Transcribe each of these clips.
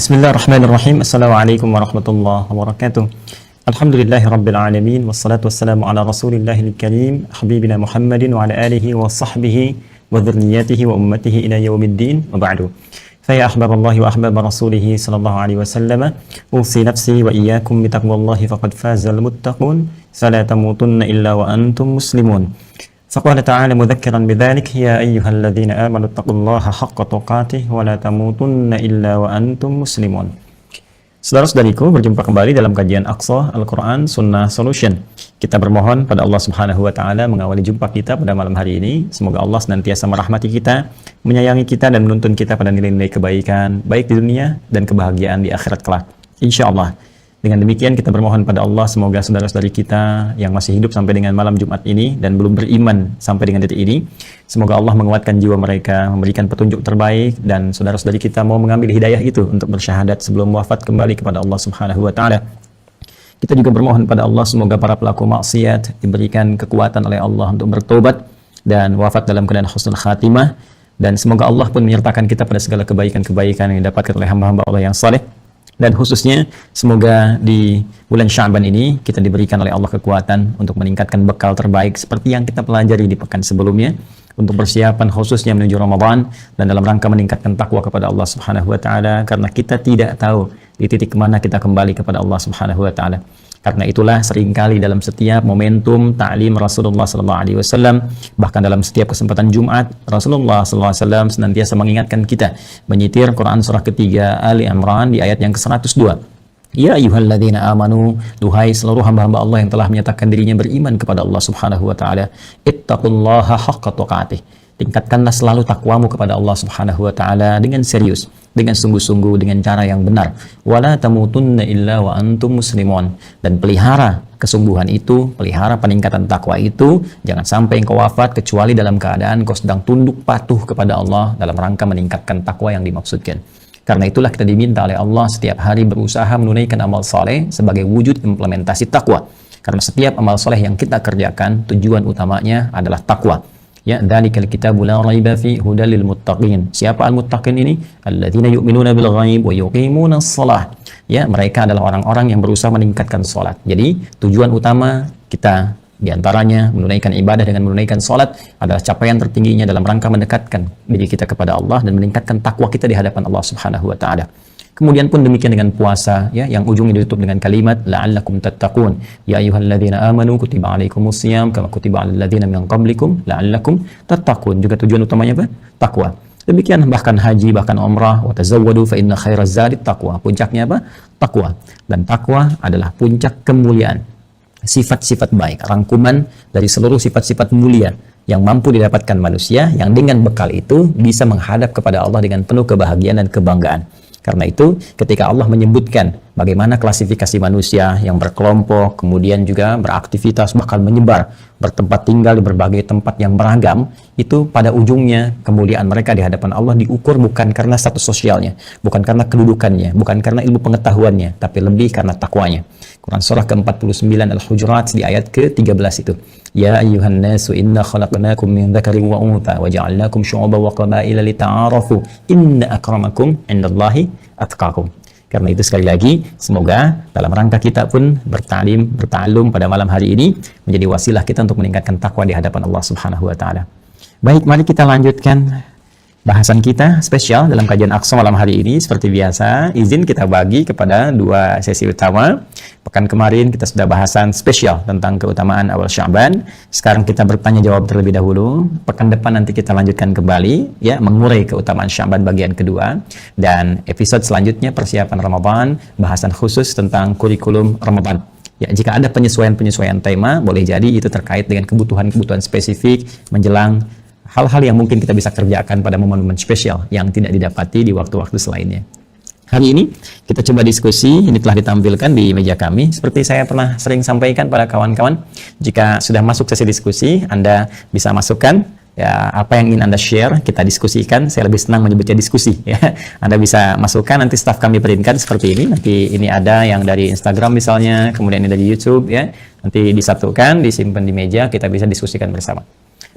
Bismillahirrahmanirrahim. Assalamualaikum warahmatullahi wabarakatuh. Alhamdulillahi rabbil alamin. Wassalatu wassalamu ala rasulillahil karim habibina Muhammadin wa ala alihi wa sahbihi wa dhurriyyatihi wa ummatihi ila yaumiddin wa ba'du. Faya ahbaballahi wa ahbaba rasulihi sallallahu alaihi wasallam, usi nafsi wa iyyakum bitaqwallahi faqad fazal muttaqun, fala tamutunna illa wa antum muslimun. Faqala ta'ala mudzakiran bidzalik, ya ayyuhalladzina amanu taqullaha haqqa tuqatih wa la tamutunna illa wa antum muslimun. Saudara-saudariku, berjumpa kembali dalam kajian Aqsa Al-Quran Sunnah Solution. Kita bermohon pada Allah Subhanahu wa taala mengawali jumpa kita pada malam hari ini. Semoga Allah senantiasa merahmati kita, menyayangi kita dan menuntun kita pada nilai-nilai kebaikan baik di dunia dan kebahagiaan di akhirat kelak. Insyaallah. Dengan demikian kita bermohon pada Allah semoga saudara-saudari kita yang masih hidup sampai dengan malam Jumat ini dan belum beriman sampai dengan detik ini, semoga Allah menguatkan jiwa mereka, memberikan petunjuk terbaik, dan saudara-saudari kita mau mengambil hidayah itu untuk bersyahadat sebelum wafat kembali kepada Allah Subhanahu wa taala. Kita juga bermohon pada Allah semoga para pelaku maksiat diberikan kekuatan oleh Allah untuk bertobat dan wafat dalam keadaan husnul khatimah, dan semoga Allah pun menyertakan kita pada segala kebaikan-kebaikan yang didapatkan oleh hamba-hamba Allah yang saleh. Dan khususnya semoga di bulan Sya'ban ini kita diberikan oleh Allah kekuatan untuk meningkatkan bekal terbaik seperti yang kita pelajari di pekan sebelumnya, untuk persiapan khususnya menuju Ramadan dan dalam rangka meningkatkan takwa kepada Allah Subhanahu wa taala, karena kita tidak tahu di titik mana kita kembali kepada Allah Subhanahu wa taala. Karena itulah seringkali dalam setiap momentum ta'lim Rasulullah SAW, bahkan dalam setiap kesempatan Jumat, Rasulullah SAW senantiasa mengingatkan kita, menyitir Quran surah ketiga Ali Imran di ayat yang ke-102. Ya ayyuhalladzina amanu, duhai seluruh hamba-hamba Allah yang telah menyatakan dirinya beriman kepada Allah Subhanahu wa taala, ittaqullaha haqqa tuqatih. Tingkatkanlah selalu takwamu kepada Allah Subhanahu wa taala dengan serius, dengan sungguh-sungguh, dengan cara yang benar. Wala tamutunna illa wa antum muslimun. Dan pelihara kesungguhan itu, pelihara peningkatan takwa itu, jangan sampai engkau wafat kecuali dalam keadaan engkau sedang tunduk patuh kepada Allah dalam rangka meningkatkan takwa yang dimaksudkan. Karena itulah kita diminta oleh Allah setiap hari berusaha menunaikan amal soleh sebagai wujud implementasi takwa. Karena setiap amal soleh yang kita kerjakan, tujuan utamanya adalah takwa. Ya, dzalikal kitabu la raiba fi hudal lil muttaqin. Siapa al-muttaqin ini? Alladzina yu'minuna bil ghaib wa yuqimunas shalah. Ya, mereka adalah orang-orang yang berusaha meningkatkan salat. Jadi, tujuan utama kita diantaranya menunaikan ibadah dengan menunaikan salat adalah capaian tertingginya dalam rangka mendekatkan diri kita kepada Allah dan meningkatkan takwa kita di hadapan Allah Subhanahu wa taala. Kemudian pun demikian dengan puasa, ya, yang ujungnya ditutup dengan kalimat la'allakum tattaqun. Ya ayyuhalladzina amanu kutiba alaikumusiyam kama kutiba alal ladzina min qablikum la'allakum tattaqun. Juga tujuan utamanya apa? Takwa. Demikian bahkan haji, bahkan umrah, wa tazawwadu fa inna khairaz zadit taqwa. Puncaknya apa? Takwa. Dan takwa adalah puncak kemuliaan. Sifat-sifat baik, rangkuman dari seluruh sifat-sifat mulia yang mampu didapatkan manusia, yang dengan bekal itu bisa menghadap kepada Allah dengan penuh kebahagiaan dan kebanggaan. Karena itu ketika Allah menyebutkan bagaimana klasifikasi manusia yang berkelompok, kemudian juga beraktivitas, bahkan menyebar, bertempat tinggal di berbagai tempat yang beragam, itu pada ujungnya kemuliaan mereka di hadapan Allah diukur bukan karena status sosialnya, bukan karena kedudukannya, bukan karena ilmu pengetahuannya, tapi lebih karena takwanya. Quran surah ke-49 Al-Hujurat di ayat ke-13 itu. Ya ayyuhan nasu inna khalaqnakum min dzakarin wa untha wa ja'alnakum syu'uban wa qabaila lita'arafu inna akramakum 'indallahi atqakum. Karena itu sekali lagi semoga dalam rangka kita pun berta'allum pada malam hari ini menjadi wasilah kita untuk meningkatkan takwa di hadapan Allah Subhanahu wa taala. Baik, mari kita lanjutkan bahasan kita spesial dalam kajian Aqsa malam hari ini. Seperti biasa, izin kita bagi kepada dua sesi utama. Pekan kemarin kita sudah bahasan spesial tentang keutamaan awal Sya'ban. Sekarang kita bertanya jawab terlebih dahulu. Pekan depan nanti kita lanjutkan kembali, ya, mengurai keutamaan Sya'ban bagian kedua. Dan episode selanjutnya persiapan Ramadan, bahasan khusus tentang kurikulum Ramadan. Ya, jika ada penyesuaian-penyesuaian tema, boleh jadi itu terkait dengan kebutuhan-kebutuhan spesifik menjelang hal-hal yang mungkin kita bisa kerjakan pada momen-momen spesial yang tidak didapati di waktu-waktu selainnya. Hari ini kita coba diskusi, ini telah ditampilkan di meja kami. Seperti saya pernah sering sampaikan pada kawan-kawan, jika sudah masuk sesi diskusi, Anda bisa masukkan ya apa yang ingin Anda share, kita diskusikan. Saya lebih senang menyebutnya diskusi, ya. Anda bisa masukkan, nanti staf kami printkan seperti ini. Nanti ini ada yang dari Instagram misalnya, kemudian ini dari YouTube, ya. Nanti disatukan, disimpan di meja, kita bisa diskusikan bersama.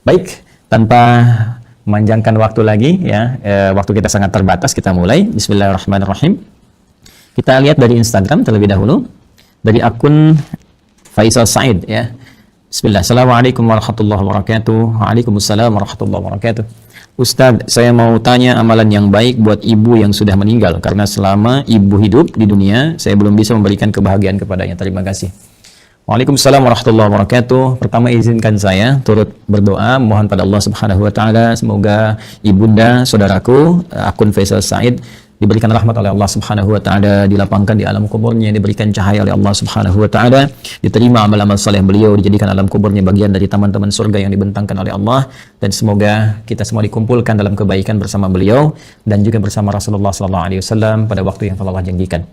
Baik, tanpa memanjangkan waktu lagi, ya, waktu kita sangat terbatas, kita mulai. Bismillahirrahmanirrahim. Kita lihat dari Instagram terlebih dahulu, dari akun Faisal Said ya. Bismillah. Assalamualaikum warahmatullahi wabarakatuh. Waalaikumsalam warahmatullahi wabarakatuh. Ustadz, saya mau tanya amalan yang baik buat ibu yang sudah meninggal, karena selama ibu hidup di dunia, saya belum bisa memberikan kebahagiaan kepadanya. Terima kasih. Waalaikumsalam warahmatullahi wabarakatuh. Pertama izinkan saya turut berdoa, mohon pada Allah Subhanahu wa taala semoga ibunda saudaraku akun Faisal Said diberikan rahmat oleh Allah Subhanahu wa taala, dilapangkan di alam kuburnya, diberikan cahaya oleh Allah Subhanahu wa taala, diterima amal-amal saleh beliau, dijadikan alam kuburnya bagian dari taman-taman surga yang dibentangkan oleh Allah, dan semoga kita semua dikumpulkan dalam kebaikan bersama beliau dan juga bersama Rasulullah sallallahu alaihi wasallam pada waktu yang Allah janjikan.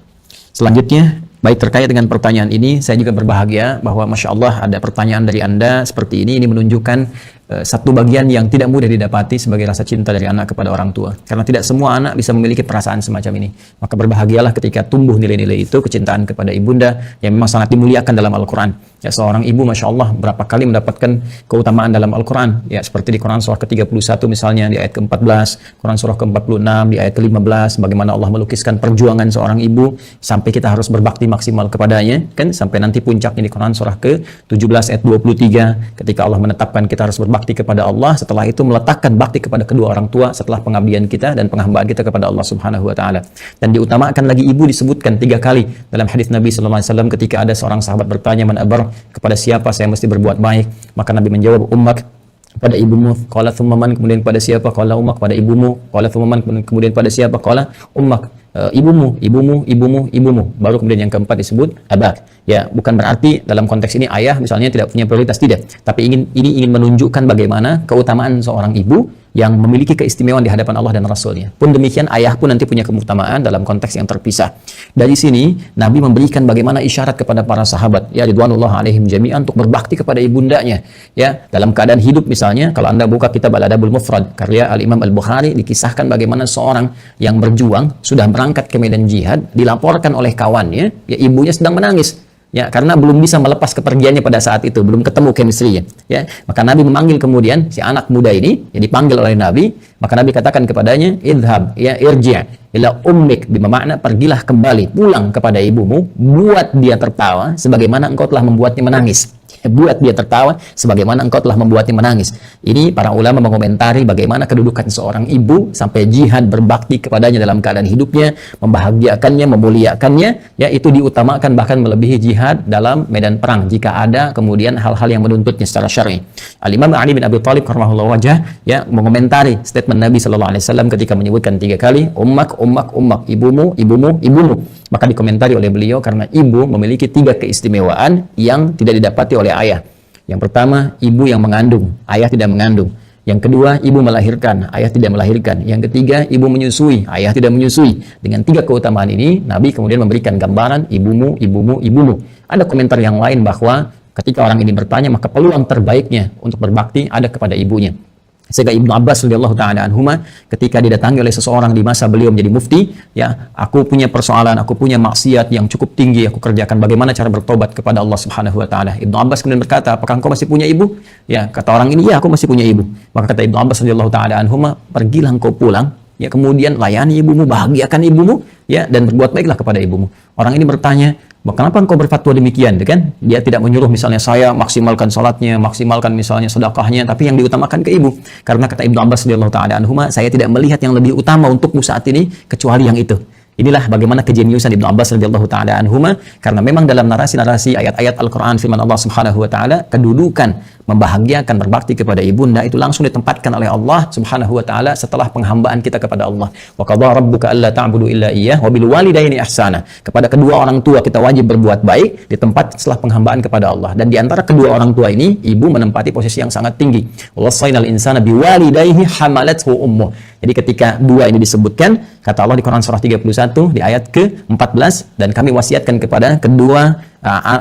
Selanjutnya, baik terkait dengan pertanyaan ini, saya juga berbahagia bahwa Masya Allah ada pertanyaan dari Anda seperti ini menunjukkan satu bagian yang tidak mudah didapati sebagai rasa cinta dari anak kepada orang tua. Karena tidak semua anak bisa memiliki perasaan semacam ini. Maka berbahagialah ketika tumbuh nilai-nilai itu, kecintaan kepada ibunda yang memang sangat dimuliakan dalam Al-Quran. Ya, seorang ibu Masya Allah berapa kali mendapatkan keutamaan dalam Al-Quran. Ya, seperti di Quran surah ke-31 misalnya, di ayat ke-14, Quran surah ke-46, di ayat ke-15, bagaimana Allah melukiskan perjuangan seorang ibu sampai kita harus berbakti maksimal kepadanya, kan? Sampai nanti puncaknya di Quran surah ke-17 ayat 23, ketika Allah menetapkan kita harus berbakti kepada Allah, setelah itu meletakkan bakti kepada kedua orang tua setelah pengabdian kita dan penghambaan kita kepada Allah Subhanahu wa taala. Dan diutamakan lagi ibu disebutkan 3 kali dalam hadis Nabi sallallahu alaihi wasallam ketika ada seorang sahabat bertanya, "Man abar?" Kepada siapa saya mesti berbuat baik? Maka Nabi menjawab, "Ummak," pada ibumu. Qala thumma man, kemudian pada siapa? Qala ummak, pada ibumu. Qala thumma man, kemudian pada siapa? Qala ummak. Ibumu, ibumu, ibumu, ibumu. Baru kemudian yang keempat disebut abak. Ya, bukan berarti dalam konteks ini ayah misalnya tidak punya prioritas, tidak. Tapi ini ingin menunjukkan bagaimana keutamaan seorang ibu yang memiliki keistimewaan di hadapan Allah dan Rasulnya. Pun demikian ayah pun nanti punya keutamaan dalam konteks yang terpisah. Dari sini Nabi memberikan bagaimana isyarat kepada para sahabat, ya ridwanullah alaihim jami'an, untuk berbakti kepada ibundanya. Ya, dalam keadaan hidup misalnya, kalau Anda buka kitab Al-Adabul Mufrad karya Al-Imam Al-Bukhari, dikisahkan bagaimana seorang yang berjuang sudah berangkat ke medan jihad, dilaporkan oleh kawannya, ya ibunya sedang menangis. Ya, karena belum bisa melepas kepergiannya pada saat itu, belum ketemu chemistry-nya. Ya, maka Nabi memanggil kemudian si anak muda ini, ya dipanggil oleh Nabi, maka Nabi katakan kepadanya, "Idhab, ya irji' ila ummik," bermakna pergilah kembali, pulang kepada ibumu, buat dia tertawa sebagaimana engkau telah membuatnya menangis. Buat dia tertawa sebagaimana engkau telah membuatnya menangis. Ini para ulama mengomentari bagaimana kedudukan seorang ibu sampai jihad berbakti kepadanya dalam keadaan hidupnya, membahagiakannya, memuliakannya, ya itu diutamakan bahkan melebihi jihad dalam medan perang jika ada kemudian hal-hal yang menuntutnya secara syar'i. Al-Imam Ali bin Abi Thalib karramallahu wajhah ya mengomentari statement Nabi sallallahu alaihi wasallam ketika menyebutkan 3 kali ummak, ummak, ummak, ibumu, ibumu, ibumu. Maka dikomentari oleh beliau karena ibu memiliki 3 keistimewaan yang tidak didapati oleh ayah. Yang pertama, ibu yang mengandung, ayah tidak mengandung. Yang kedua, ibu melahirkan, ayah tidak melahirkan. Yang ketiga, ibu menyusui, ayah tidak menyusui. Dengan 3 keutamaan ini, Nabi kemudian memberikan gambaran ibumu, ibumu, ibumu. Ada komentar yang lain bahwa ketika orang ini bertanya, maka peluang terbaiknya untuk berbakti ada kepada ibunya. Sehingga Ibnu Abbas radhiyallahu taala anhuma ketika didatangi oleh seseorang di masa beliau menjadi mufti, ya, aku punya persoalan, aku punya maksiat yang cukup tinggi aku kerjakan, bagaimana cara bertobat kepada Allah Subhanahu wa taala? Ibnu Abbas kemudian berkata, "Apakah engkau masih punya ibu?" Ya, kata orang ini, "Ya, aku masih punya ibu." Maka kata Ibnu Abbas radhiyallahu taala anhuma, "Pergilah engkau pulang, ya, kemudian layani ibumu, bahagiakan ibumu, ya, dan berbuat baiklah kepada ibumu." Orang ini bertanya, "Kenapa engkau berfatwa demikian?" Kan? Dia tidak menyuruh misalnya saya maksimalkan salatnya, maksimalkan misalnya sedekahnya, tapi yang diutamakan ke ibu. Karena kata Ibnu Abbas radhiyallahu taala anhuma, saya tidak melihat yang lebih utama untukmu saat ini kecuali yang itu. Inilah bagaimana kejeniusan Ibnu Abbas radhiyallahu taala anhuma, karena memang dalam narasi-narasi ayat-ayat Al-Qur'an firman Allah Subhanahu wa taala, kedudukan membahagiakan berbakti kepada ibunda itu langsung ditempatkan oleh Allah Subhanahu wa taala setelah penghambaan kita kepada Allah. Wa qadha rabbuka alla ta'budu illa iyyah wa bil walidaini ihsana. Kepada kedua orang tua kita wajib berbuat baik di tempat setelah penghambaan kepada Allah. Dan di antara kedua orang tua ini, ibu menempati posisi yang sangat tinggi. Wasainal insana biwalidayhi hamalathu ummuh. Jadi ketika 2 ini disebutkan, kata Allah di Quran surah 31 di ayat ke-14, dan kami wasiatkan kepada kedua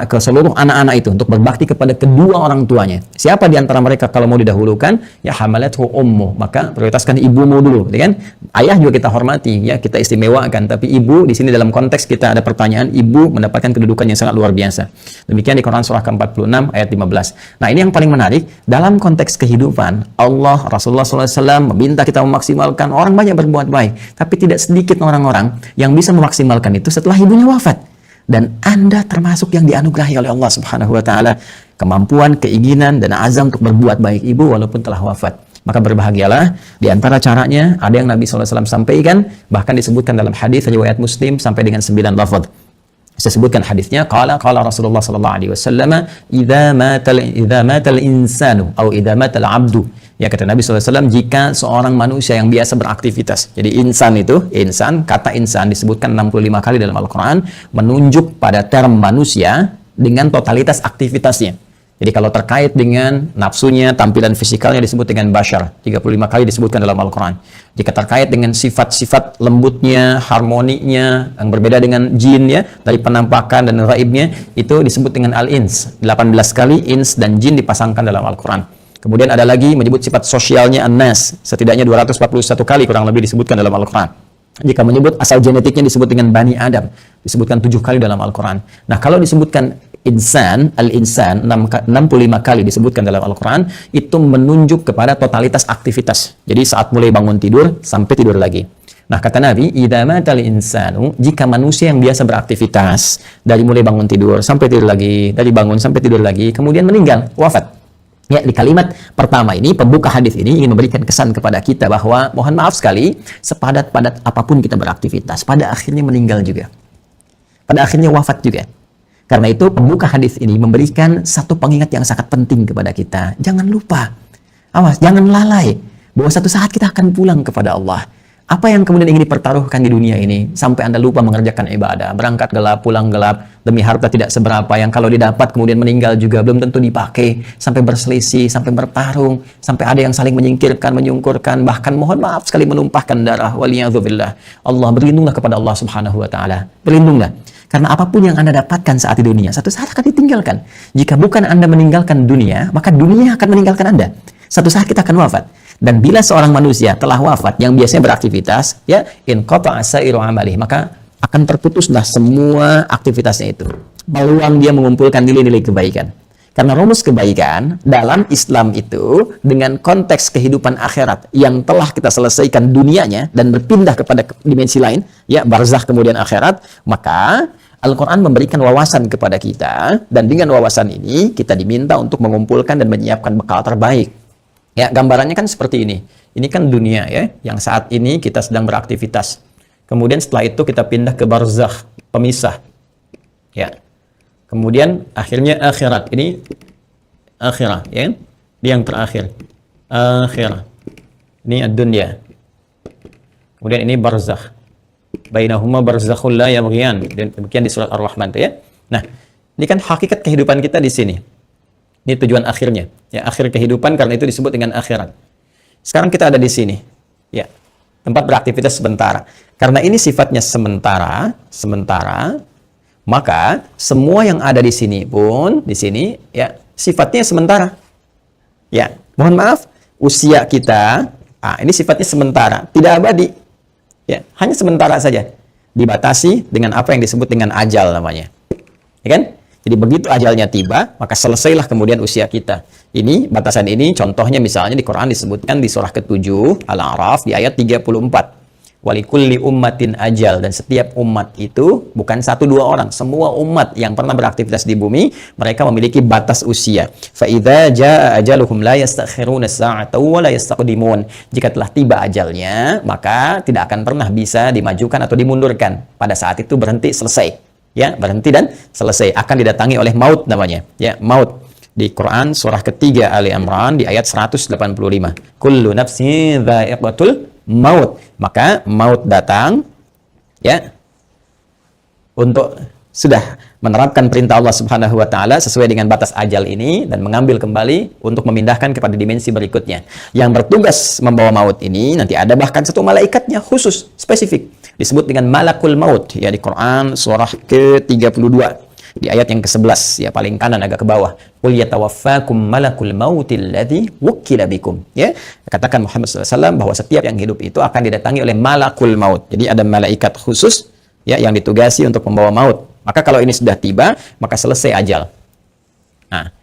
ke seluruh anak-anak itu untuk berbakti kepada kedua orang tuanya. Siapa di antara mereka kalau mau didahulukan? Ya hamalathu ummu, maka prioritaskan ibumu dulu, ya kan? Ayah juga kita hormati, ya kita istimewakan, tapi ibu di sini dalam konteks kita ada pertanyaan, ibu mendapatkan kedudukan yang sangat luar biasa. Demikian di Quran surah ke-46 ayat 15. Nah, ini yang paling menarik dalam konteks kehidupan. Allah, Rasulullah SAW meminta kita memaksimalkan, orang banyak berbuat baik, tapi tidak sedikit orang-orang yang bisa memaksimalkan itu setelah ibunya wafat. Dan Anda termasuk yang dianugerahi oleh Allah Subhanahu wa taala kemampuan, keinginan dan azam untuk berbuat baik ibu walaupun telah wafat. Maka berbahagialah. Di antara caranya ada yang Nabi SAW sampaikan, bahkan disebutkan dalam hadis riwayat Muslim sampai dengan 9 lafaz. Saya sebutkan hadisnya, qala Rasulullah sallallahu alaihi wasallam, idza matal insanu atau idza matal abdu. Ya, kata Nabi SAW, jika seorang manusia yang biasa beraktivitas. Jadi insan itu, kata insan disebutkan 65 kali dalam Al-Quran, menunjuk pada term manusia dengan totalitas aktivitasnya. Jadi kalau terkait dengan nafsunya, tampilan fisikalnya disebut dengan bashar. 35 kali disebutkan dalam Al-Quran. Jika terkait dengan sifat-sifat lembutnya, harmoninya, yang berbeda dengan jin ya, dari penampakan dan gaibnya, itu disebut dengan al-ins. 18 kali ins dan jin dipasangkan dalam Al-Quran. Kemudian ada lagi menyebut sifat sosialnya an-nas. Setidaknya 241 kali kurang lebih disebutkan dalam Al-Quran. Jika menyebut asal genetiknya disebut dengan Bani Adam. Disebutkan 7 kali dalam Al-Quran. Nah, kalau disebutkan insan, al-insan 65 kali disebutkan dalam Al-Quran, itu menunjuk kepada totalitas aktivitas. Jadi saat mulai bangun tidur sampai tidur lagi. Nah, kata Nabi, idza matal insanu, jika manusia yang biasa beraktivitas dari mulai bangun tidur sampai tidur lagi, dari bangun sampai tidur lagi, kemudian meninggal, wafat. Ya, di kalimat pertama ini, pembuka hadis ini ingin memberikan kesan kepada kita bahwa mohon maaf sekali, sepadat-padat apapun kita beraktivitas, pada akhirnya meninggal juga. Pada akhirnya wafat juga. Karena itu pembuka hadis ini memberikan satu pengingat yang sangat penting kepada kita. Jangan lupa, awas, jangan lalai bahwa satu saat kita akan pulang kepada Allah. Apa yang kemudian ingin dipertaruhkan di dunia ini sampai Anda lupa mengerjakan ibadah, berangkat gelap, pulang gelap, demi harta tidak seberapa yang kalau didapat kemudian meninggal juga belum tentu dipakai, sampai berselisih, sampai bertarung, sampai ada yang saling menyingkirkan, menyungkurkan, bahkan mohon maaf sekali menumpahkan darah. Waliyadzubillah. Allah, berlindunglah kepada Allah Subhanahu wa taala. Berlindunglah. Karena apapun yang Anda dapatkan saat di dunia, satu saat akan ditinggalkan. Jika bukan Anda meninggalkan dunia, maka dunia akan meninggalkan Anda. Satu saat kita akan wafat. Dan bila seorang manusia telah wafat yang biasanya beraktivitas, ya, in qata'a sa'iru amalih, maka akan terputuslah semua aktivitasnya itu. Peluang dia mengumpulkan nilai-nilai kebaikan. Karena rumus kebaikan dalam Islam itu dengan konteks kehidupan akhirat yang telah kita selesaikan dunianya dan berpindah kepada dimensi lain, ya, barzakh kemudian akhirat, maka Al-Quran memberikan wawasan kepada kita, dan dengan wawasan ini kita diminta untuk mengumpulkan dan menyiapkan bekal terbaik. Ya, gambarannya kan seperti ini. Ini kan dunia ya, yang saat ini kita sedang beraktivitas. Kemudian setelah itu kita pindah ke barzakh, pemisah. Ya. Kemudian akhirnya akhirat. Ini akhirat, ya. Ini yang terakhir. Akhirat. Ini ad-dunya. Kemudian ini barzakh. Bainahuma barzakhul la yabghiyan. Demikian di surat Ar-Rahman ya. Nah, ini kan hakikat kehidupan kita di sini. Ini tujuan akhirnya. Ya, akhir kehidupan karena itu disebut dengan akhirat. Sekarang kita ada di sini. Ya. Tempat beraktivitas sementara. Karena ini sifatnya sementara, maka semua yang ada di sini pun di sini ya sifatnya sementara. Ya, mohon maaf, usia kita ini sifatnya sementara, tidak abadi. Ya, hanya sementara saja. Dibatasi dengan apa yang disebut dengan ajal namanya. Ya kan? Jadi begitu ajalnya tiba, maka selesailah kemudian usia kita. Ini, batasan ini, contohnya misalnya di Quran disebutkan di surah ke-7, Al-A'raf, di ayat 34. Walikulli ummatin ajal. Dan setiap umat itu, bukan 1-2 orang, semua umat yang pernah beraktivitas di bumi, mereka memiliki batas usia. فَإِذَا جَاءَ أَجَلُهُمْ لَا يَسْتَأْخِرُونَ السَّاعَةَ وَلَا يَسْتَقْدِمُونَ. Jika telah tiba ajalnya, maka tidak akan pernah bisa dimajukan atau dimundurkan. Pada saat itu berhenti, selesai. Ya, berhenti dan selesai, akan didatangi oleh maut namanya. Ya, maut. Di Quran surah ketiga Ali Imran di ayat 185. Kullu nafsin dha'iqatul maut. Maka maut datang ya untuk sudah menerapkan perintah Allah Subhanahu wa taala sesuai dengan batas ajal ini dan mengambil kembali untuk memindahkan kepada dimensi berikutnya. Yang bertugas membawa maut ini nanti ada bahkan satu malaikatnya khusus, spesifik. Disebut dengan malakul maut ya di Quran surah ke-32. Di ayat yang ke-11 ya, paling kanan agak ke bawah. Qul yatawaffakum malakul mautil ladzi wukkila bikum. Ya, katakan Muhammad SAW bahwa setiap yang hidup itu akan didatangi oleh malakul maut. Jadi ada malaikat khusus ya yang ditugasi untuk membawa maut. Maka kalau ini sudah tiba, maka selesai ajal. Nah,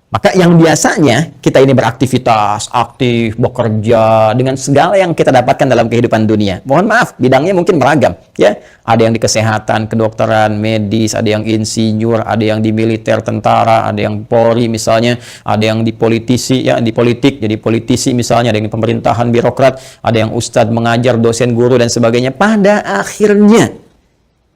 maka yang biasanya kita ini beraktivitas, aktif, bekerja dengan segala yang kita dapatkan dalam kehidupan dunia. Mohon maaf, bidangnya mungkin beragam, ya. Ada yang di kesehatan, kedokteran, medis, ada yang insinyur, ada yang di militer, tentara, ada yang Polri misalnya, ada yang di politisi, ya, di politik, jadi politisi misalnya, ada yang di pemerintahan, birokrat, ada yang ustadz, mengajar, dosen, guru dan sebagainya. Pada akhirnya,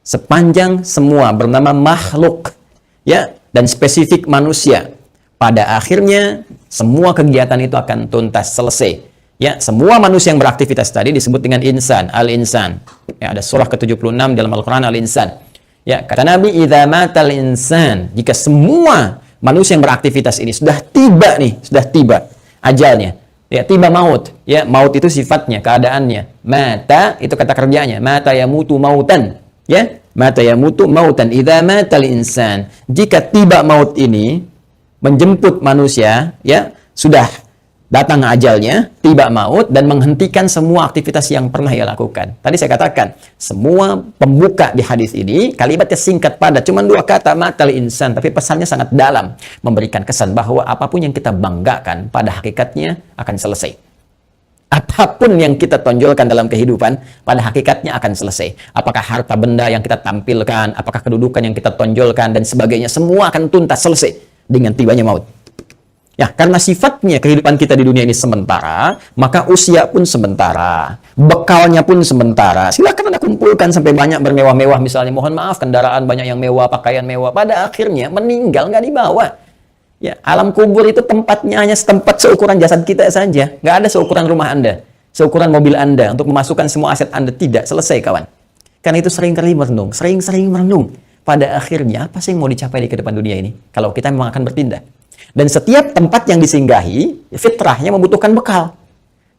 sepanjang semua bernama makhluk, ya, dan spesifik manusia. Pada akhirnya semua kegiatan itu akan tuntas selesai. Ya, semua manusia yang beraktivitas tadi disebut dengan insan, al-insan. Ya, ada surah ke-76 dalam Al-Qur'an al-insan. Ya, kata Nabi, "Idza matal insan", jika semua manusia yang beraktivitas ini sudah tiba nih, sudah tiba ajalnya. Ya, tiba maut. Ya, maut itu sifatnya, keadaannya. Mata itu kata kerjanya, mata yamutu mautan. Ya, mata yamutu mautan. Idza matal insan. Jika tiba maut ini menjemput manusia, ya, sudah datang ajalnya, tiba maut, dan menghentikan semua aktivitas yang pernah ia lakukan. Tadi saya katakan, semua pembuka di hadis ini, kalimatnya singkat padat, cuma 2 kata, matal insan, tapi pesannya sangat dalam, memberikan kesan bahwa apapun yang kita banggakan, pada hakikatnya akan selesai. Apapun yang kita tonjolkan dalam kehidupan, pada hakikatnya akan selesai. Apakah harta benda yang kita tampilkan, apakah kedudukan yang kita tonjolkan, dan sebagainya, semua akan tuntas selesai dengan tibanya maut. Ya, karena sifatnya kehidupan kita di dunia ini sementara, maka usia pun sementara, bekalnya pun sementara. Silakan Anda kumpulkan sampai banyak bermewah-mewah misalnya. Mohon maaf, kendaraan banyak yang mewah, pakaian mewah. Pada akhirnya meninggal nggak dibawa. Ya, alam kubur itu tempatnya hanya setempat seukuran jasad kita saja. Nggak ada seukuran rumah Anda, seukuran mobil Anda untuk memasukkan semua aset Anda. Tidak selesai, kawan. Karena itu sering-kali merenung, sering-sering merenung. Pada akhirnya, apa sih yang mau dicapai di kehidupan dunia ini? Kalau kita memang akan berpindah. Dan setiap tempat yang disinggahi, fitrahnya membutuhkan bekal.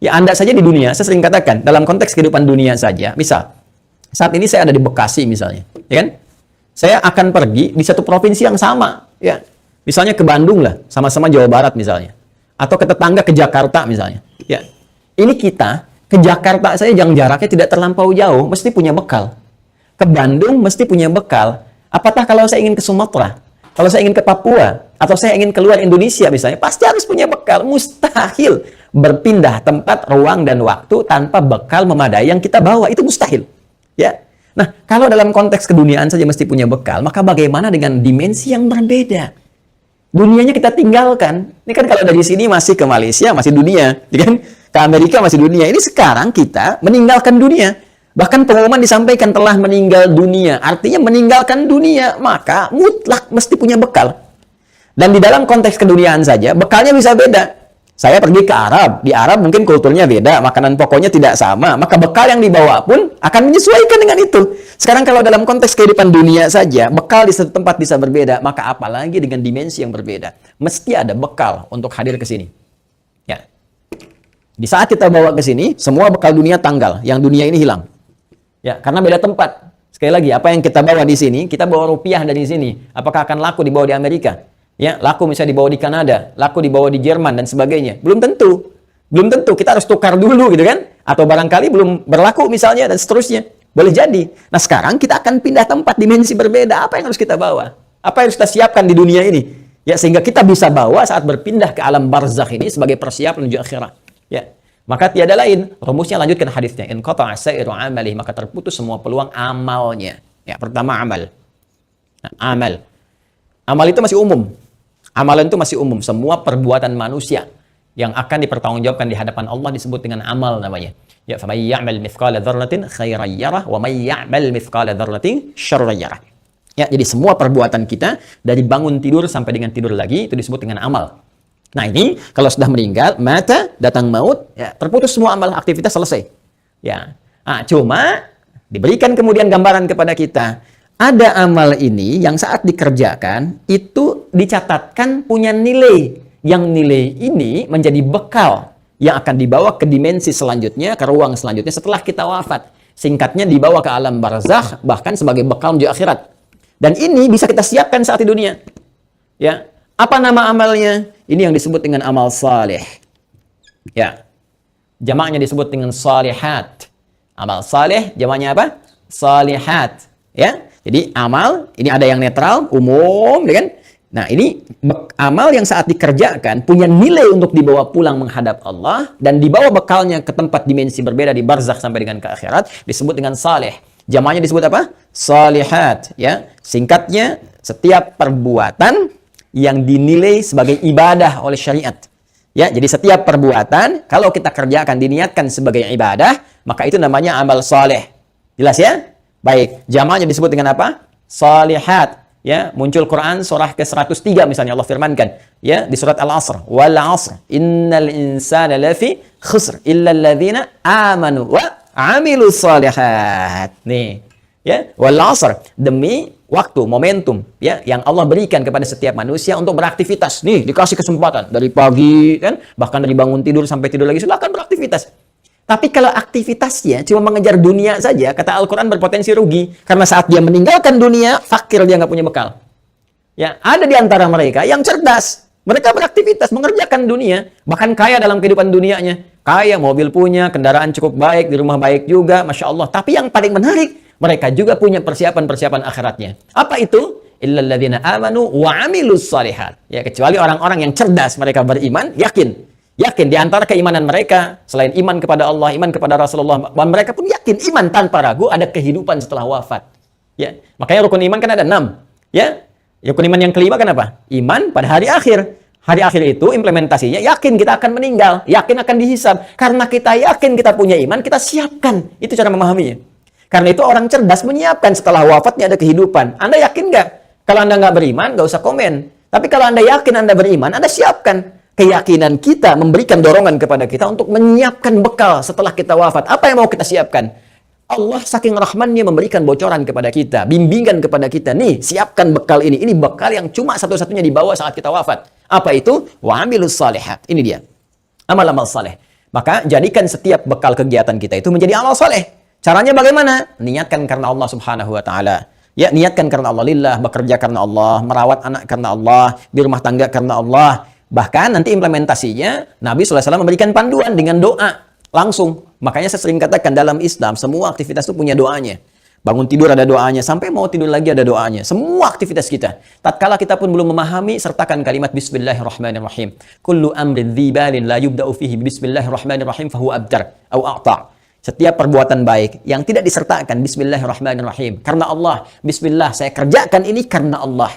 Ya, Anda saja di dunia, saya sering katakan, dalam konteks kehidupan dunia saja, misal, saat ini saya ada di Bekasi misalnya, ya kan? Saya akan pergi di satu provinsi yang sama, ya. Misalnya ke Bandung lah, sama-sama Jawa Barat misalnya. Atau ke tetangga ke Jakarta misalnya. Ya. Ini kita, ke Jakarta saya yang jaraknya tidak terlampau jauh, mesti punya bekal. Ke Bandung mesti punya bekal. Apatah kalau saya ingin ke Sumatera, kalau saya ingin ke Papua, atau saya ingin keluar Indonesia misalnya, pasti harus punya bekal. Mustahil berpindah tempat, ruang, dan waktu tanpa bekal memadai yang kita bawa. Itu mustahil. Ya. Nah, kalau dalam konteks keduniaan saja mesti punya bekal, maka bagaimana dengan dimensi yang berbeda? Dunianya kita tinggalkan. Ini kan kalau dari sini masih ke Malaysia, masih dunia. Ya kan? Ke Amerika masih dunia. Ini sekarang kita meninggalkan dunia. Bahkan pengumuman disampaikan telah meninggal dunia. Artinya meninggalkan dunia. Maka mutlak mesti punya bekal. Dan di dalam konteks keduniaan saja, bekalnya bisa beda. Saya pergi ke Arab. Di Arab mungkin kulturnya beda. Makanan pokoknya tidak sama. Maka bekal yang dibawa pun akan menyesuaikan dengan itu. Sekarang kalau dalam konteks kehidupan dunia saja, bekal di satu tempat bisa berbeda. Maka apalagi dengan dimensi yang berbeda. Mesti ada bekal untuk hadir ke sini. Ya. Di saat kita bawa ke sini, semua bekal dunia tanggal. Yang dunia ini hilang. Ya, karena beda tempat. Sekali lagi, apa yang kita bawa di sini, kita bawa rupiah dari sini. Apakah akan laku dibawa di Amerika? Ya, laku misalnya dibawa di Kanada, laku dibawa di Jerman dan sebagainya. Belum tentu. Belum tentu. Kita harus tukar dulu gitu kan? Atau barangkali belum berlaku misalnya dan seterusnya. Boleh jadi. Nah, sekarang kita akan pindah tempat, dimensi berbeda. Apa yang harus kita bawa? Apa yang harus kita siapkan di dunia ini? Ya, sehingga kita bisa bawa saat berpindah ke alam barzakh ini sebagai persiapan menuju akhirat. Ya. Maka tiada lain, rumusnya lanjutkan hadisnya. In qata'a sa'iru amali, maka terputus semua peluang amalnya. Ya, pertama amal. Nah, amal. Amal itu masih umum. Amalan itu masih umum. Semua perbuatan manusia yang akan dipertanggungjawabkan di hadapan Allah disebut dengan amal namanya. Ya, faman ya'mal mithqala dzarratin khairan yarah wa may ya'mal mithqala dzarratin syarran yarah. Ya, jadi semua perbuatan kita dari bangun tidur sampai dengan tidur lagi itu disebut dengan amal. Nah, ini kalau sudah meninggal, mata, datang maut, ya, terputus semua amal, aktivitas selesai. Ya. Nah, cuma diberikan kemudian gambaran kepada kita, ada amal ini yang saat dikerjakan itu dicatatkan punya nilai. Yang nilai ini menjadi bekal yang akan dibawa ke dimensi selanjutnya, ke ruang selanjutnya setelah kita wafat. Singkatnya dibawa ke alam barzakh, bahkan sebagai bekal menuju akhirat. Dan ini bisa kita siapkan saat di dunia. Ya, apa nama amalnya? Ini yang disebut dengan amal saleh. Ya, jamaknya disebut dengan salihat. Amal saleh, jamaknya apa? Salihat. Ya, jadi amal ini ada yang netral, umum, ya kan? Nah, ini amal yang saat dikerjakan punya nilai untuk dibawa pulang menghadap Allah dan dibawa bekalnya ke tempat dimensi berbeda di barzakh sampai dengan ke akhirat disebut dengan saleh. Jamaknya disebut apa? Salihat. Ya, singkatnya setiap perbuatan yang dinilai sebagai ibadah oleh syariat. Ya, jadi setiap perbuatan kalau kita kerjakan diniatkan sebagai ibadah, maka itu namanya amal saleh. Jelas ya? Baik, jamaknya disebut dengan apa? Salihat. Ya, muncul Quran surah ke-103 misalnya Allah firmankan, ya, di surat Al-Asr, wal 'asr, innal insana lafi khusr illa alladzina amanu wa 'amilus shalihat. Nih, ya, wal 'asr, demi waktu, momentum, ya, yang Allah berikan kepada setiap manusia untuk beraktivitas. Nih, dikasih kesempatan dari pagi kan, bahkan dari bangun tidur sampai tidur lagi silakan beraktivitas. Tapi kalau aktivitasnya cuma mengejar dunia saja, kata Al-Quran berpotensi rugi. Karena saat dia meninggalkan dunia, fakir, dia nggak punya bekal. Ya, ada di antara mereka yang cerdas. Mereka beraktivitas, mengerjakan dunia. Bahkan kaya dalam kehidupan dunianya. Kaya, mobil punya, kendaraan cukup baik, di rumah baik juga, Masya Allah. Tapi yang paling menarik, mereka juga punya persiapan-persiapan akhiratnya. Apa itu? Illalladzina amanu wa amilus shalihat. Ya, kecuali orang-orang yang cerdas, mereka beriman, yakin di antara keimanan mereka, selain iman kepada Allah, iman kepada Rasulullah, mereka pun yakin iman tanpa ragu ada kehidupan setelah wafat. Ya, makanya rukun iman kan ada 6. Ya, rukun iman yang kelima kan apa? Iman pada hari akhir. Hari akhir itu implementasinya yakin kita akan meninggal, yakin akan dihisab. Karena kita yakin kita punya iman, kita siapkan. Itu cara memahaminya. Karena itu orang cerdas menyiapkan setelah wafatnya ada kehidupan. Anda yakin nggak? Kalau Anda nggak beriman, nggak usah komen. Tapi kalau Anda yakin Anda beriman, Anda siapkan. Keyakinan kita memberikan dorongan kepada kita untuk menyiapkan bekal setelah kita wafat. Apa yang mau kita siapkan? Allah saking rahmannya memberikan bocoran kepada kita, bimbingan kepada kita. Nih, siapkan bekal ini. Ini bekal yang cuma satu-satunya dibawa saat kita wafat. Apa itu? Wa amilus shalihat. Ini dia. Amal-amal saleh. Maka jadikan setiap bekal kegiatan kita itu menjadi amal saleh. Caranya bagaimana? Niatkan karena Allah Subhanahu wa taala. Ya, niatkan karena Allah lillah, bekerja karena Allah, merawat anak karena Allah, di rumah tangga karena Allah. Bahkan nanti implementasinya Nabi SAW memberikan panduan dengan doa langsung. Makanya saya sering katakan dalam Islam semua aktivitas itu punya doanya. Bangun tidur ada doanya, sampai mau tidur lagi ada doanya. Semua aktivitas kita. Tatkala kita pun belum memahami, sertakan kalimat Bismillahirrahmanirrahim. Kullu amrin dzibalin la yubda'u fihi Bismillahirrahmanirrahim fahuwa abtar au a'ta'. Setiap perbuatan baik yang tidak disertakan Bismillahirrahmanirrahim. Karena Allah. Bismillah, saya kerjakan ini karena Allah.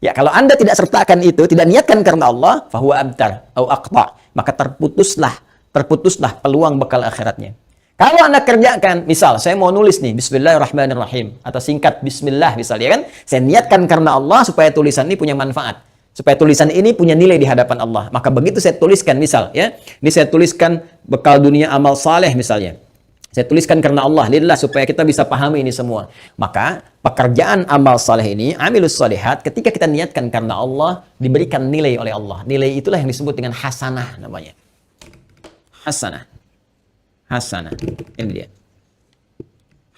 Ya, kalau Anda tidak sertakan itu, tidak niatkan karena Allah, fahuwa abtar au aqta, maka terputuslah peluang bekal akhiratnya. Kalau Anda kerjakan, misal saya mau nulis nih Bismillahirrahmanirrahim atau singkat Bismillah misalnya kan, saya niatkan karena Allah supaya tulisan ini punya manfaat, supaya tulisan ini punya nilai di hadapan Allah. Maka begitu saya tuliskan misal ya, ini saya tuliskan bekal dunia amal saleh misalnya. Saya tuliskan karena Allah, lillah, supaya kita bisa pahami ini semua. Maka pekerjaan amal saleh ini, amilus shalihat, ketika kita niatkan karena Allah, diberikan nilai oleh Allah. Nilai itulah yang disebut dengan hasanah namanya. Hasanah. Hasanah. Ini dia.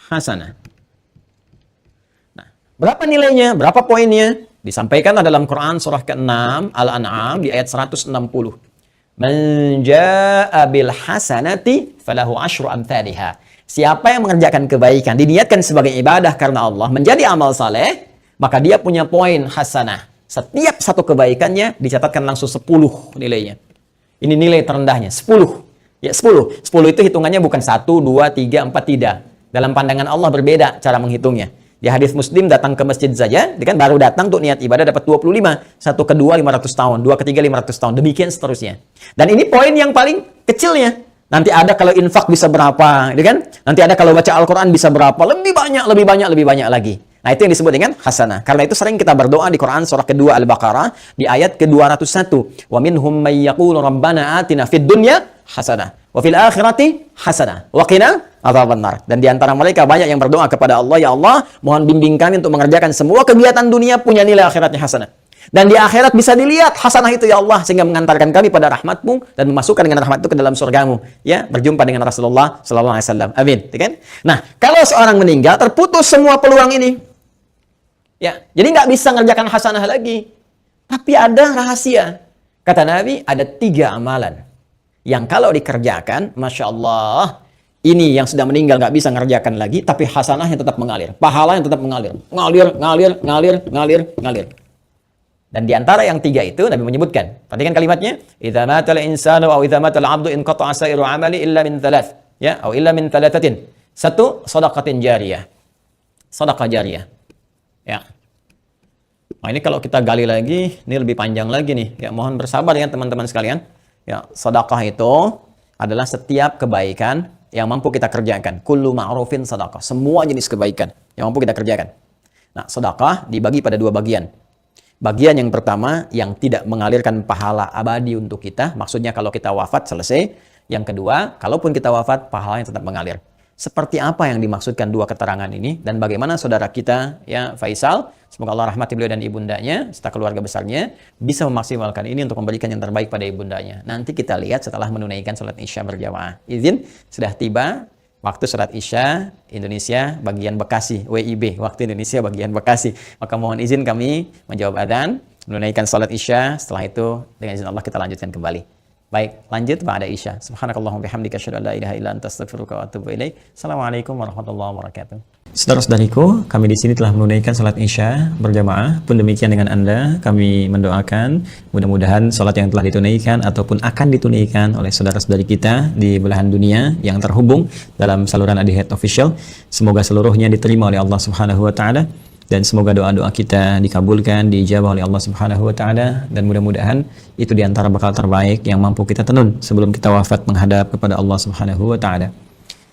Hasanah. Nah, berapa nilainya? Berapa poinnya? Disampaikan dalam Quran surah ke-6 Al-An'am di ayat 160. Man jaa'a bil hasanati falahu asyru amsalihha. Siapa yang mengerjakan kebaikan, diniatkan sebagai ibadah karena Allah, menjadi amal saleh, maka dia punya poin hasanah. Setiap satu kebaikannya dicatatkan langsung 10 nilainya. Ini nilai terendahnya, 10. Ya, 10. 10 itu hitungannya bukan 1, 2, 3, 4, tidak. Dalam pandangan Allah berbeda cara menghitungnya. Di hadis Muslim datang ke masjid saja, dia kan baru datang untuk niat ibadah dapat 25, satu kedua 500 tahun, dua ketiga 500 tahun, demikian seterusnya. Dan ini poin yang paling kecilnya. Nanti ada kalau infak bisa berapa, gitu kan? Nanti ada kalau baca Al-Quran bisa berapa, lebih banyak lagi. Nah, itu yang disebut dengan hasanah. Karena itu sering kita berdoa di Quran surah kedua Al-Baqarah di ayat ke-201. Wa minhum may yaqulu rabbana atina fid dunya hasanah wa fil akhirati hasanah wa qina adzabannar. Dan di antara mereka banyak yang berdoa kepada Allah, ya Allah, mohon bimbing kami untuk mengerjakan semua kegiatan dunia punya nilai akhiratnya hasanah. Dan di akhirat bisa dilihat hasanah itu ya Allah, sehingga mengantarkan kami pada rahmat-Mu dan memasukkan dengan rahmat itu ke dalam surga-Mu. Ya, berjumpa dengan Rasulullah SAW. Amin. Kan? Nah, kalau seorang meninggal terputus semua peluang ini. Ya, jadi nggak bisa ngerjakan hasanah lagi. Tapi ada rahasia. Kata Nabi, ada 3 amalan yang kalau dikerjakan, Masya Allah, ini yang sudah meninggal nggak bisa ngerjakan lagi, tapi hasanahnya tetap mengalir. Pahalanya tetap mengalir. Ngalir. Dan di antara yang 3 itu, Nabi menyebutkan. Perhatikan kalimatnya. Idza matal insanu aw idza matal abdu in qata'a sa'iru amali illa min 3. Ya, atau illa min 3. 1, shadaqatin jariyah. Sedekah jariyah. Ya. Nah, ini kalau kita gali lagi, ini lebih panjang lagi nih. Ya, mohon bersabar ya teman-teman sekalian. Ya, sedekah itu adalah setiap kebaikan yang mampu kita kerjakan. Kullu ma'rufin sedekah. Semua jenis kebaikan yang mampu kita kerjakan. Nah, sedekah dibagi pada 2 bagian. Bagian yang pertama yang tidak mengalirkan pahala abadi untuk kita. Maksudnya kalau kita wafat selesai. Yang kedua, kalaupun kita wafat, pahalanya tetap mengalir. Seperti apa yang dimaksudkan 2 keterangan ini dan bagaimana saudara kita ya Faisal, semoga Allah rahmati beliau dan ibundanya serta keluarga besarnya bisa memaksimalkan ini untuk memberikan yang terbaik pada ibundanya. Nanti kita lihat setelah menunaikan salat Isya berjamaah. Izin sudah tiba waktu salat Isya Indonesia bagian Bekasi, WIB, waktu Indonesia bagian Bekasi. Maka mohon izin kami menjawab adzan, menunaikan salat Isya, setelah itu dengan izin Allah kita lanjutkan kembali. Baik, lanjut ba'da Isya. Subhanakallahumma bihamdika asyhadu an la ilaha illa anta astaghfiruka wa atubu ilaik. Assalamualaikum warahmatullahi wabarakatuh. Saudara-saudariku, kami di sini telah menunaikan salat Isya berjamaah. Pun demikian dengan Anda, kami mendoakan mudah-mudahan salat yang telah ditunaikan ataupun akan ditunaikan oleh saudara-saudari kita di belahan dunia yang terhubung dalam saluran Adi-Head Official, semoga seluruhnya diterima oleh Allah Subhanahu wa taala. Dan semoga doa-doa kita dikabulkan, diijabah oleh Allah Subhanahu wa taala, dan mudah-mudahan itu diantara bekal terbaik yang mampu kita tenun sebelum kita wafat menghadap kepada Allah Subhanahu wa taala.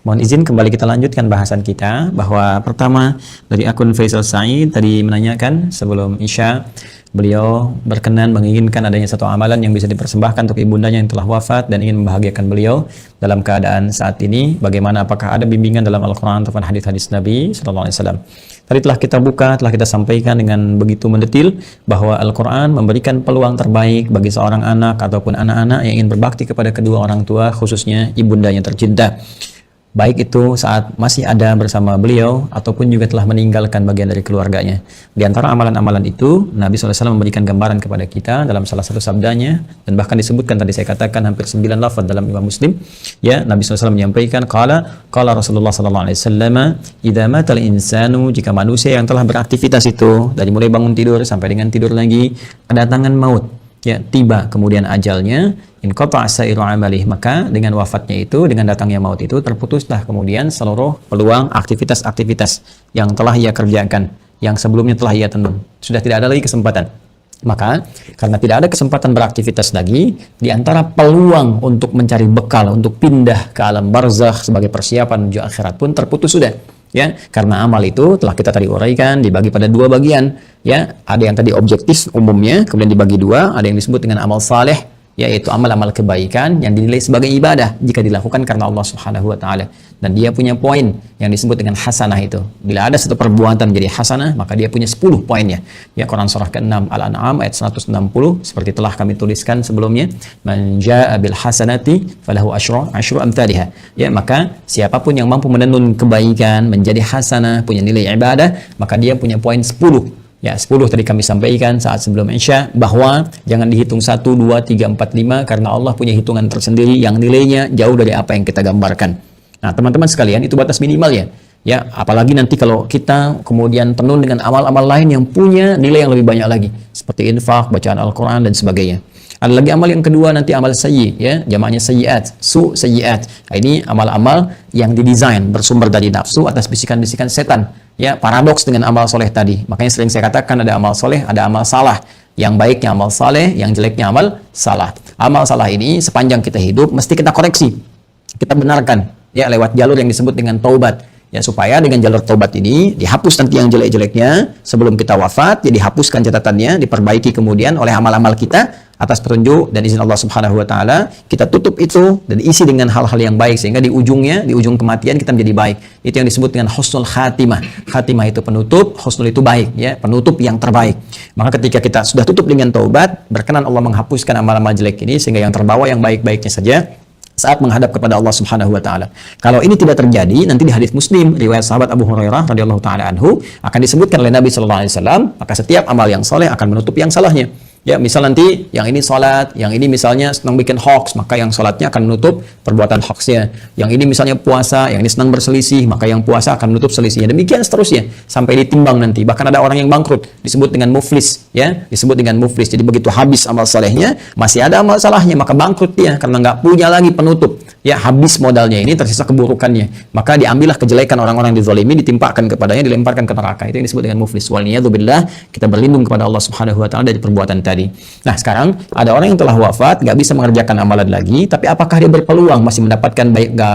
Mohon izin kembali kita lanjutkan bahasan kita, bahwa pertama dari akun Faisal Said tadi menanyakan sebelum Isya, beliau berkenan menginginkan adanya satu amalan yang bisa dipersembahkan untuk ibundanya yang telah wafat dan ingin membahagiakan beliau dalam keadaan saat ini. Bagaimana, apakah ada bimbingan dalam Al-Quran ataupun hadis-hadis Nabi Sallallahu Alaihi Wasallam? Tadi telah kita buka, telah kita sampaikan dengan begitu mendetil bahwa Al-Quran memberikan peluang terbaik bagi seorang anak ataupun anak-anak yang ingin berbakti kepada kedua orang tua, khususnya ibundanya tercinta. Baik itu saat masih ada bersama beliau ataupun juga telah meninggalkan bagian dari keluarganya. Di antara amalan-amalan itu, Nabi SAW memberikan gambaran kepada kita dalam salah satu sabdanya, dan bahkan disebutkan tadi saya katakan hampir 9 lafaz dalam Imam Muslim. Ya, Nabi SAW menyampaikan, qala Rasulullah SAW, idza matal insanu, jika manusia yang telah beraktivitas itu dari mulai bangun tidur sampai dengan tidur lagi, kedatangan maut, ya, tiba kemudian ajalnya, in qata'a sa'iru amalih, maka dengan wafatnya itu, dengan datangnya maut itu, terputuslah kemudian seluruh peluang aktivitas-aktivitas yang telah ia kerjakan, yang sebelumnya telah ia tenun. Sudah tidak ada lagi kesempatan. Maka karena tidak ada kesempatan beraktivitas lagi, di antara peluang untuk mencari bekal untuk pindah ke alam barzakh sebagai persiapan menuju akhirat pun terputus sudah. Ya, karena amal itu telah kita tadi uraikan dibagi pada 2 bagian. Ya, ada yang tadi objektif umumnya, kemudian dibagi 2, ada yang disebut dengan amal saleh, yaitu amal-amal kebaikan yang dinilai sebagai ibadah jika dilakukan karena Allah Subhanahu wa taala. Dan dia punya poin yang disebut dengan hasanah itu. Bila ada satu perbuatan menjadi hasanah, maka dia punya 10 poinnya. Ya, Quran surah ke-6 Al-An'am ayat 160 seperti telah kami tuliskan sebelumnya, man jaa'a bil hasanati falahu asyru amsalihha. Ya, maka siapapun yang mampu menenun kebaikan menjadi hasanah, punya nilai ibadah, maka dia punya poin 10. Ya, 10 tadi kami sampaikan saat sebelum Isya, bahwa jangan dihitung 1, 2, 3, 4, 5, karena Allah punya hitungan tersendiri yang nilainya jauh dari apa yang kita gambarkan. Nah, teman-teman sekalian, itu batas minimal ya. Ya, apalagi nanti kalau kita kemudian tenun dengan amal-amal lain yang punya nilai yang lebih banyak lagi, seperti infak, bacaan Al-Quran, dan sebagainya. Ada lagi amal yang kedua nanti amal sayyi, ya, jamaknya sayyiat, sayyiat. Nah, ini amal-amal yang didesain bersumber dari nafsu atas bisikan-bisikan setan. Ya, paradoks dengan amal soleh tadi. Makanya sering saya katakan ada amal soleh, ada amal salah. Yang baiknya amal saleh, yang jeleknya amal salah. Amal salah ini sepanjang kita hidup mesti kita koreksi, kita benarkan, ya, lewat jalur yang disebut dengan taubat. Ya, supaya dengan jalur taubat ini dihapus nanti yang jelek-jeleknya sebelum kita wafat, ya dihapuskan catatannya, diperbaiki kemudian oleh amal-amal kita atas petunjuk dan izin Allah Subhanahu wa taala. Kita tutup itu dan isi dengan hal-hal yang baik sehingga di ujungnya, di ujung kematian kita menjadi baik. Itu yang disebut dengan husnul khatimah. Khatimah itu penutup, husnul itu baik, ya, penutup yang terbaik. Maka ketika kita sudah tutup dengan taubat, berkenan Allah menghapuskan amal-amal jelek ini sehingga yang terbawa yang baik-baiknya saja. saat menghadap kepada Allah Subhanahu wa taala. Kalau ini tidak terjadi, nanti di hadis Muslim riwayat sahabat Abu Hurairah radhiyallahu taala anhu akan disebutkan oleh Nabi sallallahu alaihi wasallam, maka setiap amal yang soleh akan menutup yang salahnya. Ya, misal nanti yang ini salat, yang ini misalnya senang bikin hoax, maka yang salatnya akan menutup perbuatan hoaxnya. Yang ini misalnya puasa, yang ini senang berselisih, maka yang puasa akan menutup selisihnya. Demikian seterusnya sampai ditimbang nanti. Bahkan ada orang yang bangkrut disebut dengan muflis, ya, disebut dengan muflis. Jadi begitu habis amal salehnya, masih ada amal salahnya, maka bangkrut dia karena nggak punya lagi penutup. Ya, habis modalnya ini, tersisa keburukannya. Maka diambillah kejelekan orang-orang yang dizalimi, ditimpakan kepadanya, dilemparkan ke neraka. Itu yang disebut dengan muflis. Waliyadzubillah, kita berlindung kepada Allah Subhanahu wa taala dari perbuatan tadi. Nah, sekarang ada orang yang telah wafat, nggak bisa mengerjakan amalan lagi, tapi apakah dia berpeluang masih mendapatkan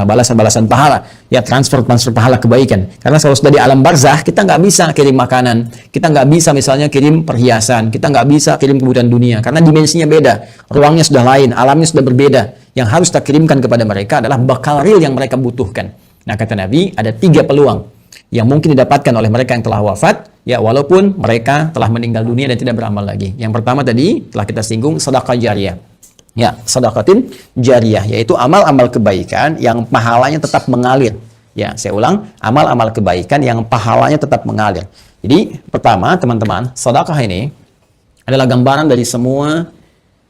balasan-balasan pahala? Ya, transfer pahala kebaikan. Karena kalau sudah di alam barzah, kita nggak bisa kirim makanan, kita nggak bisa misalnya kirim perhiasan, kita nggak bisa kirim kebutuhan dunia, karena dimensinya beda, ruangnya sudah lain, alamnya sudah berbeda. Yang harus kita kirimkan kepada mereka adalah bekal real yang mereka butuhkan. Nah, kata Nabi, ada 3 peluang yang mungkin didapatkan oleh mereka yang telah wafat, ya, walaupun mereka telah meninggal dunia dan tidak beramal lagi. Yang pertama tadi telah kita singgung, sedekah jariyah. Ya, sedekatin jariyah, yaitu amal-amal kebaikan yang pahalanya tetap mengalir. Ya, saya ulang, amal-amal kebaikan yang pahalanya tetap mengalir. Jadi, pertama, teman-teman, sedekah ini adalah gambaran dari semua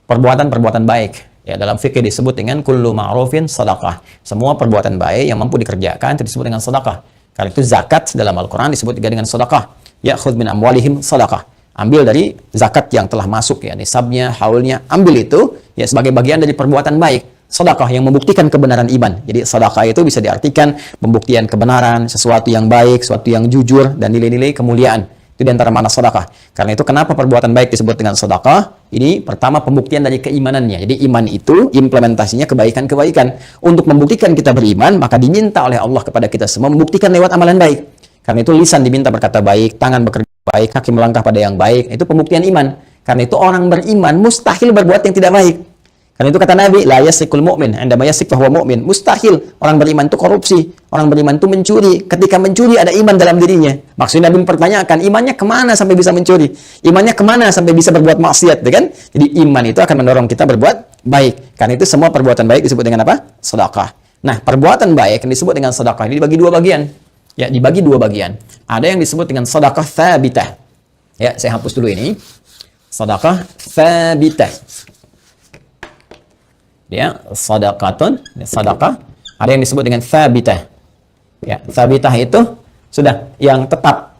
perbuatan-perbuatan baik. Ya, dalam fikih disebut dengan kullu ma'rufin sedekah. Semua perbuatan baik yang mampu dikerjakan itu disebut dengan sedekah. Karena itu zakat dalam Al-Quran disebut juga dengan sedekah. Ya, khudz min amwalihim sedekah. Ambil dari zakat yang telah masuk, ya, nisabnya, haulnya, ambil itu ya sebagai bagian dari perbuatan baik. Sedekah yang membuktikan kebenaran iman. Jadi sedekah itu bisa diartikan pembuktian kebenaran, sesuatu yang baik, sesuatu yang jujur, dan nilai-nilai kemuliaan. Itu di antara makna sedekah. Karena itu kenapa perbuatan baik disebut dengan sedekah? Ini pertama pembuktian dari keimanannya. Jadi iman itu implementasinya kebaikan-kebaikan. Untuk membuktikan kita beriman, maka diminta oleh Allah kepada kita semua membuktikan lewat amalan baik. Karena itu lisan diminta berkata baik, tangan bekerja baik, kaki melangkah pada yang baik. Itu pembuktian iman. Karena itu orang beriman mustahil berbuat yang tidak baik. Karena itu kata Nabi, la yasikul mu'min, indama yasik fahuwa mu'min. Mustahil orang beriman itu korupsi, orang beriman itu mencuri. Ketika mencuri ada iman dalam dirinya. Maksudnya Nabi mempertanyakan, imannya kemana sampai bisa mencuri? Imannya kemana sampai bisa berbuat maksiat, kan? Jadi iman itu akan mendorong kita berbuat baik. Karena itu semua perbuatan baik disebut dengan apa? Sedekah. Nah, perbuatan baik yang disebut dengan sedekah ini dibagi 2 bagian. Ya, dibagi 2 bagian. Ada yang disebut dengan sedekah tsabitah. Ya, saya hapus dulu ini. Sedekah tsabitah. Ya, sedekatun, sedekah. Ada yang disebut dengan tsabitah. Ya, tsabitah itu sudah yang tetap,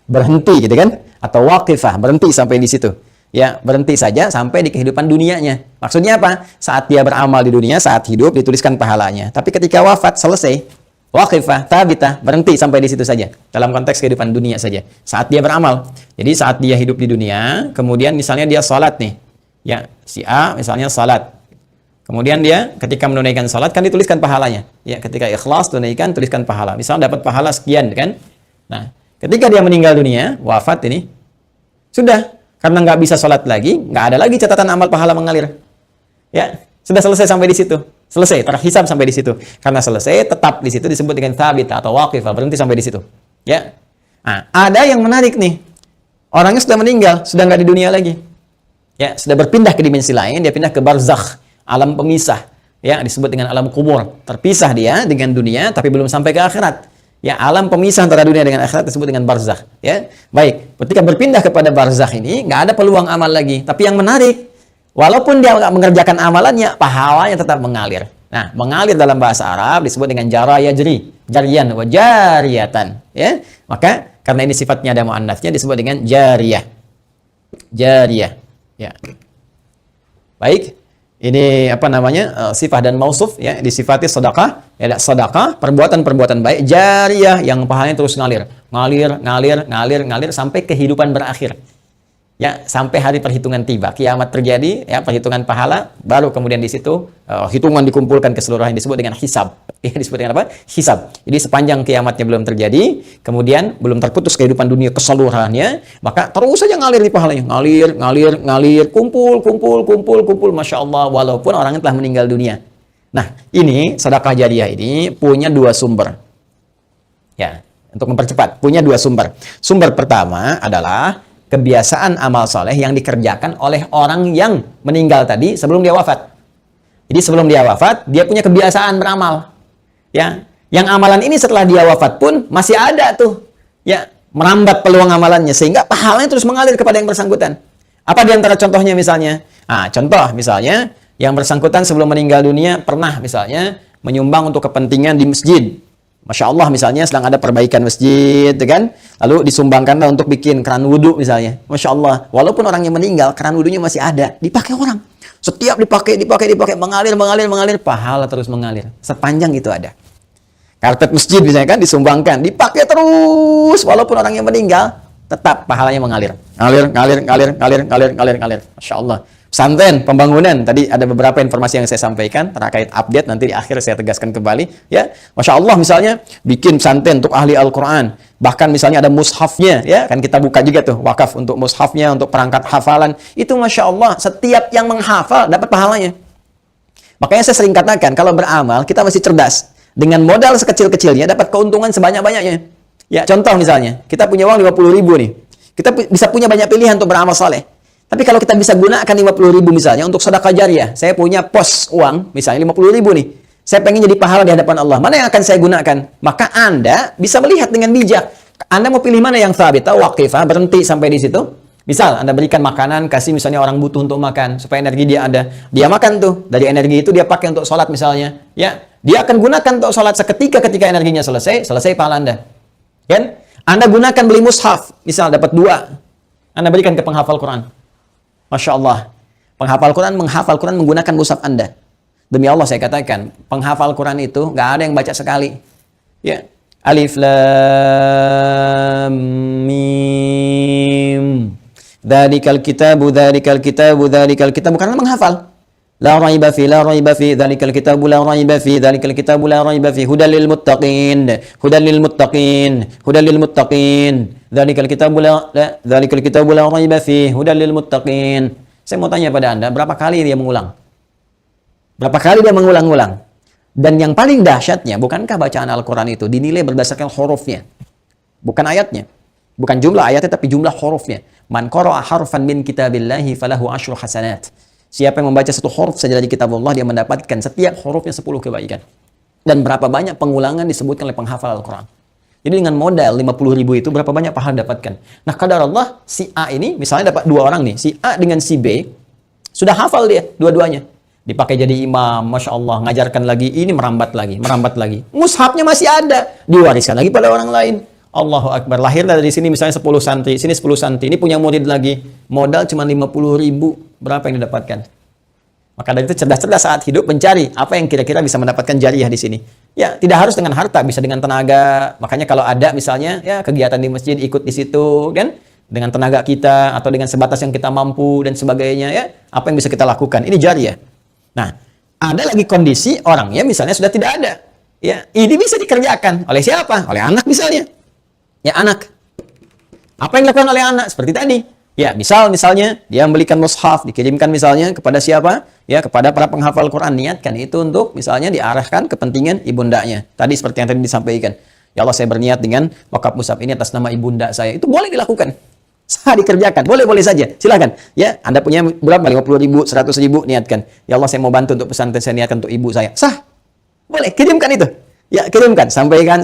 berhenti gitu kan? Atau waqifah, berhenti sampai di situ. Ya, berhenti saja sampai di kehidupan dunianya. Maksudnya apa? Saat dia beramal di dunia, saat hidup dituliskan pahalanya. Tapi ketika wafat selesai, waqifah, tsabitah, berhenti sampai di situ saja. Dalam konteks kehidupan dunia saja. Saat dia beramal. Jadi saat dia hidup di dunia, kemudian misalnya dia salat nih. Ya, si A misalnya salat. Kemudian dia ketika menunaikan salat kan dituliskan pahalanya. Ya, ketika ikhlas tunaikan tuliskan pahala. Misalnya dapat pahala sekian kan. Nah, ketika dia meninggal dunia, wafat ini, sudah. Karena nggak bisa salat lagi, nggak ada lagi catatan amal pahala mengalir. Ya, sudah selesai sampai di situ. Selesai, terhisab sampai di situ. Karena selesai, tetap di situ disebut dengan tsabit atau waqifah, berhenti sampai di situ. Ya. Nah, ada yang menarik nih. Orangnya sudah meninggal, sudah nggak di dunia lagi. Ya, sudah berpindah ke dimensi lain, dia pindah ke barzakh. Alam pemisah, ya, disebut dengan alam kubur. Terpisah dia dengan dunia, tapi belum sampai ke akhirat. Ya, alam pemisah antara dunia dengan akhirat disebut dengan barzakh. Ya, baik. Ketika berpindah kepada barzakh ini, nggak ada peluang amal lagi. Tapi yang menarik, walaupun dia nggak mengerjakan amalannya, pahalanya tetap mengalir. Nah, mengalir dalam bahasa Arab disebut dengan jara yajri, jariyan wa jariyatan. Ya, maka karena ini sifatnya ada muannats-nya disebut dengan jariyah. Jariyah. Ya. Baik. Ini apa namanya? Sifat dan mausuf, ya, disifati sedekah, ya, sedekah, perbuatan-perbuatan baik jariyah yang pahalanya terus ngalir sampai kehidupan berakhir. Ya, sampai hari perhitungan tiba, kiamat terjadi, ya, perhitungan pahala, baru kemudian di situ hitungan dikumpulkan keseluruhan disebut dengan hisab. Ya, disebut dengan apa? Hisab. Jadi sepanjang kiamatnya belum terjadi, kemudian belum terputus kehidupan dunia keseluruhannya, maka terus saja ngalir di pahalanya, ngalir, kumpul, masya Allah, walaupun orangnya telah meninggal dunia. Nah, ini sedekah jariyah ini punya 2 sumber. Ya, untuk mempercepat, punya 2 sumber. Sumber pertama adalah kebiasaan amal soleh yang dikerjakan oleh orang yang meninggal tadi sebelum dia wafat. Jadi sebelum dia wafat, dia punya kebiasaan beramal. Ya, yang amalan ini setelah dia wafat pun masih ada tuh. Ya, merambat peluang amalannya sehingga pahalanya terus mengalir kepada yang bersangkutan. Apa di antara contohnya misalnya? Contoh misalnya yang bersangkutan sebelum meninggal dunia pernah misalnya menyumbang untuk kepentingan di masjid. Masya Allah misalnya sedang ada perbaikan masjid, kan? Lalu disumbangkanlah untuk bikin keran wudhu misalnya. Masya Allah, walaupun orangnya meninggal, keran wudhunya masih ada, dipakai orang. Setiap dipakai, mengalir, pahala terus mengalir. Sepanjang itu ada. Karpet masjid misalnya kan disumbangkan, dipakai terus, walaupun orangnya meninggal, tetap pahalanya mengalir. Ngalir. Masya Allah. Pesantren, pembangunan, tadi ada beberapa informasi yang saya sampaikan terkait update, nanti di akhir saya tegaskan kembali. Ya, Masya Allah misalnya bikin pesantren untuk ahli Al-Quran, bahkan misalnya ada mushafnya, ya kan kita buka juga tuh wakaf untuk mushafnya, untuk perangkat hafalan. Itu Masya Allah, setiap yang menghafal dapat pahalanya. Makanya saya sering katakan, kalau beramal kita mesti cerdas. Dengan modal sekecil-kecilnya dapat keuntungan sebanyak-banyaknya. Ya, contoh misalnya, kita punya uang 50.000 nih. Kita bisa punya banyak pilihan untuk beramal saleh. Tapi kalau kita bisa gunakan 50.000 misalnya untuk sedekah jariyah, saya punya pos uang misalnya 50.000 nih. Saya pengen jadi pahala di hadapan Allah. Mana yang akan saya gunakan? Maka Anda bisa melihat dengan bijak. Anda mau pilih mana yang thabit, waqifah, berhenti sampai di situ. Misal Anda berikan makanan, kasih misalnya orang butuh untuk makan supaya energi dia ada. Dia makan tuh. Dari energi itu dia pakai untuk sholat misalnya. Ya, dia akan gunakan untuk sholat seketika ketika energinya selesai pahala Anda. Kan? Anda gunakan beli mushaf, misal dapat 2. Anda berikan ke penghafal Quran. Masya Allah. Penghafal Quran menghafal Quran menggunakan mushaf Anda. Demi Allah saya katakan, penghafal Quran itu nggak ada yang baca sekali. Ya. Alif Lam Mim. Dzalikal kitabu. Bukan menghafal. La raiba fi, dzalikal kitabu la raiba fi, hudal lil muttaqin. Dzalikal kitabu la raiba fi, hudal lil muttaqin. Saya mau tanya pada Anda, berapa kali dia mengulang? Berapa kali dia mengulang-ulang? Dan yang paling dahsyatnya, bukankah bacaan Al-Quran itu dinilai berdasarkan hurufnya? Bukan ayatnya. Bukan jumlah ayatnya, tapi jumlah hurufnya. Man qara'a harfan min kitabillahi falahu asyru hasanat. Siapa yang membaca satu huruf saja dari kitab Allah, dia mendapatkan setiap hurufnya 10 kebaikan. Dan berapa banyak pengulangan disebutkan oleh penghafal Al-Quran. Jadi dengan modal 50.000 itu, berapa banyak pahala dapatkan. Nah, kadar Allah, si A ini, misalnya dapat 2 orang nih, si A dengan si B, sudah hafal dia, dua-duanya. Dipakai jadi imam, Masya Allah, ngajarkan lagi, ini merambat lagi. Mushafnya masih ada, diwariskan lagi pada orang lain. Allahu Akbar, lahirlah dari sini misalnya 10 santri, sini 10 santri, ini punya murid lagi, modal cuma 50.000, berapa yang didapatkan? Maka dari itu cerdas-cerdas saat hidup mencari apa yang kira-kira bisa mendapatkan jariyah di sini. Ya, tidak harus dengan harta, bisa dengan tenaga. Makanya kalau ada misalnya ya kegiatan di masjid ikut di situ, kan? Dengan tenaga kita atau dengan sebatas yang kita mampu dan sebagainya ya, apa yang bisa kita lakukan? Ini jariyah. Nah, ada lagi kondisi orangnya misalnya sudah tidak ada. Ya, ini bisa dikerjakan oleh siapa? Oleh anak misalnya. Ya, anak. Apa yang dilakukan oleh anak? Seperti tadi. Ya, misalnya dia membelikan mushaf, dikirimkan misalnya kepada siapa? Ya, kepada para penghafal Quran. Niatkan itu untuk misalnya diarahkan kepentingan ibundanya. Tadi seperti yang tadi disampaikan. Ya Allah, saya berniat dengan wakaf mushaf ini atas nama ibunda saya. Itu boleh dilakukan. Sah dikerjakan. Boleh saja. Silakan. Ya, Anda punya berapa? 50.000, 100.000, niatkan. Ya Allah, saya mau bantu untuk pesantren, saya niatkan untuk ibu saya. Sah. Boleh, kirimkan itu. Ya, kirimkan. Sampaikan.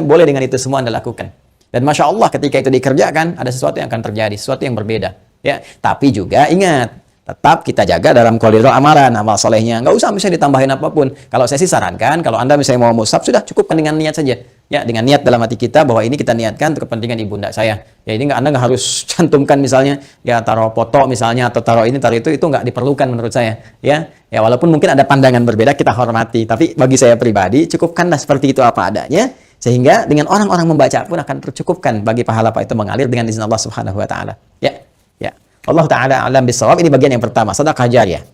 Boleh dengan itu semua Anda lakukan. Dan Masya Allah ketika itu dikerjakan, ada sesuatu yang akan terjadi, sesuatu yang berbeda. Ya, tapi juga ingat, tetap kita jaga dalam koridor amalan, amal solehnya. Nggak usah misalnya ditambahin apapun. Kalau saya sih sarankan, kalau Anda misalnya mau mushaf, sudah cukupkan dengan niat saja. Ya, dengan niat dalam hati kita bahwa ini kita niatkan untuk kepentingan ibunda saya. Ya, ini Anda nggak harus cantumkan misalnya, ya taruh foto misalnya, atau taruh ini, taruh itu nggak diperlukan menurut saya. Ya, walaupun mungkin ada pandangan berbeda, kita hormati. Tapi bagi saya pribadi, cukupkanlah seperti itu apa adanya. Sehingga dengan orang-orang membaca pun akan tercukupkan bagi pahala apa itu mengalir dengan izin Allah Subhanahu wa taala. Ya. Allah taala alam bisawab. Ini bagian yang pertama, sedekah jariyah.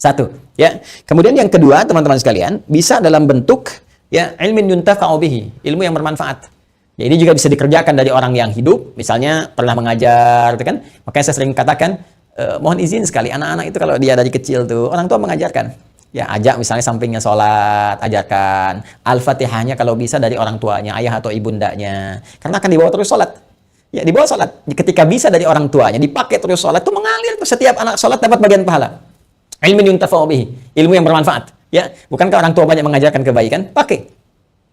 Satu, ya. Kemudian yang kedua, teman-teman sekalian, bisa dalam bentuk ya ilmin yuntafa'u bihi, ilmu yang bermanfaat. Ya, ini juga bisa dikerjakan dari orang yang hidup, misalnya pernah mengajar, gitu kan? Makanya saya sering katakan, mohon izin sekali anak-anak itu kalau dia dari kecil tuh, orang tua mengajarkan. Ya, ajak misalnya sampingnya sholat, ajarkan. Al-Fatihahnya kalau bisa dari orang tuanya, ayah atau ibundanya. Karena akan dibawa terus sholat. Ya, dibawa sholat. Ketika bisa dari orang tuanya, dipakai terus sholat, itu mengalir. Tuh, setiap anak sholat dapat bagian pahala. Ilmin yuntafa'u bihi, ilmu yang bermanfaat. Ya, bukankah orang tua banyak mengajarkan kebaikan? Pakai.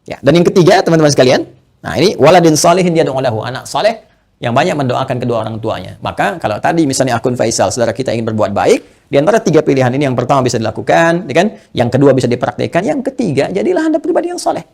Ya, dan yang ketiga, teman-teman sekalian, nah ini waladin salihin yad'u lahu, anak saleh yang banyak mendoakan kedua orang tuanya. Maka kalau tadi misalnya akun Faisal, saudara kita ingin berbuat baik, di antara tiga pilihan ini yang pertama bisa dilakukan, ya kan? Yang kedua bisa dipraktikkan, yang ketiga jadilah Anda pribadi yang saleh.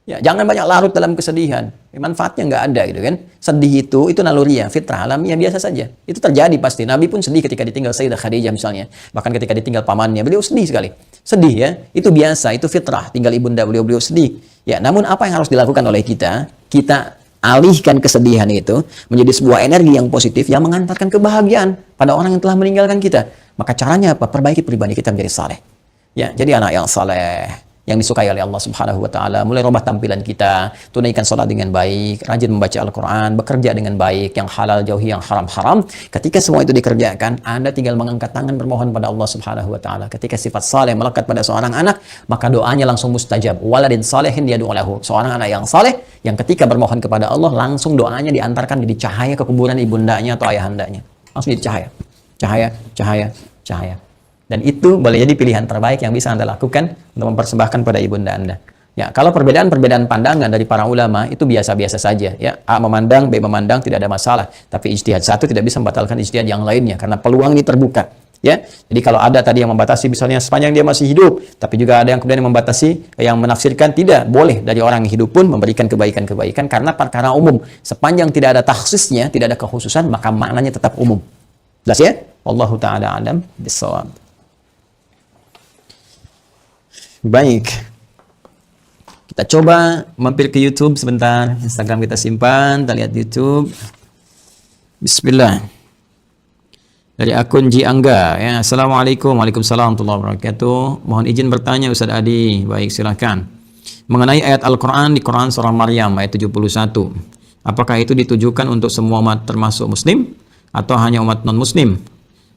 Ya, jangan banyak larut dalam kesedihan. Manfaatnya nggak ada gitu kan. Sedih itu naluriah, fitrah alamiah biasa saja. Itu terjadi pasti. Nabi pun sedih ketika ditinggal Sayyidah Khadijah misalnya. Bahkan ketika ditinggal pamannya, beliau sedih sekali. Sedih ya, itu biasa, itu fitrah. Tinggal ibunda beliau sedih. Ya, namun apa yang harus dilakukan oleh kita? Kita alihkan kesedihan itu menjadi sebuah energi yang positif yang mengantarkan kebahagiaan pada orang yang telah meninggalkan kita. Maka caranya apa? Perbaiki pribadi kita menjadi saleh. Ya, jadi anak yang saleh, yang disukai oleh Allah Subhanahu wa taala, mulai rubah tampilan kita, tunaikan salat dengan baik, rajin membaca Al-Qur'an, bekerja dengan baik, yang halal jauhi yang haram-haram. Ketika semua itu dikerjakan, Anda tinggal mengangkat tangan bermohon pada Allah Subhanahu wa taala. Ketika sifat saleh melekat pada seorang anak, maka doanya langsung mustajab. Waladin salihin yad'u lahu. Seorang anak yang saleh yang ketika bermohon kepada Allah, langsung doanya diantarkan jadi cahaya ke kuburan ibundanya atau ayahandanya. Langsung jadi cahaya. Cahaya, cahaya, cahaya. Dan itu boleh jadi pilihan terbaik yang bisa Anda lakukan untuk mempersembahkan pada ibunda Anda. Ya, kalau perbedaan-perbedaan pandangan dari para ulama itu biasa-biasa saja. Ya, A memandang, B memandang, tidak ada masalah. Tapi ijtihad satu tidak bisa membatalkan ijtihad yang lainnya karena peluang ini terbuka. Ya, jadi kalau ada tadi yang membatasi misalnya sepanjang dia masih hidup, tapi juga ada yang kemudian membatasi, yang menafsirkan tidak boleh dari orang yang hidup pun memberikan kebaikan-kebaikan karena perkara umum. Sepanjang tidak ada takhsisnya, tidak ada kekhususan, maka maknanya tetap umum. Jelas ya? Wallahu ta'ala alam bissawab. Baik, kita coba mampir ke YouTube sebentar. Instagram kita simpan, kita lihat YouTube. Bismillah. Dari akun Ji Angga, ya. Assalamualaikum, waalaikumsalam warahmatullahi wabarakatuh. Mohon izin bertanya Ustaz Adi. Baik, silakan. Mengenai ayat Al-Quran di Quran surah Maryam ayat 71. Apakah itu ditujukan untuk semua umat termasuk Muslim atau hanya umat non-Muslim?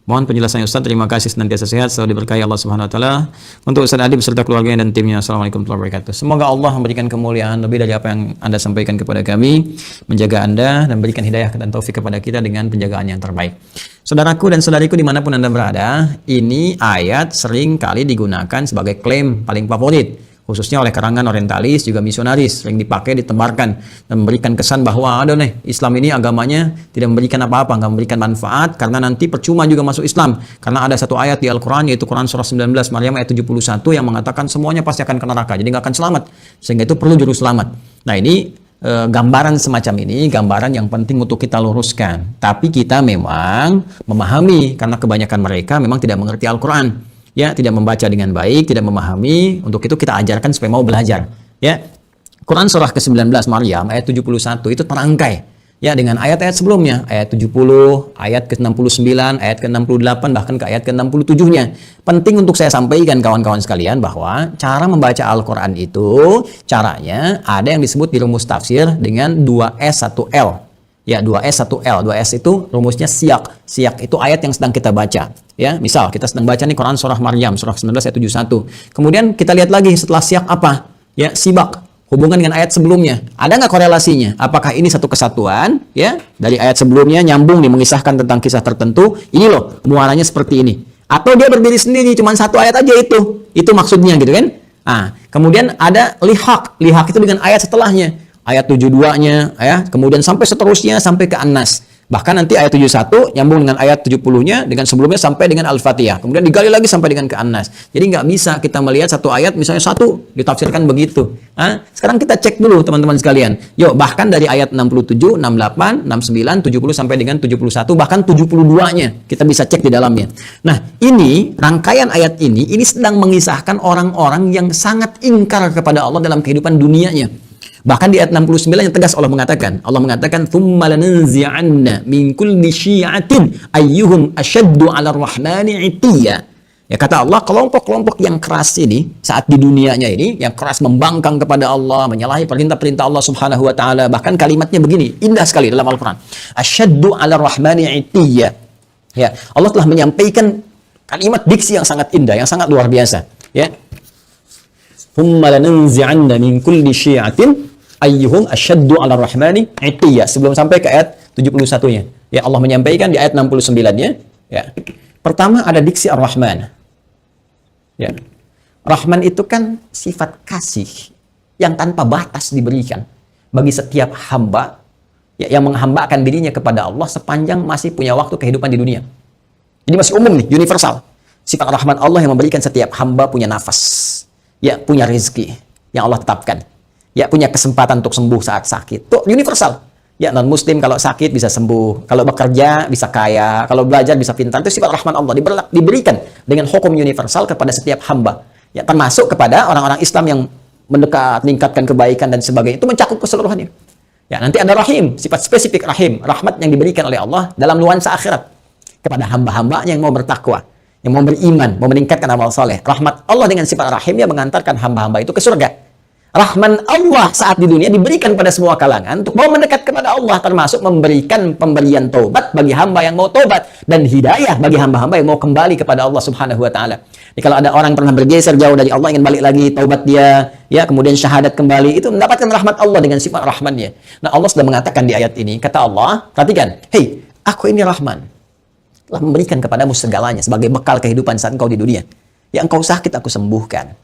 Mohon penjelasannya Ustaz. Terima kasih, senantiasa sehat, selalu diberkahi Allah Subhanahu wa taala. Untuk Ustaz Adi beserta keluarganya dan timnya. Assalamualaikum warahmatullahi wabarakatuh. Semoga Allah memberikan kemuliaan lebih dari apa yang Anda sampaikan kepada kami, menjaga Anda dan berikan hidayah dan taufik kepada kita dengan penjagaan yang terbaik. Saudaraku dan saudariku dimanapun Anda berada, ini ayat sering kali digunakan sebagai klaim paling favorit, khususnya oleh karangan orientalis juga misionaris, sering dipakai, ditebarkan dan memberikan kesan bahwa ada nih Islam ini agamanya tidak memberikan apa-apa, nggak memberikan manfaat karena nanti percuma juga masuk Islam karena ada satu ayat di Al-Quran yaitu Quran surah 19 Maryam ayat 71 yang mengatakan semuanya pasti akan ke neraka, jadi nggak akan selamat, sehingga itu perlu juru selamat. Nah ini gambaran semacam ini gambaran yang penting untuk kita luruskan, tapi kita memang memahami karena kebanyakan mereka memang tidak mengerti Al-Quran. Ya, tidak membaca dengan baik, tidak memahami. Untuk itu kita ajarkan supaya mau belajar. Ya, Quran surah ke-19 Maryam ayat 71 itu terangkai ya dengan ayat-ayat sebelumnya, ayat 70, ayat ke-69, ayat ke-68 bahkan ke ayat ke-67-nya. Penting untuk saya sampaikan kawan-kawan sekalian bahwa cara membaca Al-Quran itu caranya ada yang disebut di rumus tafsir dengan 2S 1L. Ya, 2S 1L. 2S itu rumusnya siyak. Siyak itu ayat yang sedang kita baca. Ya, misal kita sedang baca nih Quran surah Maryam surah 19 ayat 71. Kemudian kita lihat lagi setelah siyak apa? Ya, sibak. Hubungan dengan ayat sebelumnya. Ada nggak korelasinya? Apakah ini satu kesatuan? Ya, dari ayat sebelumnya nyambung nih mengisahkan tentang kisah tertentu. Ini loh, muaranya seperti ini. Atau dia berdiri sendiri, cuma satu ayat aja itu. Itu maksudnya gitu kan? Nah, kemudian ada lihaq. Lihaq itu dengan ayat setelahnya. Ayat 72-nya, ya, kemudian sampai seterusnya sampai ke An-Nas. Bahkan nanti ayat 71 nyambung dengan ayat 70-nya dengan sebelumnya sampai dengan Al-Fatihah. Kemudian digali lagi sampai dengan ke An-Nas. Jadi nggak bisa kita melihat satu ayat misalnya satu ditafsirkan begitu. Sekarang kita cek dulu teman-teman sekalian. Yuk, bahkan dari ayat 67, 68, 69, 70 sampai dengan 71 bahkan 72-nya kita bisa cek di dalamnya. Nah, ini rangkaian ayat ini sedang mengisahkan orang-orang yang sangat ingkar kepada Allah dalam kehidupan dunianya. Bahkan di ayat 69 yang tegas Allah mengatakan tsumma lananzi'anna min kulli syi'atin ayyuhum ashaddu 'ala ar-rahmani 'itiyya. Ya, kata Allah, kelompok-kelompok yang keras ini saat di dunianya ini yang keras membangkang kepada Allah, menyalahi perintah-perintah Allah Subhanahu wa taala, bahkan kalimatnya begini, indah sekali dalam Al-Qur'an. Ashaddu 'ala ar-rahmani 'itiyya. Ya, Allah telah menyampaikan kalimat diksi yang sangat indah, yang sangat luar biasa, ya. Tsumma lananzi'anna min kulli syi'atin ayyuhum asyaddu 'ala ar-rahmani 'itiyya. Sebelum sampai ke ayat 71-nya. Ya, Allah menyampaikan di ayat 69-nya, ya. Pertama ada diksi Ar-Rahman. Ya. Rahman itu kan sifat kasih yang tanpa batas diberikan bagi setiap hamba ya, yang menghambakan dirinya kepada Allah sepanjang masih punya waktu kehidupan di dunia. Jadi masih umum nih, universal. Sifat rahmat Allah yang memberikan setiap hamba punya nafas, ya, punya rezeki yang Allah tetapkan, ya, punya kesempatan untuk sembuh saat sakit. Itu universal. Ya, non-muslim kalau sakit bisa sembuh, kalau bekerja bisa kaya, kalau belajar bisa pintar. Itu sifat rahmat Allah diberikan dengan hukum universal kepada setiap hamba. Ya, termasuk kepada orang-orang Islam yang mendekat, meningkatkan kebaikan dan sebagainya. Itu mencakup keseluruhannya. Ya, nanti ada rahim, sifat spesifik rahim, rahmat yang diberikan oleh Allah dalam nuansa akhirat kepada hamba-hamba yang mau bertakwa, yang mau beriman, mau meningkatkan amal soleh. Rahmat Allah dengan sifat rahim yang mengantarkan hamba-hamba itu ke surga. Rahman Allah saat di dunia diberikan pada semua kalangan untuk mau mendekat kepada Allah, termasuk memberikan pemberian taubat bagi hamba yang mau taubat dan hidayah bagi hamba-hamba yang mau kembali kepada Allah Subhanahu wa taala. Jadi kalau ada orang pernah bergeser jauh dari Allah ingin balik lagi, taubat dia, ya, kemudian syahadat kembali, itu mendapatkan rahmat Allah dengan sifat rahmannya. Nah, Allah sudah mengatakan di ayat ini, kata Allah, perhatikan, "Hei, aku ini Rahman, telah memberikan kepadamu segalanya sebagai bekal kehidupan saat engkau di dunia. Ya, engkau sakit aku sembuhkan.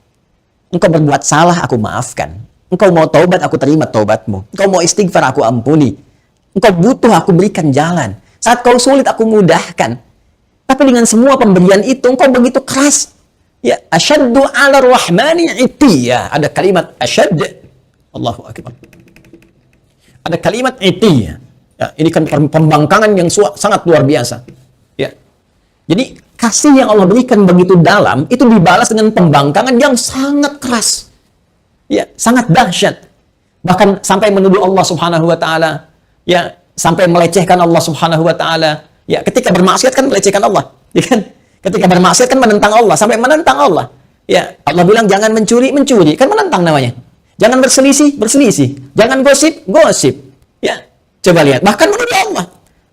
Engkau berbuat salah, aku maafkan. Engkau mau taubat, aku terima taubatmu. Engkau mau istighfar, aku ampuni. Engkau butuh, aku berikan jalan. Saat kau sulit, aku mudahkan. Tapi dengan semua pemberian itu, engkau begitu keras. Ya, asyaddu ala rahmani itiyya. Ada kalimat asyad. Allahu akbar. Ada kalimat itiyya. Ya, ini kan pembangkangan yang sangat luar biasa. Ya. Jadi, kasih yang Allah berikan begitu dalam, itu dibalas dengan pembangkangan yang sangat keras. Ya, sangat dahsyat. Bahkan sampai menuduh Allah Subhanahu wa taala, ya, sampai melecehkan Allah Subhanahu wa taala. Ya, ketika bermaksiat kan melecehkan Allah, ya kan? Ketika bermaksiat kan menentang Allah, sampai menentang Allah. Ya, Allah bilang jangan mencuri, mencuri, kan menentang namanya. Jangan berselisih, berselisih. Jangan gosip, gosip. Ya, coba lihat, bahkan menuduh Allah.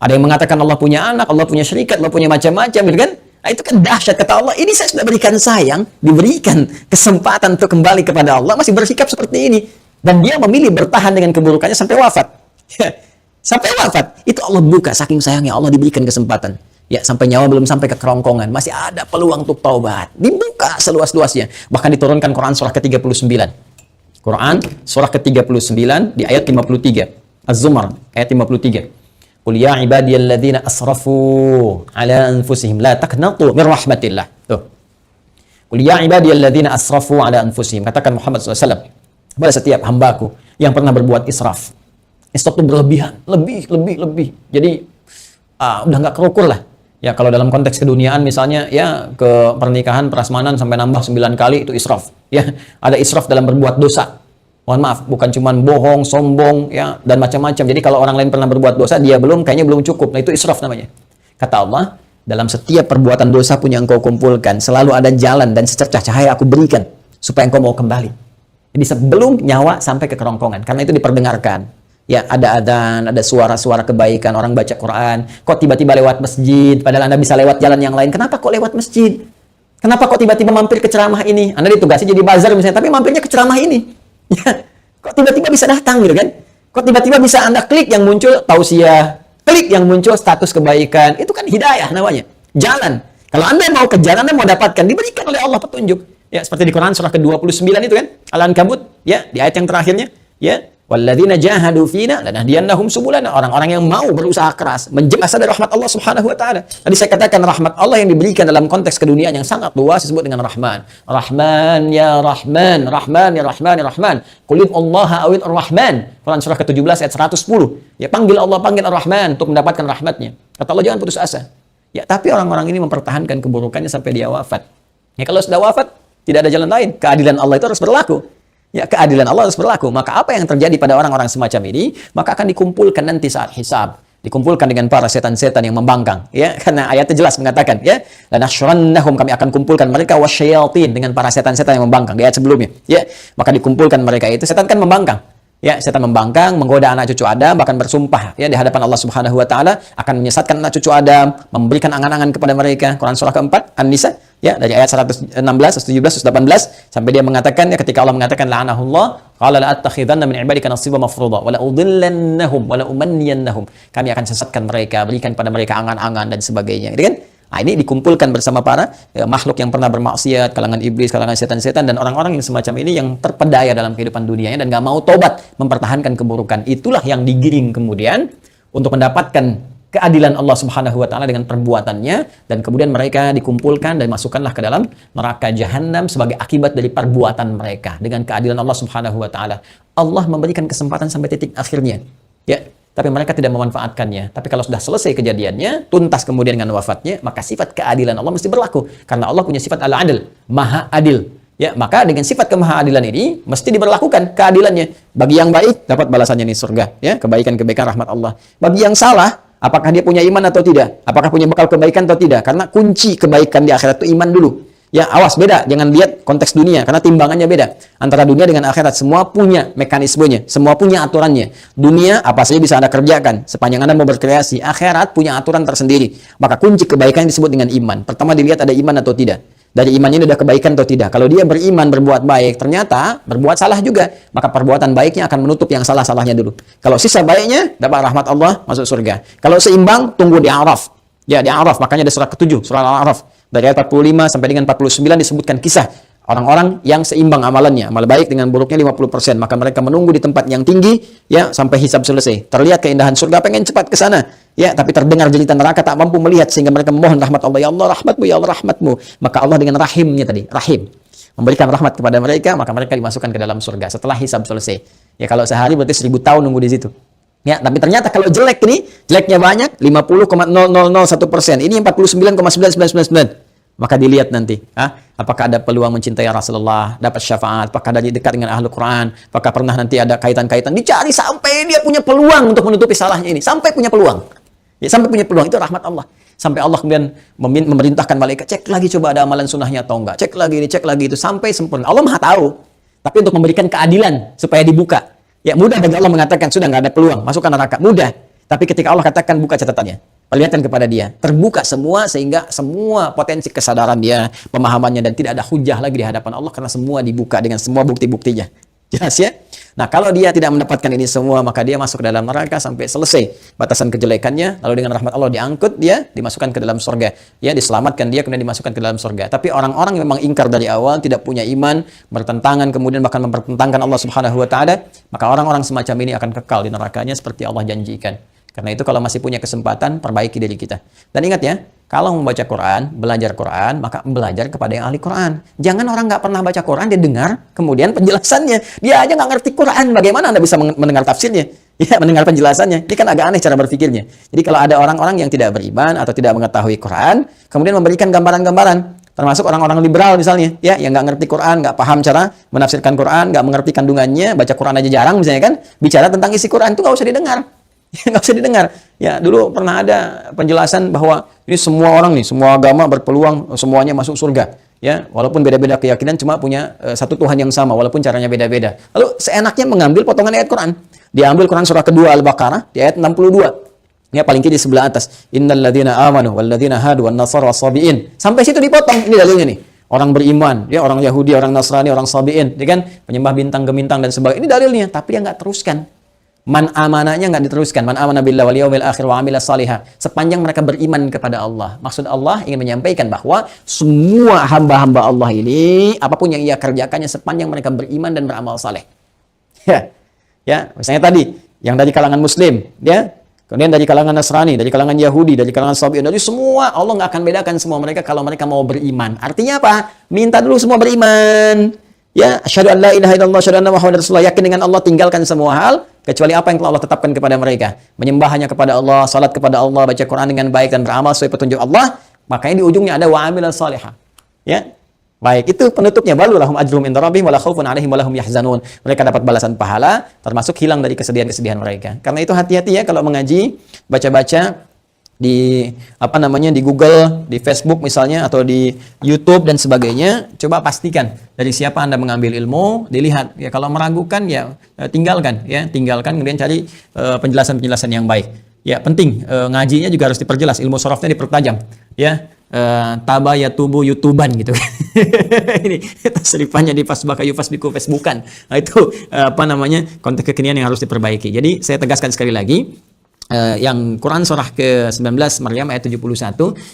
Ada yang mengatakan Allah punya anak, Allah punya syarikat, Allah punya macam-macam, gitu kan? Nah, itu kan dahsyat. Kata Allah, ini saya sudah berikan sayang, diberikan kesempatan untuk kembali kepada Allah, masih bersikap seperti ini. Dan dia memilih bertahan dengan keburukannya sampai wafat. Sampai wafat. Itu Allah buka, saking sayangnya Allah diberikan kesempatan. Ya, sampai nyawa belum sampai ke kerongkongan, masih ada peluang untuk taubat. Dibuka seluas-luasnya. Bahkan diturunkan Quran surah ke-39. Quran surah ke-39 di ayat 53. Az-Zumar ayat 53. Qul ya ibadiyalladzina asrafu ala anfusihim la taqnatu min rahmatillah. Tuh. Qul ya ibadiyalladzina asrafu ala anfusihim. Katakan Muhammad SAW kepada setiap hambaku yang pernah berbuat israf. Israf itu berlebihan, lebih. Jadi udah nggak kerukur lah. Ya, kalau dalam konteks keduniaan misalnya, ya, ke pernikahan, prasmanan sampai nambah 9 kali itu israf. Ya, ada israf dalam berbuat dosa. Mohon maaf, bukan cuma bohong, sombong, ya, dan macam-macam. Jadi kalau orang lain pernah berbuat dosa, dia kayaknya belum cukup. Nah, itu israf namanya. Kata Allah, dalam setiap perbuatan dosa pun yang engkau kumpulkan, selalu ada jalan dan secercah cahaya aku berikan supaya engkau mau kembali. Jadi sebelum nyawa sampai ke kerongkongan, karena itu diperdengarkan. Ya, ada adzan, ada suara-suara kebaikan, orang baca Quran. Kok tiba-tiba lewat masjid, padahal Anda bisa lewat jalan yang lain. Kenapa kok lewat masjid? Kenapa kok tiba-tiba mampir ke ceramah ini? Anda ditugasi jadi bazar misalnya, tapi mampirnya ke ceramah ini. Ya, kok tiba-tiba bisa datang gitu kan? Kok tiba-tiba bisa Anda klik yang muncul tausiah, klik yang muncul status kebaikan. Itu kan hidayah namanya. Jalan. Kalau Anda mau kejar, Anda mau dapatkan, diberikan oleh Allah petunjuk. Ya, seperti di Quran surah ke-29 itu kan? Al-Ankabut, ya, di ayat yang terakhirnya, ya. Walladzina jahadu fina lanahdiyannahum subulana. Orang-orang yang mau berusaha keras menjelaskan dari rahmat Allah Subhanahu wa taala. Tadi saya katakan rahmat Allah yang diberikan dalam konteks keduniaan yang sangat luas disebut dengan Rahman. Rahman ya Rahman, Rahman ya Rahman ya Rahman. Qul Allaha awil Ar-Rahman. Quran surah ke-17 ayat 110. Ya, panggil Allah, panggil Ar-Rahman untuk mendapatkan rahmatnya. Kata Allah jangan putus asa. Ya, tapi orang-orang ini mempertahankan keburukannya sampai dia wafat. Ya, kalau sudah wafat tidak ada jalan lain. Keadilan Allah itu harus berlaku. Ya, keadilan Allah harus berlaku. Maka apa yang terjadi pada orang-orang semacam ini, maka akan dikumpulkan nanti saat hisab. Dikumpulkan dengan para setan-setan yang membangkang. Ya, karena ayatnya jelas mengatakan, ya, lanahsyurannahum, kami akan kumpulkan mereka wasyayatin, dengan para setan-setan yang membangkang. Di ayat sebelumnya, ya, maka dikumpulkan mereka itu. Setan kan membangkang. Ya, setan membangkang, menggoda anak cucu Adam, bahkan bersumpah ya di hadapan Allah Subhanahu wa taala akan menyesatkan anak cucu Adam, memberikan angan-angan kepada mereka. Quran surah keempat An-Nisa, ya, dari ayat 116, 117, 118 sampai dia mengatakan, ya, ketika Allah mengatakan la'anahullah, qala la'attakhidanna min ibadika nasiban mafruḍa wa la'udhillannahum wa la'umanniyannahum. Kami akan sesatkan mereka, berikan pada mereka angan-angan dan sebagainya. Gitu kan? Nah, ini dikumpulkan bersama para makhluk yang pernah bermaksiat, kalangan iblis, kalangan setan-setan, dan orang-orang yang semacam ini yang terpedaya dalam kehidupan dunianya dan nggak mau tobat, mempertahankan keburukan. Itulah yang digiring kemudian untuk mendapatkan keadilan Allah Subhanahu wa taala dengan perbuatannya, dan kemudian mereka dikumpulkan dan masukkanlah ke dalam neraka jahanam sebagai akibat dari perbuatan mereka dengan keadilan Allah Subhanahu wa taala. Allah memberikan kesempatan sampai titik akhirnya. Ya, tapi mereka tidak memanfaatkannya. Tapi kalau sudah selesai kejadiannya, tuntas kemudian dengan wafatnya, maka sifat keadilan Allah mesti berlaku. Karena Allah punya sifat al-adil, maha adil. Ya, maka dengan sifat kemahaadilan ini mesti diberlakukan keadilannya. Bagi yang baik dapat balasannya di surga, ya, kebaikan-kebaikan rahmat Allah. Bagi yang salah, apakah dia punya iman atau tidak? Apakah punya bekal kebaikan atau tidak? Karena kunci kebaikan di akhirat itu iman dulu. Ya, awas, beda. Jangan lihat konteks dunia, karena timbangannya beda. Antara dunia dengan akhirat, semua punya mekanismenya, semua punya aturannya. Dunia, apa saja bisa Anda kerjakan, sepanjang Anda mau berkreasi. Akhirat punya aturan tersendiri. Maka kunci kebaikan disebut dengan iman. Pertama dilihat ada iman atau tidak. Dari imannya ada kebaikan atau tidak. Kalau dia beriman, berbuat baik, ternyata berbuat salah juga, maka perbuatan baiknya akan menutup yang salah-salahnya dulu. Kalau sisa baiknya, dapat rahmat Allah, masuk surga. Kalau seimbang, tunggu di Araf. Ya, di Araf, makanya ada surah ke-7, surah Al-Araf. Dari ayat 45 sampai dengan 49 disebutkan kisah orang-orang yang seimbang amalannya, amal baik dengan buruknya 50%, maka mereka menunggu di tempat yang tinggi ya sampai hisab selesai. Terlihat keindahan surga, pengen cepat ke sana. Ya, tapi terdengar jeritan neraka, tak mampu melihat sehingga mereka memohon rahmat Allah, ya Allah rahmatmu, ya Allah rahmatmu. Maka Allah dengan rahimnya tadi, rahim, memberikan rahmat kepada mereka, maka mereka dimasukkan ke dalam surga setelah hisab selesai. Ya, kalau sehari berarti 1000 tahun nunggu di situ. Ya, tapi ternyata kalau jelek ini, jeleknya banyak, 50,0001%. Ini 49,9999. Maka dilihat nanti, apakah ada peluang mencintai Rasulullah, dapat syafaat, apakah dari dekat dengan Ahlul Quran, apakah pernah nanti ada kaitan-kaitan, dicari sampai dia punya peluang untuk menutupi salahnya ini, sampai punya peluang. Ya, sampai punya peluang, itu rahmat Allah. Sampai Allah kemudian memerintahkan malaikat, cek lagi coba ada amalan sunnahnya atau enggak, cek lagi ini, cek lagi itu, sampai sempurna. Allah Maha tahu, tapi untuk memberikan keadilan supaya dibuka. Ya, mudah bagi Allah mengatakan sudah nggak ada peluang, masukkan neraka, mudah. Tapi ketika Allah katakan buka catatannya, perlihatkan kepada dia, terbuka semua sehingga semua potensi kesadaran dia, pemahamannya, dan tidak ada hujah lagi di hadapan Allah karena semua dibuka dengan semua bukti-buktinya. Jelas ya? Nah, kalau dia tidak mendapatkan ini semua, maka dia masuk ke dalam neraka sampai selesai batasan kejelekannya, lalu dengan rahmat Allah diangkut dia, dimasukkan ke dalam surga. Ya, diselamatkan dia, kemudian dimasukkan ke dalam surga. Tapi orang-orang yang memang ingkar dari awal, tidak punya iman, bertentangan, kemudian bahkan mempertentangkan Allah Subhanahu wa taala, maka orang-orang semacam ini akan kekal di nerakanya seperti Allah janjikan. Karena itu kalau masih punya kesempatan, perbaiki diri kita. Dan ingat ya, kalau membaca Quran, belajar Quran, maka belajar kepada yang ahli Quran. Jangan orang nggak pernah baca Quran, dia dengar, kemudian penjelasannya. Dia aja nggak ngerti Quran, bagaimana Anda bisa mendengar tafsirnya? Ya, mendengar penjelasannya. Ini kan agak aneh cara berpikirnya. Jadi kalau ada orang-orang yang tidak beriman atau tidak mengetahui Quran, kemudian memberikan gambaran-gambaran, termasuk orang-orang liberal misalnya, ya, yang nggak ngerti Quran, nggak paham cara menafsirkan Quran, nggak mengerti kandungannya, baca Quran aja jarang misalnya kan, bicara tentang isi Quran itu nggak usah didengar. Nggak usah didengar. Ya, dulu pernah ada penjelasan bahwa ini semua orang nih, semua agama berpeluang semuanya masuk surga. Ya, walaupun beda-beda keyakinan, cuma punya satu Tuhan yang sama, walaupun caranya beda-beda. Lalu seenaknya mengambil potongan ayat Quran. Diambil Quran surah kedua Al-Baqarah di ayat 62. Ya, paling kiri sebelah atas. Innal ladzina amanu wal ladzina hadu wan nasara was-sabiin. Sampai situ dipotong. Ini dalilnya nih. Orang beriman, ya, orang Yahudi, orang Nasrani, orang Sabiin, ya kan? Penyembah bintang gemintang dan sebagainya. Ini dalilnya, tapi dia nggak teruskan. Man amanahnya nggak diteruskan. Man amana billahi wal yaumil akhir wa amila salihah. Sepanjang mereka beriman kepada Allah. Maksud Allah ingin menyampaikan bahwa semua hamba-hamba Allah ini, apapun yang ia kerjakannya sepanjang mereka beriman dan beramal saleh. Ya. Ya, misalnya tadi yang dari kalangan Muslim, ya. Kemudian dari kalangan Nasrani, dari kalangan Yahudi, dari kalangan Sabiin, dari semua, Allah nggak akan bedakan semua mereka kalau mereka mau beriman. Artinya apa? Minta dulu semua beriman. Ya, asyhadu an la ilaha illallah, asyhadu anna muhammadar rasulullah, yakin dengan Allah, tinggalkan semua hal kecuali apa yang telah Allah tetapkan kepada mereka. Menyembah hanya kepada Allah, salat kepada Allah, baca Quran dengan baik dan beramal sesuai petunjuk Allah. Makanya di ujungnya ada wa amilal salihah. Ya. Baik, itu penutupnya, balu lahum ajrum inda rabbihim wala khaufun 'alaihim wala hum yahzanun. Mereka dapat balasan pahala, termasuk hilang dari kesedihan-kesedihan mereka. Karena itu hati-hati ya kalau mengaji, baca-baca di di Google, di Facebook misalnya, atau di YouTube dan sebagainya, coba pastikan dari siapa Anda mengambil ilmu, dilihat. Ya, kalau meragukan ya tinggalkan, kemudian cari penjelasan-penjelasan yang baik. Ya, penting ngajinya juga harus diperjelas, ilmu sorofnya dipertajam. Ya, taba ya tubuh YouTuban gitu. Ini tasrifannya di fasbaka yufasbiku Facebookan. Nah, itu konteks kekinian yang harus diperbaiki. Jadi saya tegaskan sekali lagi, yang Quran surah ke-19 Maryam ayat 71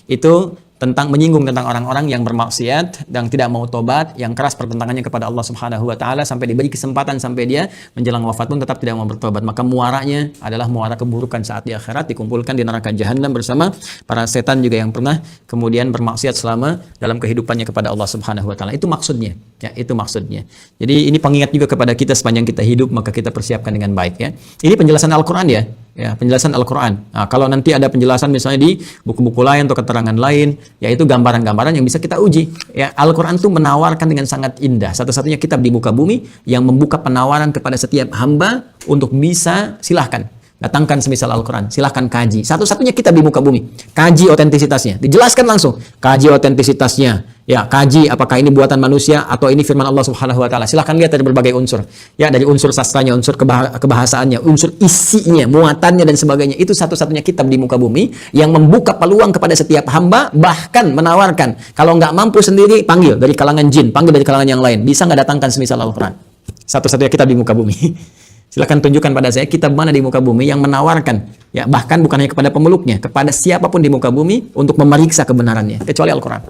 itu tentang menyinggung tentang orang-orang yang bermaksiat dan tidak mau tobat, yang keras pertentangannya kepada Allah Subhanahu wa taala sampai diberi kesempatan sampai dia menjelang wafat pun tetap tidak mau bertobat. Maka muaranya adalah muara keburukan saat di akhirat, dikumpulkan di neraka jahanam bersama para setan juga yang pernah kemudian bermaksiat selama dalam kehidupannya kepada Allah Subhanahu wa taala. Itu maksudnya. Ya, itu maksudnya. Jadi ini pengingat juga kepada kita sepanjang kita hidup, maka kita persiapkan dengan baik ya. Ini penjelasan Al-Qur'an ya. Ya, penjelasan Al-Qur'an. Nah, kalau nanti ada penjelasan misalnya di buku-buku lain atau keterangan lain, yaitu gambaran-gambaran yang bisa kita uji. Ya, Al-Qur'an itu menawarkan dengan sangat indah. Satu-satunya kitab di muka bumi yang membuka penawaran kepada setiap hamba untuk bisa silahkan datangkan semisal Al-Quran, silahkan kaji. Satu-satunya kitab di muka bumi. Kaji otentisitasnya. Dijelaskan langsung. Kaji otentisitasnya. Ya, kaji apakah ini buatan manusia atau ini firman Allah Subhanahu wa taala. Silahkan lihat dari berbagai unsur. Ya, dari unsur sastranya, unsur kebahasaannya, unsur isinya, muatannya dan sebagainya. Itu satu-satunya kitab di muka bumi yang membuka peluang kepada setiap hamba, bahkan menawarkan kalau nggak mampu sendiri panggil dari kalangan jin, panggil dari kalangan yang lain. Bisa nggak datangkan semisal Al-Quran? Satu-satunya kitab di muka bumi. Silakan tunjukkan pada saya kitab mana di muka bumi yang menawarkan, ya bahkan bukan hanya kepada pemeluknya, kepada siapapun di muka bumi untuk memeriksa kebenarannya, kecuali Al-Quran.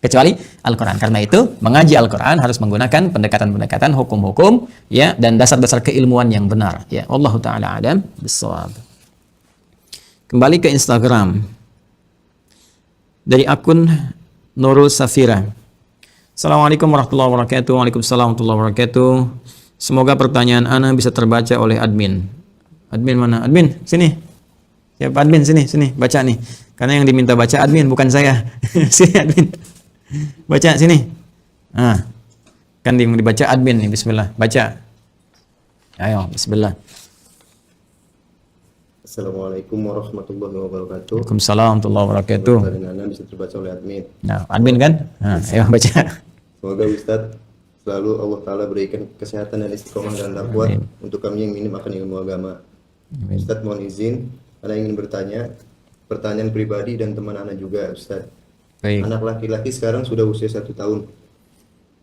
Kecuali Al-Quran. Karena itu mengaji Al-Quran harus menggunakan pendekatan-pendekatan hukum-hukum, ya, dan dasar-dasar keilmuan yang benar. Ya, Wallahu taala a'lam bissawab. Kembali ke Instagram dari akun Nurul Safira. Assalamualaikum warahmatullahi wabarakatuh. Waalaikumsalam warahmatullahi wabarakatuh. Semoga pertanyaan Ana bisa terbaca oleh admin. Admin mana? Admin, sini. Siapa admin? Sini, baca nih. Karena yang diminta baca admin, bukan saya. Sini admin. Baca, sini. Nah, kan yang dibaca admin nih, bismillah. Baca. Ayo, bismillah. Assalamualaikum warahmatullahi wabarakatuh. Waalaikumsalam warahmatullahi wabarakatuh. Pertanyaan Ana bisa terbaca oleh admin. Nah, admin kan? Nah, ayo baca. Semoga Ustadz selalu Allah Ta'ala berikan kesehatan dan istiqomah dan takwa untuk kami yang minim akan ilmu agama. Amin. Ustadz mohon izin, Ana ingin bertanya pertanyaan pribadi dan teman Ana juga, Ustadz. Baik. Anak laki-laki sekarang sudah usia 1 tahun.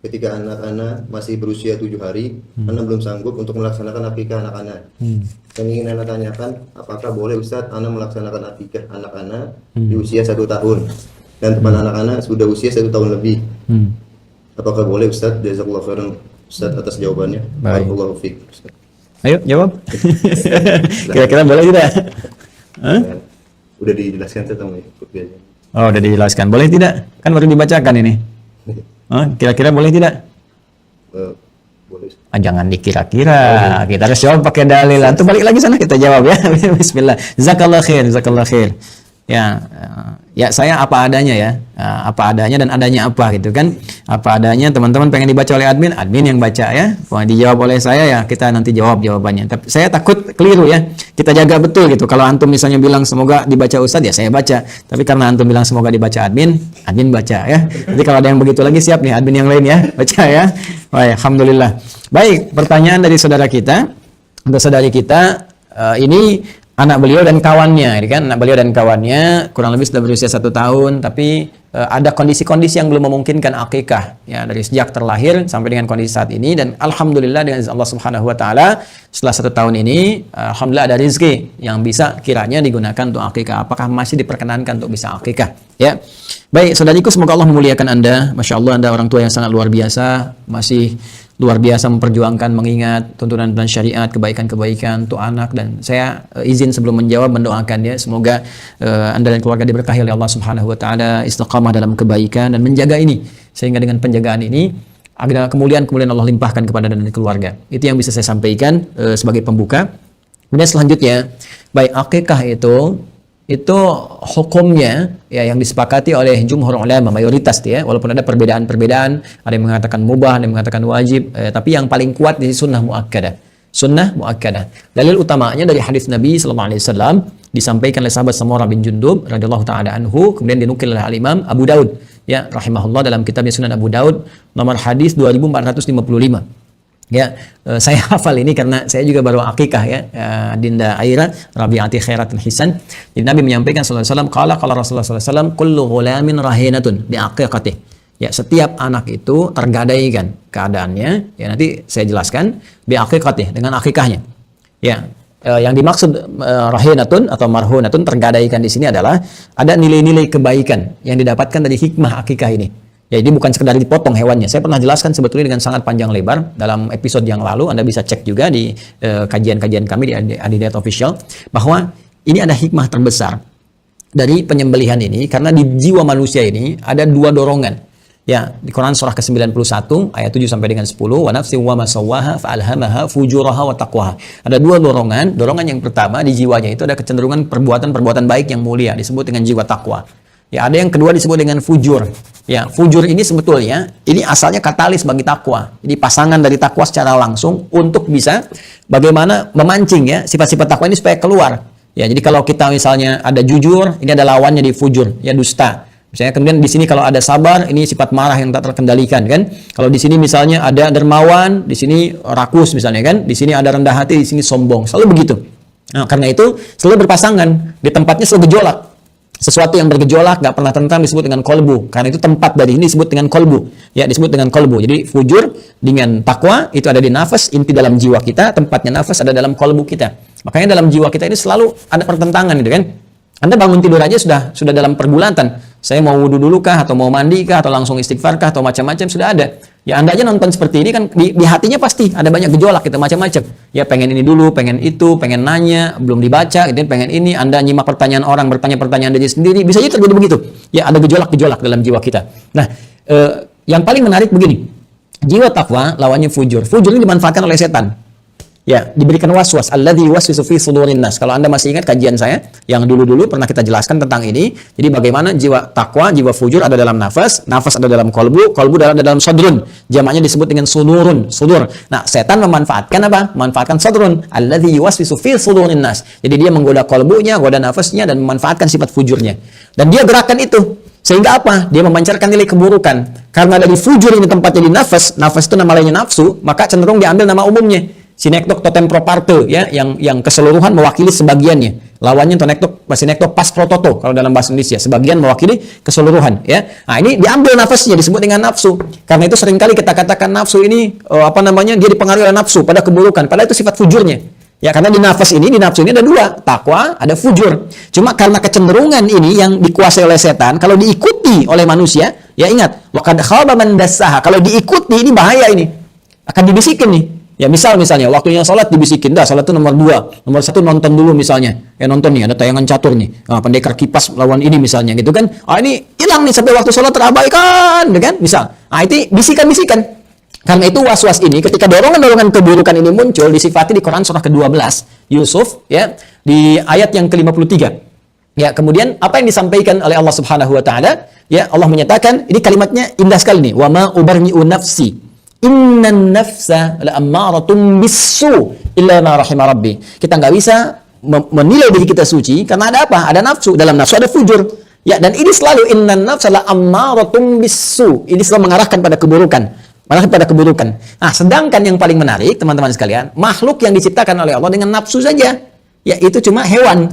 Ketika anak Ana masih berusia 7 hari, Ana belum sanggup untuk melaksanakan akikah anak Ana. Yang ingin Ana tanyakan, apakah boleh Ustadz Ana melaksanakan akikah anak Ana di usia 1 tahun? Dan teman anak Ana sudah usia 1 tahun lebih. Apakah boleh Ustadz? Jazakallahu khairan Ustadz atas jawabannya. Baik. Barakallahu fiik. Ayo jawab. Kira-kira boleh tidak? Udah dijelaskan tentang ikut biasanya. Oh, udah dijelaskan. Boleh tidak? Kan baru dibacakan ini. Kira-kira boleh tidak? Boleh. Jangan dikira-kira. Kita harus jawab pakai dalil. Antum balik lagi sana kita jawab ya. Bismillah. Jazakallahu khair, jazakallahu khair. Ya saya apa adanya ya, apa adanya dan adanya apa gitu kan, apa adanya. Teman-teman pengen dibaca oleh admin yang baca ya, kalau dijawab oleh saya ya kita nanti jawab jawabannya. Tapi saya takut keliru ya, kita jaga betul gitu. Kalau antum misalnya bilang semoga dibaca Ustadz ya saya baca, tapi karena antum bilang semoga dibaca admin baca ya. Jadi kalau ada yang begitu lagi siap nih admin yang lain ya, baca ya. Baik, alhamdulillah. Baik, pertanyaan dari saudara kita, untuk saudari kita ini anak beliau dan kawannya, kan? Anak beliau dan kawannya kurang lebih sudah berusia 1 tahun, tapi ada kondisi-kondisi yang belum memungkinkan akikah, ya, dari sejak terlahir sampai dengan kondisi saat ini. Dan alhamdulillah dengan Allah Subhanahu Wa Taala setelah 1 tahun ini, alhamdulillah ada rezeki yang bisa kiranya digunakan untuk akikah. Apakah masih diperkenankan untuk bisa akikah? Ya, baik, saudariku, semoga Allah memuliakan Anda. Masya Allah, Anda orang tua yang sangat luar biasa, masih luar biasa memperjuangkan, mengingat tuntunan dan syariat, kebaikan-kebaikan untuk anak. Dan saya izin sebelum menjawab mendoakan ya, semoga Anda dan keluarga diberkahi oleh Allah Subhanahu Wa Taala, istiqamah dalam kebaikan dan menjaga ini, sehingga dengan penjagaan ini agar kemuliaan Allah limpahkan kepada Anda dan keluarga. Itu yang bisa saya sampaikan sebagai pembuka. Kemudian selanjutnya, baik, akikah itu hukumnya ya yang disepakati oleh jumhur ulama, mayoritas ya, walaupun ada perbedaan-perbedaan, ada yang mengatakan mubah, ada yang mengatakan wajib, tapi yang paling kuat di sunnah muakkadah. Sunnah muakkadah. Dalil utamanya dari hadis Nabi sallallahu alaihi wasallam disampaikan oleh sahabat Samurah bin Jundub radhiyallahu taala anhu, kemudian dinukil oleh Al-Imam Abu Daud ya rahimahullah dalam kitabnya Sunan Abu Daud nomor hadis 2455. Ya, saya hafal ini karena saya juga baru akikah ya, Dinda Aira Rabi'ati Khairatul Hisan. Jadi Nabi menyampaikan sallallahu alaihi wasallam, qala Rasulullah sallallahu alaihi wasallam, kullu ghulamin rahinatun bi aqiqatih. Ya, setiap anak itu tergadaikan keadaannya, ya nanti saya jelaskan, bi aqiqatih, dengan akikahnya. Ya, Yang dimaksud rahinatun atau marhunatun, tergadaikan di sini adalah ada nilai-nilai kebaikan yang didapatkan dari hikmah akikah ini. Ya, ini bukan sekedar dipotong hewannya. Saya pernah jelaskan sebetulnya dengan sangat panjang lebar dalam episode yang lalu. Anda bisa cek juga di kajian-kajian kami di Adidat Official, bahwa ini ada hikmah terbesar dari penyembelihan ini, karena di jiwa manusia ini ada dua dorongan. Ya, di Quran surah ke-91 ayat 7 sampai dengan 10, wa nafsin wa ma sawwaha fa'alhamaha fujuraha wa taqwaha. Ada dua dorongan. Dorongan yang pertama di jiwanya itu ada kecenderungan perbuatan-perbuatan baik yang mulia, disebut dengan jiwa takwa. Ya, ada yang kedua disebut dengan fujur. Ya, fujur ini sebetulnya ini asalnya katalis bagi takwa. Jadi pasangan dari takwa secara langsung untuk bisa bagaimana memancing ya sifat-sifat takwa ini supaya keluar. Ya, jadi kalau kita misalnya ada jujur, ini ada lawannya di fujur, ya dusta. Misalnya kemudian di sini kalau ada sabar, ini sifat marah yang tak terkendalikan kan. Kalau di sini misalnya ada dermawan, di sini rakus misalnya kan. Di sini ada rendah hati, di sini sombong. Selalu begitu. Nah, karena itu selalu berpasangan, di tempatnya selalu gejolak. Sesuatu yang bergejolak, gak pernah tentram disebut dengan kolbu. Karena itu tempat dari ini disebut dengan kolbu. Ya, disebut dengan kolbu. Jadi fujur dengan takwa itu ada di nafas, inti dalam jiwa kita. Tempatnya nafas ada dalam kolbu kita. Makanya dalam jiwa kita ini selalu ada pertentangan gitu kan. Anda bangun tidur aja sudah dalam pergulatan. Saya mau wudhu dulu kah, atau mau mandi kah, atau langsung istighfar kah, atau macam-macam sudah ada. Ya Anda aja nonton seperti ini kan di hatinya pasti ada banyak gejolak gitu, macam-macam. Ya pengen ini dulu, pengen itu, pengen nanya, belum dibaca, gitu, pengen ini. Anda nyimak pertanyaan orang, bertanya pertanyaan diri sendiri, bisa aja terjadi begitu. Ya ada gejolak-gejolak dalam jiwa kita. Nah, yang paling menarik begini. Jiwa takwa lawannya fujur. Fujur ini dimanfaatkan oleh setan. Ya, diberikan waswas, alladzi yuwaswisu fi sudurin nas. Kalau Anda masih ingat kajian saya yang dulu-dulu pernah kita jelaskan tentang ini. Jadi bagaimana jiwa takwa, jiwa fujur ada dalam nafas, nafas ada dalam kolbu, kolbu ada dalam sodrun. Jamaknya disebut dengan sudurun, sudur. Nah, setan memanfaatkan apa? Memanfaatkan sodrun, alladzi yuwaswisu fi sudurin nas. Jadi dia menggoda kolbunya, goda nafasnya, dan memanfaatkan sifat fujurnya. Dan dia gerakan itu. Sehingga apa? Dia memancarkan nilai keburukan. Karena dari fujur ini tempatnya di nafas, nafas itu nama lainnya nafsu, maka cenderung diambil nama umumnya. Sinektok totem proparte ya, yang keseluruhan mewakili sebagiannya. Lawannya sinektok pas prototo kalau dalam bahasa Indonesia, sebagian mewakili keseluruhan ya. Nah, ini diambil nafasnya disebut dengan nafsu. Karena itu seringkali kita katakan nafsu ini dia dipengaruhi oleh nafsu pada keburukan, padahal itu sifat fujurnya. Ya, karena di nafsu ini ada dua, takwa, ada fujur. Cuma karena kecenderungan ini yang dikuasai oleh setan, kalau diikuti oleh manusia, ya ingat, waqad khaba man dassaha. Kalau diikuti ini bahaya ini. Akan dibisikin nih. Ya misalnya waktunya sholat dibisikin, dah sholat itu nomor 2, nomor 1 nonton dulu misalnya, ya nonton nih ada tayangan catur nih, pendekar kipas lawan ini misalnya gitu kan, ini hilang nih sampai waktu sholat terabaikan, gitu kan, misal, itu bisikan-bisikan. Karena itu was-was ini ketika dorongan-dorongan keburukan ini muncul disifati di Quran surah ke-12 Yusuf ya di ayat yang ke-53. Ya, kemudian apa yang disampaikan oleh Allah Subhanahu wa taala? Ya, Allah menyatakan, ini kalimatnya indah sekali nih, wa ma ubarni'u nafsi. Innan nafsa la'ammaratun bisu illa ma rahima rabbi. Kita nggak bisa menilai diri kita suci karena ada apa? Ada nafsu. Dalam nafsu ada fujur. Ya, dan ini selalu innan nafsa la'ammaratun bisu. Ini selalu mengarahkan pada keburukan. Nah, sedangkan yang paling menarik, teman-teman sekalian, makhluk yang diciptakan oleh Allah dengan nafsu saja. Ya, itu cuma hewan.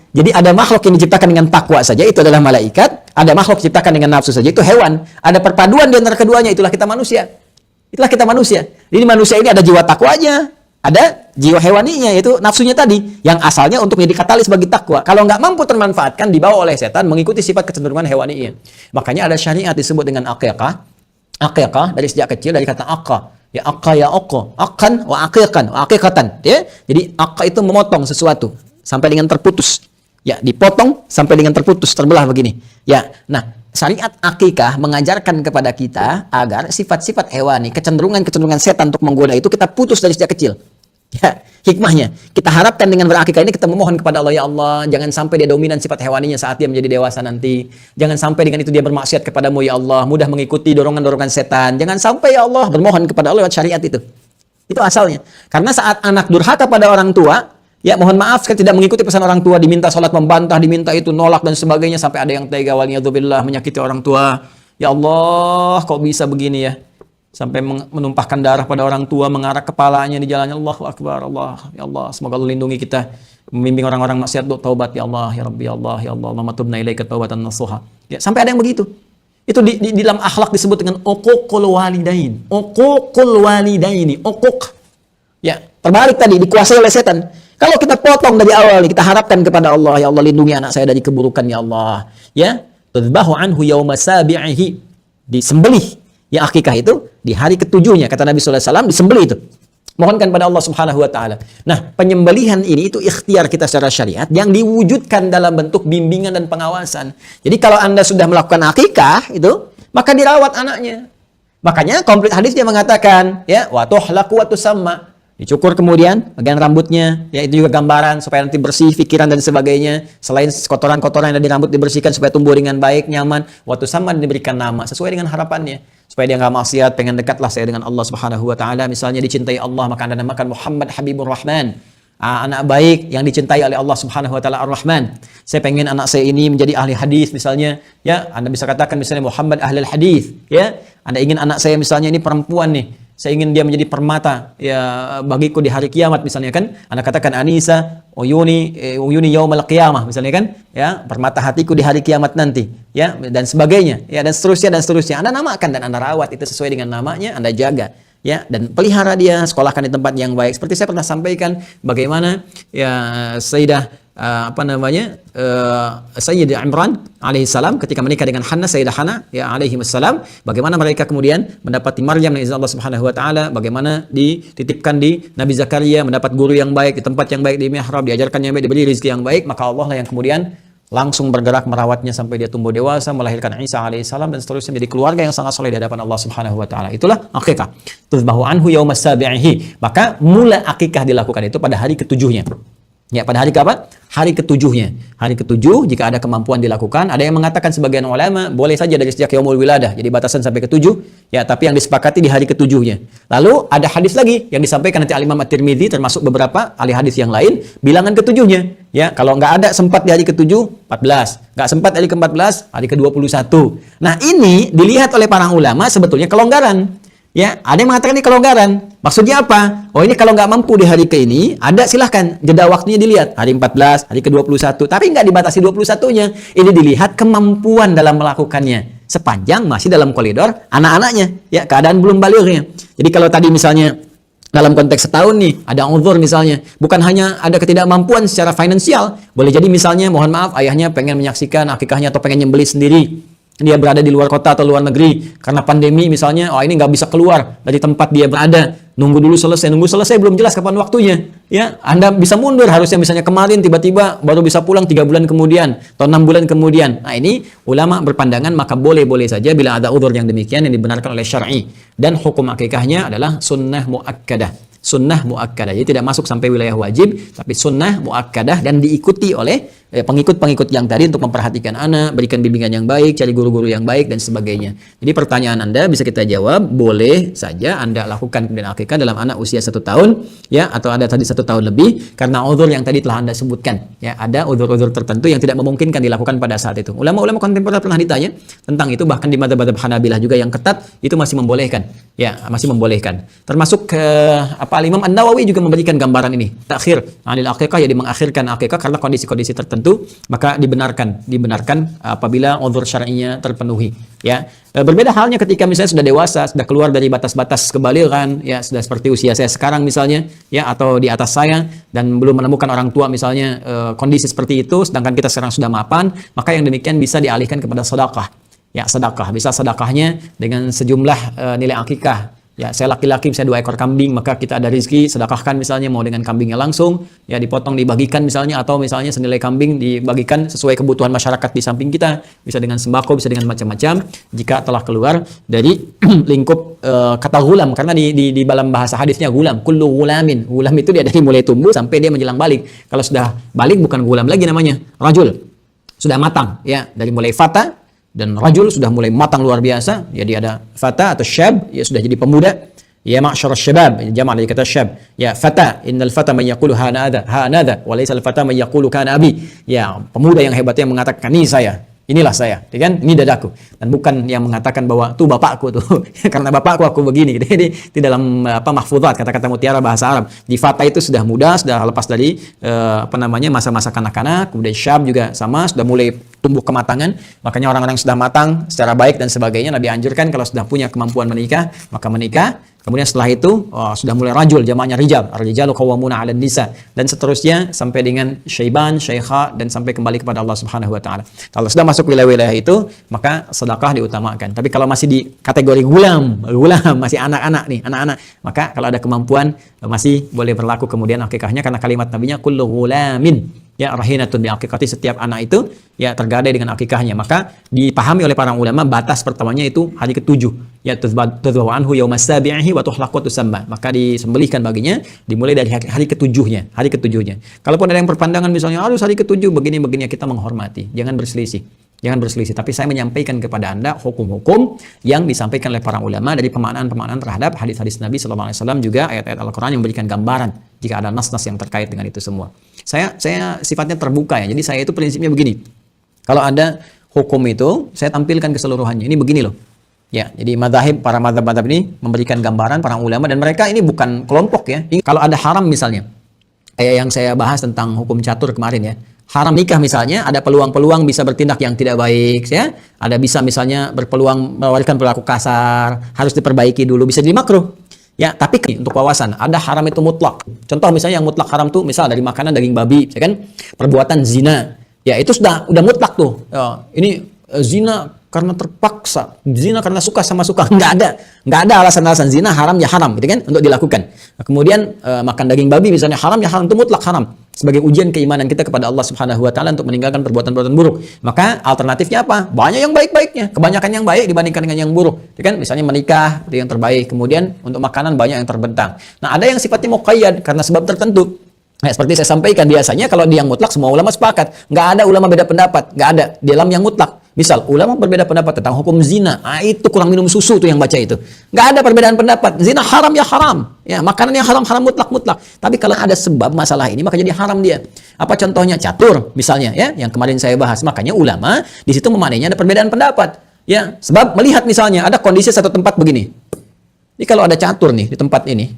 Jadi ada makhluk yang diciptakan dengan takwa saja, itu adalah malaikat. Ada makhluk diciptakan dengan nafsu saja, itu hewan. Ada perpaduan di antara keduanya, itulah kita manusia. Jadi manusia ini ada jiwa takwanya, ada jiwa hewaninya, yaitu nafsunya tadi, yang asalnya untuk menjadi katalis bagi takwa. Kalau nggak mampu termanfaatkan, dibawa oleh setan, mengikuti sifat kecenderungan hewaninya. Makanya ada syariat disebut dengan aqiqah. Aqiqah dari sejak kecil, dari kata aqqa. Ya aqqa ya aqqa, aqqan wa aqiqan, wa aqiqatan. Ya? Jadi aqqa itu memotong sesuatu sampai dengan terputus. Ya, dipotong sampai dengan terputus, terbelah begini. Ya, nah, syariat akikah mengajarkan kepada kita agar sifat-sifat hewani, kecenderungan setan untuk menggoda itu kita putus dari sejak kecil. Ya, hikmahnya, kita harapkan dengan berakikah ini kita memohon kepada Allah, ya Allah, jangan sampai dia dominan sifat hewaninya saat dia menjadi dewasa nanti. Jangan sampai dengan itu dia bermaksiat kepadamu, ya Allah, mudah mengikuti dorongan-dorongan setan. Jangan sampai, ya Allah, bermohon kepada Allah lewat syariat itu. Itu asalnya. Karena saat anak durhaka pada orang tua, ya mohon maaf sekali tidak mengikuti pesan orang tua, diminta sholat membantah, diminta itu nolak dan sebagainya, sampai ada yang tega waliyadzubillah menyakiti orang tua. Ya Allah, kok bisa begini ya? Sampai menumpahkan darah pada orang tua, mengarak kepalanya di jalannya. Allahu Akbar, Allah, ya Allah, semoga Allah lindungi kita, membimbing orang-orang maksiat untuk taubat, ya Allah, ya Rabbi, ya Allah, ya Allah, Allahumma tubna ilaika taubatan nasuha. Ya, sampai ada yang begitu. Itu di dalam akhlak disebut dengan uququl walidain. Uququl walidaini, uquq. Ya, terbalik tadi, dikuasai oleh setan. Kalau kita potong dari awal, kita harapkan kepada Allah, ya Allah lindungi anak saya dari keburukan, ya Allah. Ya, tudbahu anhu yauma sabi'ihi, disembelih. Ya, akikah itu di hari ketujuhnya, kata Nabi sallallahu alaihi wasallam, disembelih itu. Mohonkan pada Allah Subhanahu wa taala. Nah, penyembelihan ini itu ikhtiar kita secara syariat yang diwujudkan dalam bentuk bimbingan dan pengawasan. Jadi kalau Anda sudah melakukan akikah itu, maka dirawat anaknya. Makanya komplit hadis dia mengatakan, ya, wa tuhlaku wa tusamma. Dicukur kemudian bagian rambutnya, ya itu juga gambaran supaya nanti bersih pikiran dan sebagainya. Selain kotoran-kotoran yang ada di rambut dibersihkan supaya tumbuh dengan baik, nyaman. Waktu sama diberikan nama sesuai dengan harapannya. Supaya dia nggak maksiat, pengen dekatlah saya dengan Allah Subhanahu wa taala. Misalnya dicintai Allah, maka Anda namakan Muhammad Habibur Rahman. Anak baik yang dicintai oleh Allah Subhanahu wa taala Ar-Rahman. Saya pengen anak saya ini menjadi ahli hadis misalnya, ya, Anda bisa katakan misalnya Muhammad Ahlul Hadis, ya. Anda ingin anak saya misalnya ini perempuan nih, saya ingin dia menjadi permata ya bagiku di hari kiamat misalnya kan. Anda katakan Anisa uyuni yaumal qiyamah misalnya kan, ya, permata hatiku di hari kiamat nanti, ya, dan sebagainya, ya, dan seterusnya dan seterusnya. Anda namakan dan Anda rawat itu sesuai dengan namanya, Anda jaga. Ya, dan pelihara dia, sekolahkan di tempat yang baik. Seperti saya pernah sampaikan bagaimana ya Sayyidah Sayyidah Imran alaihissalam ketika menikah dengan Sayyidah Hana ya alaihissalam, bagaimana mereka kemudian mendapati Maryam dari Allah Subhanahu wa taala, bagaimana dititipkan di Nabi Zakaria, mendapat guru yang baik di tempat yang baik di mihrab, diajarkan yang baik, diberi rezeki yang baik, maka Allah lah yang kemudian langsung bergerak merawatnya sampai dia tumbuh dewasa, melahirkan Isa alaihissalam dan seterusnya menjadi keluarga yang sangat soleh di hadapan Allah Subhanahu wa taala. Itulah akikah. Tudbahu anhu yaumas sabi'ihi. Maka mula akikah dilakukan itu pada hari ketujuhnya. Ya, pada hari apa? Hari ketujuhnya. Hari ketujuh jika ada kemampuan dilakukan. Ada yang mengatakan sebagian ulama boleh saja dari sejak yaumul wiladah. Jadi batasan sampai ketujuh. Ya, tapi yang disepakati di hari ketujuhnya. Lalu ada hadis lagi yang disampaikan nanti Al-Imam At-Tirmidzi termasuk beberapa ahli hadis yang lain, bilangan ketujuhnya. Ya, kalau nggak ada sempat di hari ketujuh, 14. Nggak sempat hari ke-14, hari ke-21. Nah, ini dilihat oleh para ulama sebetulnya kelonggaran. Ya, ada yang mengatakan ini kelonggaran. Maksudnya apa? Oh, ini kalau nggak mampu di hari ke ini, ada silahkan jeda waktunya dilihat. Hari 14, hari ke-21. Tapi nggak dibatasi 21-nya. Ini dilihat kemampuan dalam melakukannya. Sepanjang masih dalam koridor anak-anaknya. Ya, keadaan belum balighnya. Jadi kalau tadi misalnya dalam konteks setahun nih, ada uzur misalnya. Bukan hanya ada ketidakmampuan secara finansial. Boleh jadi misalnya, mohon maaf, ayahnya pengen menyaksikan akikahnya atau pengen nyembelih sendiri. Dia berada di luar kota atau luar negeri karena pandemi misalnya, oh ini nggak bisa keluar dari tempat dia berada, nunggu selesai belum jelas kapan waktunya, ya. Anda bisa mundur, harusnya misalnya kemarin tiba-tiba baru bisa pulang 3 bulan kemudian atau 6 bulan kemudian. Nah, ini ulama berpandangan maka boleh-boleh saja bila ada uzur yang demikian yang dibenarkan oleh syar'i, dan hukum akikahnya adalah sunnah muakkadah. Sunnah muakkadah, jadi tidak masuk sampai wilayah wajib, tapi sunnah muakkadah dan diikuti oleh pengikut-pengikut yang tadi untuk memperhatikan anak, berikan bimbingan yang baik, cari guru-guru yang baik dan sebagainya. Jadi pertanyaan Anda bisa kita jawab, boleh saja Anda lakukan kemudian akikah dalam anak usia 1 tahun, ya, atau ada tadi 1 tahun lebih karena uzur yang tadi telah Anda sebutkan. Ya, ada uzur-uzur tertentu yang tidak memungkinkan dilakukan pada saat itu. Ulama-ulama kontemporer pernah ditanya tentang itu, bahkan di madzhab Hanabilah juga yang ketat itu masih membolehkan. Ya, masih membolehkan. Termasuk Imam An-Nawawi juga memberikan gambaran ini. Takhir anil akikah, jadi mengakhirkan akikah karena kondisi-kondisi tertentu, maka dibenarkan apabila uzur syar'inya terpenuhi. Ya, berbeda halnya ketika misalnya sudah dewasa, sudah keluar dari batas-batas kebalighan, ya, sudah seperti usia saya sekarang misalnya, ya, atau di atas saya dan belum menemukan orang tua misalnya kondisi seperti itu, sedangkan kita sekarang sudah mapan, maka yang demikian bisa dialihkan kepada sedekah. Ya, sedekah, bisa sedekahnya dengan sejumlah nilai akikah. Ya, saya laki-laki misalnya 2 ekor kambing, maka kita ada rezeki, sedekahkan misalnya, mau dengan kambingnya langsung, ya dipotong dibagikan misalnya, atau misalnya senilai kambing dibagikan sesuai kebutuhan masyarakat di samping kita, bisa dengan sembako, bisa dengan macam-macam, jika telah keluar dari lingkup kata gulam, karena di dalam bahasa hadisnya gulam, kullu gulamin, gulam itu dia dari mulai tumbuh sampai dia menjelang balik. Kalau sudah balik bukan gulam lagi namanya, rajul, sudah matang, ya, dari mulai fata dan rajul sudah mulai matang luar biasa. Jadi ada fata atau syab, ya sudah jadi pemuda. Ya ma'syar syabab, jama' dari kata syab. Ya fata, innal fata man yaqulu hanada wa laysa al fata man yaqulu kana abi. Ya, pemuda yang hebatnya mengatakan ini saya. Inilah saya, kan? Ini dadaku. Dan bukan yang mengatakan bahwa tuh bapakku tuh. Karena bapakku aku begini. Jadi di dalam mahfuzat kata-kata mutiara bahasa Arab. Di fata itu sudah muda, sudah lepas dari masa-masa kanak-kanak, kemudian syab juga sama, sudah mulai tumbuh kematangan. Makanya orang-orang sudah matang secara baik dan sebagainya, Nabi anjurkan kalau sudah punya kemampuan menikah, maka menikah. Kemudian setelah itu sudah mulai rajul, jamaknya rijal, ar-rijalu qawwamuna 'alan nisa, dan seterusnya sampai dengan syaiban, syaikha, dan sampai kembali kepada Allah Subhanahu wa taala. Kalau sudah masuk wilayah-wilayah itu, maka sedekah diutamakan. Tapi kalau masih di kategori gulam, masih anak-anak nih, anak-anak, maka kalau ada kemampuan masih boleh berlaku kemudian akikahnya, karena kalimat nabinya kullu ghulamin ya rahinatun bi akikati, setiap anak itu ya tergadai dengan akikahnya. Maka dipahami oleh para ulama batas pertamanya itu hari ke-7, ya tuzbahu anhu yaumas sabi'ihi wa tuhlaqu tusamma, maka disembelihkan baginya dimulai dari hari ke-7-nya, hari ke-7-nya. Kalaupun ada yang berpandangan misalnya harus hari ke-7 begini-begini, kita menghormati, jangan berselisih. Jangan berselisih, tapi saya menyampaikan kepada Anda hukum-hukum yang disampaikan oleh para ulama dari pemaknaan-pemaknaan terhadap hadis-hadis Nabi SAW, juga ayat-ayat Al-Quran yang memberikan gambaran jika ada nas-nas yang terkait dengan itu semua. Saya sifatnya terbuka ya, jadi saya itu prinsipnya begini. Kalau ada hukum itu, saya tampilkan keseluruhannya. Ini begini loh. Ya, jadi para madhab ini memberikan gambaran para ulama, dan mereka ini bukan kelompok ya. Kalau ada haram misalnya, kayak yang saya bahas tentang hukum catur kemarin ya. Haram nikah misalnya, ada peluang-peluang bisa bertindak yang tidak baik ya. Ada bisa misalnya berpeluang mewariskan perilaku kasar, harus diperbaiki dulu, bisa jadi makruh. Ya, tapi untuk wawasan, ada haram itu mutlak. Contoh misalnya yang mutlak haram tuh misal dari makanan daging babi, ya kan? Perbuatan zina. Ya, itu udah mutlak tuh. Ya, ini zina karena terpaksa, zina karena suka sama suka, nggak ada alasan-alasan. Zina haram ya haram, gitu kan, untuk dilakukan. Nah, kemudian makan daging babi misalnya haram ya haram, itu mutlak haram sebagai ujian keimanan kita kepada Allah Subhanahu wa taala untuk meninggalkan perbuatan-perbuatan buruk. Maka alternatifnya apa? Banyak yang baik-baiknya, kebanyakan yang baik dibandingkan dengan yang buruk, gitu kan? Misalnya menikah itu yang terbaik, kemudian untuk makanan banyak yang terbentang. Nah, ada yang sifatnya muqayyad karena sebab tertentu. Nah, seperti saya sampaikan, biasanya kalau di yang mutlak semua ulama sepakat, nggak ada ulama beda pendapat, nggak ada di dalam yang mutlak. Misal ulama berbeda pendapat tentang hukum zina, itu kurang minum susu tuh yang baca itu. Nggak ada perbedaan pendapat. Zina haram ya haram, ya makanan yang haram mutlak. Tapi kalau ada sebab masalah ini maka jadi haram dia. Apa contohnya? Catur misalnya ya, yang kemarin saya bahas. Makanya ulama di situ memaknainya ada perbedaan pendapat. Ya, sebab melihat misalnya ada kondisi satu tempat begini. Ini kalau ada catur nih di tempat ini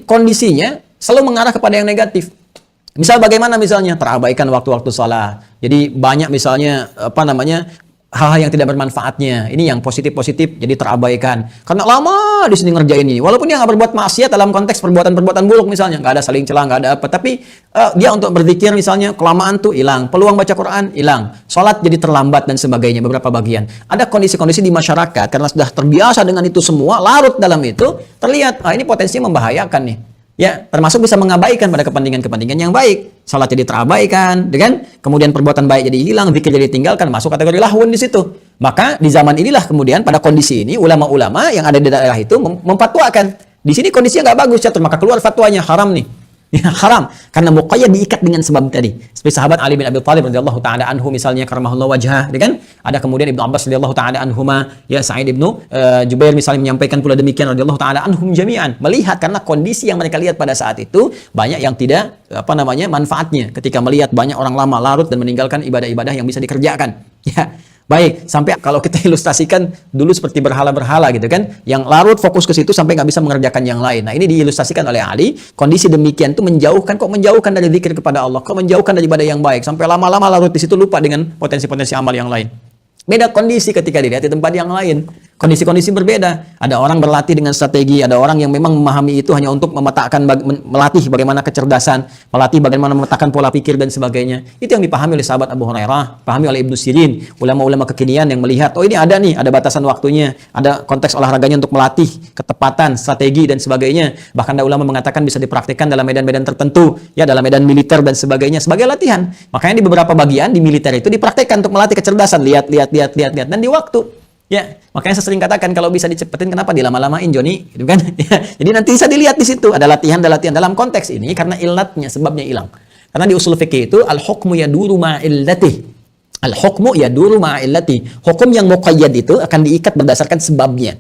kondisinya selalu mengarah kepada yang negatif. Misal bagaimana misalnya terabaikan waktu-waktu salat. Jadi banyak misalnya hal-hal yang tidak bermanfaatnya. Ini yang positif-positif jadi terabaikan. Karena lama di sini ngerjain ini. Walaupun dia nggak berbuat maksiat dalam konteks perbuatan-perbuatan buruk misalnya, nggak ada saling celah, nggak ada apa. Tapi dia untuk berzikir misalnya kelamaan tuh hilang. Peluang baca Quran hilang. Salat jadi terlambat dan sebagainya beberapa bagian. Ada kondisi-kondisi di masyarakat karena sudah terbiasa dengan itu semua, larut dalam itu, terlihat ini potensi membahayakan nih. Ya, termasuk bisa mengabaikan pada kepentingan-kepentingan yang baik. Salat jadi terabaikan, dengan kemudian perbuatan baik jadi hilang, zikir jadi tinggalkan, masuk kategori lahun di situ. Maka di zaman inilah kemudian pada kondisi ini ulama-ulama yang ada di daerah itu memfatwakan. Di sini kondisinya nggak bagus catur, maka keluar fatwanya haram nih. Ya, haram karena muqayyad diikat dengan sebab tadi. Seperti sahabat Ali bin Abi Thalib radhiyallahu taala anhu misalnya karamahullahu wajhah, kan? Ada kemudian Ibnu Abbas radhiyallahu taala anhuma, ya Sa'id ibnu Jubair misalnya menyampaikan pula demikian radhiyallahu taala anhum jami'an. Melihat karena kondisi yang mereka lihat pada saat itu banyak yang tidak manfaatnya ketika melihat banyak orang lama larut dan meninggalkan ibadah-ibadah yang bisa dikerjakan. Ya. Baik, sampai kalau kita ilustrasikan dulu seperti berhala-berhala gitu kan, yang larut fokus ke situ sampai nggak bisa mengerjakan yang lain. Nah, ini diilustrasikan oleh Ali, kondisi demikian itu menjauhkan dari zikir kepada Allah, kok menjauhkan dari ibadah yang baik, sampai lama-lama larut di situ lupa dengan potensi-potensi amal yang lain. Beda kondisi ketika dilihat di tempat yang lain. Kondisi-kondisi berbeda. Ada orang berlatih dengan strategi, ada orang yang memang memahami itu hanya untuk melatih bagaimana kecerdasan, melatih bagaimana memetakan pola pikir dan sebagainya. Itu yang dipahami oleh sahabat Abu Hurairah, pahami oleh Ibnu Sirin, ulama-ulama kekinian yang melihat, oh ini ada batasan waktunya, ada konteks olahraganya untuk melatih ketepatan, strategi dan sebagainya. Bahkan ada ulama mengatakan bisa dipraktikkan dalam medan-medan tertentu, ya dalam medan militer dan sebagainya sebagai latihan. Makanya di beberapa bagian di militer itu dipraktikkan untuk melatih kecerdasan, lihat dan di waktu. Ya, makanya saya sering katakan kalau bisa dicepetin kenapa dilama-lamain Joni, gitu kan? Ya, jadi nanti bisa dilihat di situ ada latihan dalam konteks ini karena ilatnya, sebabnya hilang. Karena di usul fikih itu al-hukmu yaduru ma'illati. Al-hukmu yaduru ma'illati. Hukum yang muqayyad itu akan diikat berdasarkan sebabnya.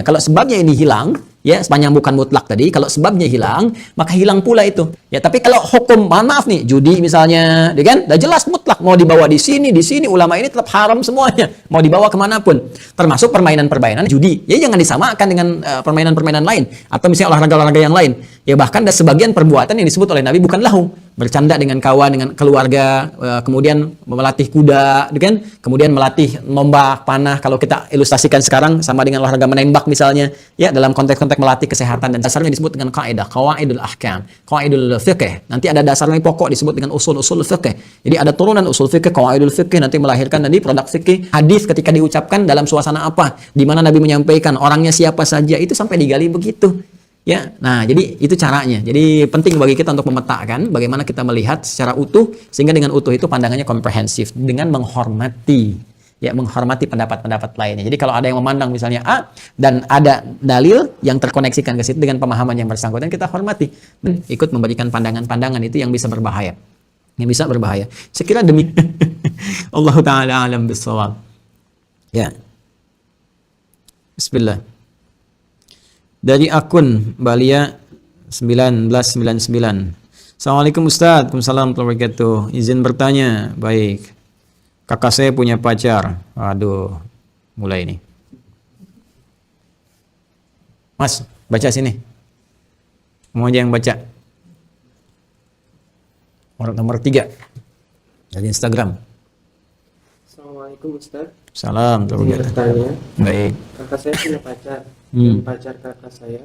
Kalau sebabnya ini hilang, ya sepanjang bukan mutlak tadi, kalau sebabnya hilang, maka hilang pula itu. Ya, tapi kalau hukum, maaf nih, judi misalnya, kan, udah jelas mutlak, mau dibawa di sini, ulama ini tetap haram semuanya, mau dibawa kemanapun, termasuk permainan judi. Ya jangan disamakan dengan permainan lain, atau misalnya olahraga yang lain. Ya bahkan ada sebagian perbuatan yang disebut oleh Nabi bukan lahu, bercanda dengan kawan, dengan keluarga, kemudian melatih kuda, kan? Kemudian melatih nombak, panah. Kalau kita ilustrasikan sekarang sama dengan olahraga menembak misalnya, ya dalam konteks-konteks melatih kesehatan, dan dasarnya disebut dengan kaidah, qawaidul ahkam, qawaidul fiqh. Nanti ada dasarnya pokok disebut dengan usul-usul fiqh. Jadi ada turunan usul fiqh, qawaidul fiqh, nanti melahirkan nanti produk fiqh. Hadis ketika diucapkan dalam suasana apa, di mana Nabi menyampaikan, orangnya siapa saja, itu sampai digali begitu. Ya, nah jadi itu caranya. Jadi penting bagi kita untuk memetakan bagaimana kita melihat secara utuh, sehingga dengan utuh itu pandangannya komprehensif dengan menghormati, ya menghormati pendapat-pendapat lainnya. Jadi kalau ada yang memandang misalnya A dan ada dalil yang terkoneksikan ke situ dengan pemahaman yang bersangkutan, kita hormati, ikut memberikan pandangan-pandangan itu yang bisa berbahaya, Sekira demi Allah taala alam bissawab. Ya. Bismillah. Dari akun Balia 1999. Assalamualaikum Ustaz. Waalaikumsalam warahmatullahi wabarakatuh. Izin bertanya. Baik. Kakak saya punya pacar. Aduh, mulai ini. Mas, baca sini. Mau aja yang baca. Orang nomor 3 dari Instagram. Assalamualaikum Ustaz. Salam. Izin bertanya. Baik. Kakak saya punya pacar. Dan pacar kakak saya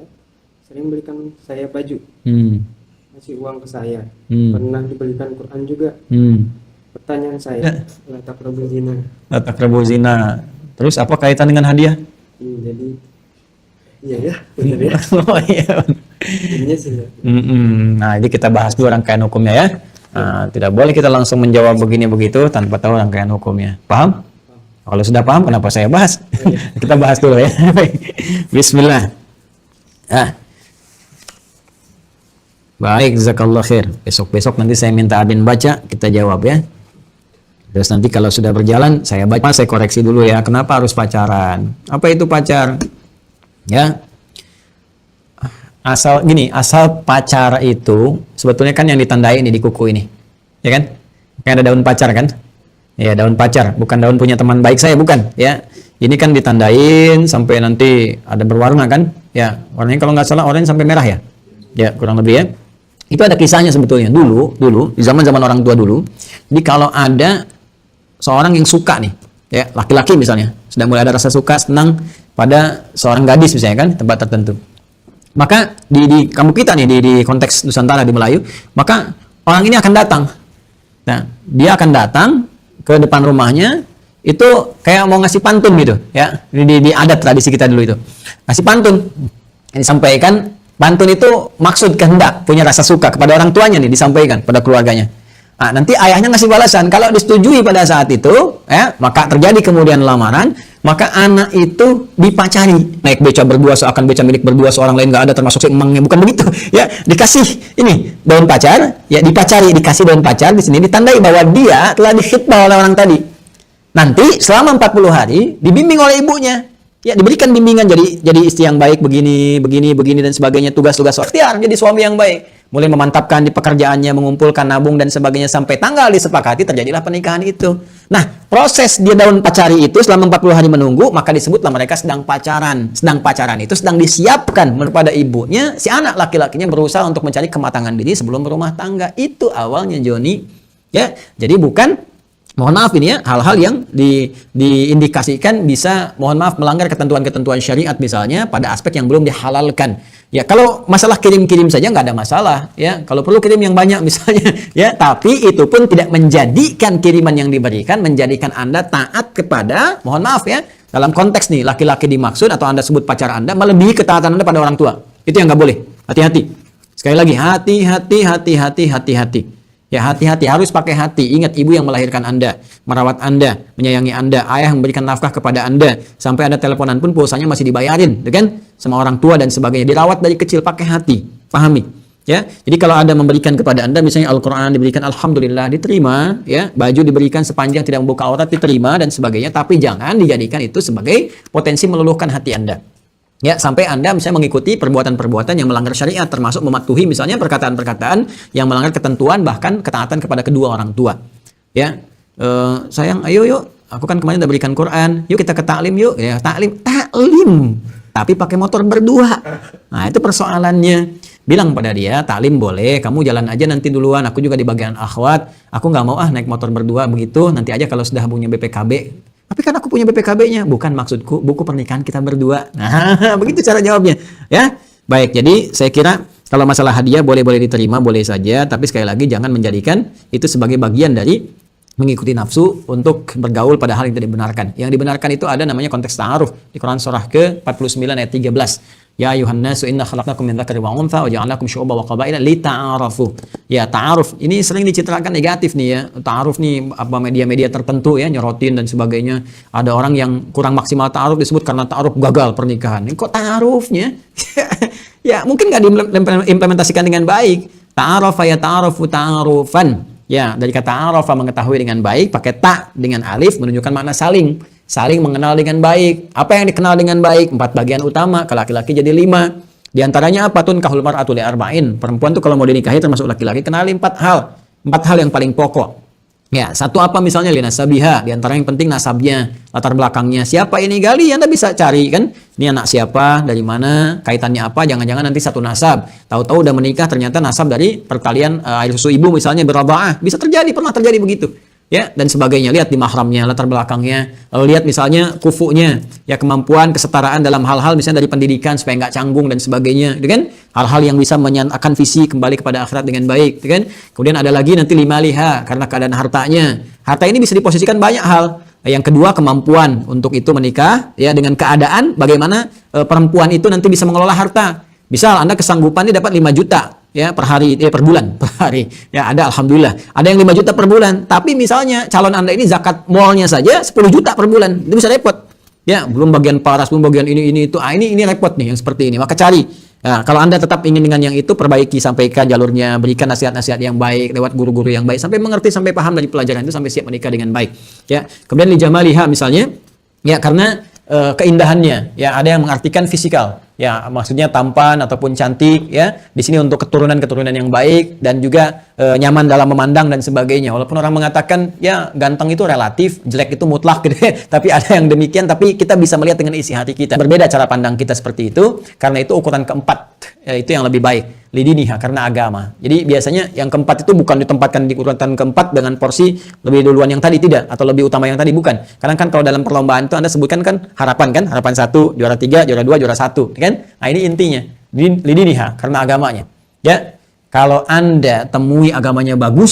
sering belikan saya baju, ngasih uang ke saya. Pernah dibelikan Quran juga. Pertanyaan saya, la taqrabu zina. La taqrabu zina. Terus apa kaitan dengan hadiah? Jadi iya ya, benar ya. Oh iya. Jadinya sih ya. Nah, ini kita bahas dulu rangkaian hukumnya ya. Nah, tidak boleh kita langsung menjawab begini begitu tanpa tahu rangkaian hukumnya. Paham? Kalau sudah paham, kenapa saya bahas? Kita bahas dulu ya. Bismillah. Baik, jazakallah khair. Besok-besok nanti saya minta admin baca, kita jawab ya. Terus nanti kalau sudah berjalan, saya baca, saya koreksi dulu ya. Kenapa harus pacaran? Apa itu pacar? Ya. Asal pacar itu sebetulnya kan yang ditandai ini di kuku ini. Ya kan? Kayak ada daun pacar kan? Ya, daun pacar, bukan daun punya teman baik saya, bukan. Ya, ini kan ditandain sampai nanti ada berwarna kan? Ya, warnanya kalau nggak salah oranye sampai merah ya. Ya, kurang lebih ya. Itu ada kisahnya sebetulnya dulu di zaman-zaman orang tua dulu. Jadi kalau ada seorang yang suka nih, ya laki-laki misalnya, sudah mulai ada rasa suka, senang pada seorang gadis misalnya kan, tempat tertentu. Maka di kampung kita nih, di konteks Nusantara di Melayu, maka orang ini akan datang. Nah, dia akan datang ke depan rumahnya, itu kayak mau ngasih pantun gitu ya, di adat tradisi kita dulu itu ngasih pantun, yang disampaikan pantun itu maksud kehendak, punya rasa suka kepada orang tuanya nih, disampaikan pada keluarganya. Nah, nanti ayahnya ngasih balasan, kalau disetujui pada saat itu ya, maka terjadi kemudian lamaran, maka anak itu dipacari, naik beca berdua seakan beca milik berdua, seorang lain nggak ada termasuk si emangnya, bukan begitu ya, dikasih ini daun pacar ya, dipacari, dikasih daun pacar, di sini ditandai bahwa dia telah dikhitbah oleh orang tadi. Nanti selama 40 hari dibimbing oleh ibunya, ya diberikan bimbingan jadi istri yang baik, begini dan sebagainya, tugas-tugas ikhtiar jadi suami yang baik, mulai memantapkan di pekerjaannya, mengumpulkan nabung dan sebagainya, sampai tanggal disepakati terjadilah pernikahan itu. Nah, proses dia daun pacari itu selama 40 hari menunggu, maka disebutlah mereka sedang pacaran. Sedang pacaran itu sedang disiapkan kepada ibunya, si anak laki-lakinya berusaha untuk mencari kematangan diri sebelum berumah tangga. Itu awalnya Joni. Ya, jadi bukan, mohon maaf ini ya, hal-hal yang diindikasikan bisa, mohon maaf, melanggar ketentuan-ketentuan syariat misalnya pada aspek yang belum dihalalkan. Ya, kalau masalah kirim-kirim saja nggak ada masalah ya. Kalau perlu kirim yang banyak misalnya ya, tapi itu pun tidak menjadikan kiriman yang diberikan menjadikan Anda taat kepada, mohon maaf ya, dalam konteks nih laki-laki dimaksud atau Anda sebut pacar Anda melebihi ketaatan Anda pada orang tua. Itu yang nggak boleh. Hati-hati. Sekali lagi, hati-hati. Ya, hati-hati, harus pakai hati. Ingat, ibu yang melahirkan Anda, merawat Anda, menyayangi Anda, ayah yang memberikan nafkah kepada Anda, sampai ada teleponan pun pulsanya masih dibayarin, kan? Sama orang tua dan sebagainya. Dirawat dari kecil, pakai hati. Pahami. Ya, jadi kalau ada memberikan kepada Anda, misalnya Al-Quran diberikan, alhamdulillah, diterima, ya, baju diberikan sepanjang tidak membuka aurat, diterima dan sebagainya, tapi jangan dijadikan itu sebagai potensi meluluhkan hati Anda. Ya, sampai Anda misalnya mengikuti perbuatan-perbuatan yang melanggar syariat, termasuk mematuhi misalnya perkataan-perkataan yang melanggar ketentuan, bahkan ketaatan kepada kedua orang tua. Ya, sayang, ayo yuk, aku kan kemarin udah berikan Quran, yuk kita ke taklim yuk. Ya, taklim, tapi pakai motor berdua. Nah, itu persoalannya. bilang pada dia, taklim boleh, kamu jalan aja nanti duluan, aku juga di bagian akhwat, aku nggak mau naik motor berdua begitu, nanti aja kalau sudah punya BPKB. Tapi kan aku punya BPKB-nya, bukan maksudku buku pernikahan kita berdua. Nah, begitu cara jawabnya, ya. Baik, jadi saya kira kalau masalah hadiah boleh diterima, boleh saja, tapi sekali lagi jangan menjadikan itu sebagai bagian dari mengikuti nafsu untuk bergaul pada hal yang tidak dibenarkan. Yang dibenarkan itu ada namanya konteks ta'aruf di Quran surah ke-49 ayat 13. Ya ayuhan nasu inna khalaqnakum min dzakari wa untha wa ja'alnakum syu'uban wa qabaila lita'arafu. Ya, ta'aruf ini sering dicitrakan negatif nih ya. Ta'aruf nih apa media-media tertentu ya nyorotin dan sebagainya. Ada orang yang kurang maksimal ta'aruf disebut karena ta'aruf gagal pernikahan. Ini kok ta'arufnya? Ya, mungkin nggak diimplementasikan dengan baik. Ta'arafa ya ta'arafu ta'arufan. Ya, dari kata arafa mengetahui dengan baik, pakai ta dengan alif menunjukkan makna saling. Saling mengenal dengan baik. Apa yang dikenal dengan baik? 4 bagian utama, ke laki-laki jadi 5. Di antaranya apa? Tunkahul mar'atu li arba'in. Perempuan tuh kalau mau dinikahi termasuk laki-laki kenali 4 hal. 4 hal yang paling pokok. Ya, satu apa misalnya linasabiha, di antara yang penting nasabnya, latar belakangnya. Siapa ini gali? Anda bisa cari kan. Ini anak siapa, dari mana, kaitannya apa, jangan-jangan nanti satu nasab. Tahu-tahu udah menikah ternyata nasab dari perkalian air susu ibu misalnya beradha'ah. Bisa terjadi, pernah terjadi begitu. Ya, dan sebagainya. Lihat di mahramnya, latar belakangnya. Lalu lihat misalnya kufunya, ya kemampuan, kesetaraan dalam hal-hal misalnya dari pendidikan supaya nggak canggung dan sebagainya, gitu kan? Hal-hal yang bisa menyatakan visi kembali kepada akhirat dengan baik, gitu kan? Kemudian ada lagi nanti limaliha, karena keadaan hartanya. Harta ini bisa diposisikan banyak hal. Yang kedua kemampuan untuk itu menikah, ya dengan keadaan bagaimana perempuan itu nanti bisa mengelola harta. Misal Anda kesanggupannya dapat 5 juta ya per hari, per bulan, per hari. Ya ada alhamdulillah. Ada yang 5 juta per bulan, tapi misalnya calon Anda ini zakat malnya saja 10 juta per bulan. Itu bisa repot. Ya, belum bagian paras, belum bagian ini itu. Ini repot nih yang seperti ini. Maka cari. Nah, kalau Anda tetap ingin dengan yang itu, perbaiki, sampaikan jalurnya, berikan nasihat-nasihat yang baik lewat guru-guru yang baik sampai mengerti, sampai paham dari pelajaran itu, sampai siap menikah dengan baik. Ya. Kemudian li jamaliha misalnya, ya karena keindahannya, ya ada yang mengartikan fisikal, ya maksudnya tampan ataupun cantik, ya di sini untuk keturunan yang baik dan juga nyaman dalam memandang dan sebagainya. Walaupun orang mengatakan ya ganteng itu relatif, jelek itu mutlak, gitu ya. Tapi ada yang demikian, tapi kita bisa melihat dengan isi hati kita. Berbeda cara pandang kita seperti itu, karena itu ukuran keempat, ya, itu yang lebih baik. Lidiniha, karena agama. Jadi biasanya yang keempat itu bukan ditempatkan di urutan keempat dengan porsi lebih duluan yang tadi, tidak, atau lebih utama yang tadi, bukan. Karena kan kalau dalam perlombaan itu Anda sebutkan kan harapan 1, juara 3, juara 2, juara 1, kan? Nah ini intinya. Lidiniha, karena agamanya. Ya, kalau Anda temui agamanya bagus,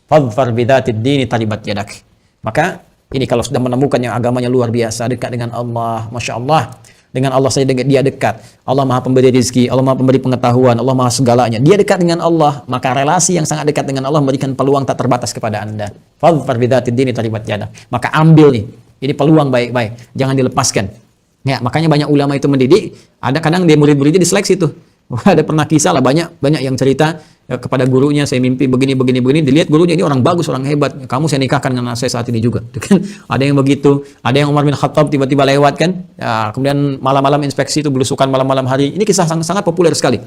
fadfar bidzatid dini taribat yadak. Maka ini kalau sudah menemukan yang agamanya luar biasa, dekat dengan Allah, Masya Allah. Dengan Allah saja dia dekat. Allah Maha Pemberi rezeki, Allah Maha Pemberi pengetahuan, Allah Maha segalanya. Dia dekat dengan Allah, maka relasi yang sangat dekat dengan Allah memberikan peluang tak terbatas kepada Anda. Fadfar bidzatid dini taribat yadak. Maka ambil nih. Ini peluang baik-baik, jangan dilepaskan. Ya, makanya banyak ulama itu mendidik, ada kadang dia murid-muridnya diseleksi tuh. Wah, ada pernah kisah lah banyak yang cerita ya, kepada gurunya, saya mimpi begini, dilihat gurunya ini orang bagus, orang hebat. Kamu saya nikahkan dengan saya saat ini juga. Kan? Ada yang begitu, ada yang Umar bin Khattab tiba-tiba lewat kan. Ya, kemudian malam-malam inspeksi itu belusukan malam-malam hari. Ini kisah sangat populer sekali.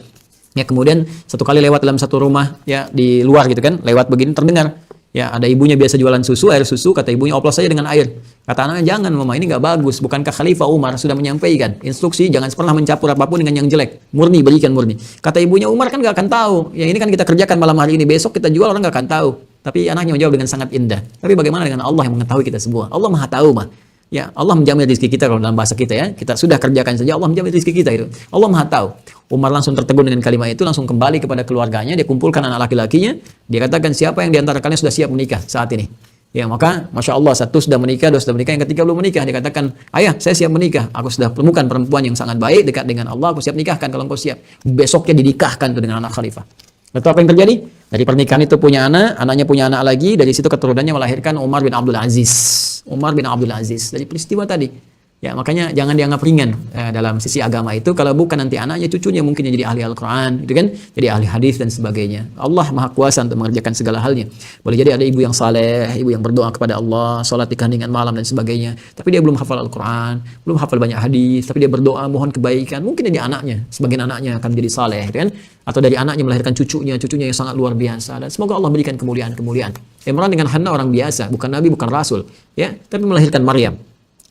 Ya, kemudian satu kali lewat dalam satu rumah ya di luar gitu kan, lewat begini terdengar. Ya, ada ibunya biasa jualan susu, air susu, kata ibunya oplos saja dengan air. Kata anaknya, jangan mama, ini nggak bagus. Bukankah Khalifah Umar sudah menyampaikan instruksi jangan pernah mencampur apapun dengan yang jelek. Murni, berikan murni. Kata ibunya, Umar kan nggak akan tahu. Ya ini kan kita kerjakan malam hari ini, besok kita jual orang nggak akan tahu. Tapi anaknya menjawab dengan sangat indah. Tapi bagaimana dengan Allah yang mengetahui kita semua? Allah Maha tahu mah. Ya, Allah menjamin rezeki kita kalau dalam bahasa kita ya. Kita sudah kerjakan saja, Allah menjamin rezeki kita itu. Allah Maha tahu. Umar langsung tertegun dengan kalimat itu, langsung kembali kepada keluarganya, dia kumpulkan anak laki-lakinya, dia katakan siapa yang diantara kalian sudah siap menikah saat ini. Ya, maka Masya Allah, satu sudah menikah, dua sudah menikah, yang ketiga belum menikah. Dia katakan, ayah saya siap menikah, aku sudah temukan perempuan yang sangat baik, dekat dengan Allah, aku siap nikahkan kalau engkau siap. Besoknya dinikahkan tuh dengan anak khalifah. Lalu apa yang terjadi? Dari pernikahan itu punya anak, anaknya punya anak lagi, dari situ keturunannya melahirkan Umar bin Abdul Aziz. Umar bin Abdul Aziz, dari peristiwa tadi. Ya, makanya jangan dianggap ringan dalam sisi agama itu. Kalau bukan nanti anaknya, cucunya mungkin yang jadi ahli Al-Quran, gitu kan? Jadi ahli hadis dan sebagainya. Allah Maha Kuasa untuk mengerjakan segala halnya. Boleh jadi ada ibu yang saleh, ibu yang berdoa kepada Allah, sholat di keheningan malam dan sebagainya. Tapi dia belum hafal Al-Quran, belum hafal banyak hadis, tapi dia berdoa mohon kebaikan. Mungkin dari anaknya, sebagian anaknya akan menjadi saleh, gitu kan? Atau dari anaknya melahirkan cucunya yang sangat luar biasa. Dan semoga Allah berikan kemuliaan-kemuliaan. Imran dengan Hanna orang biasa, bukan nabi, bukan rasul, ya, tapi melahirkan Maryam.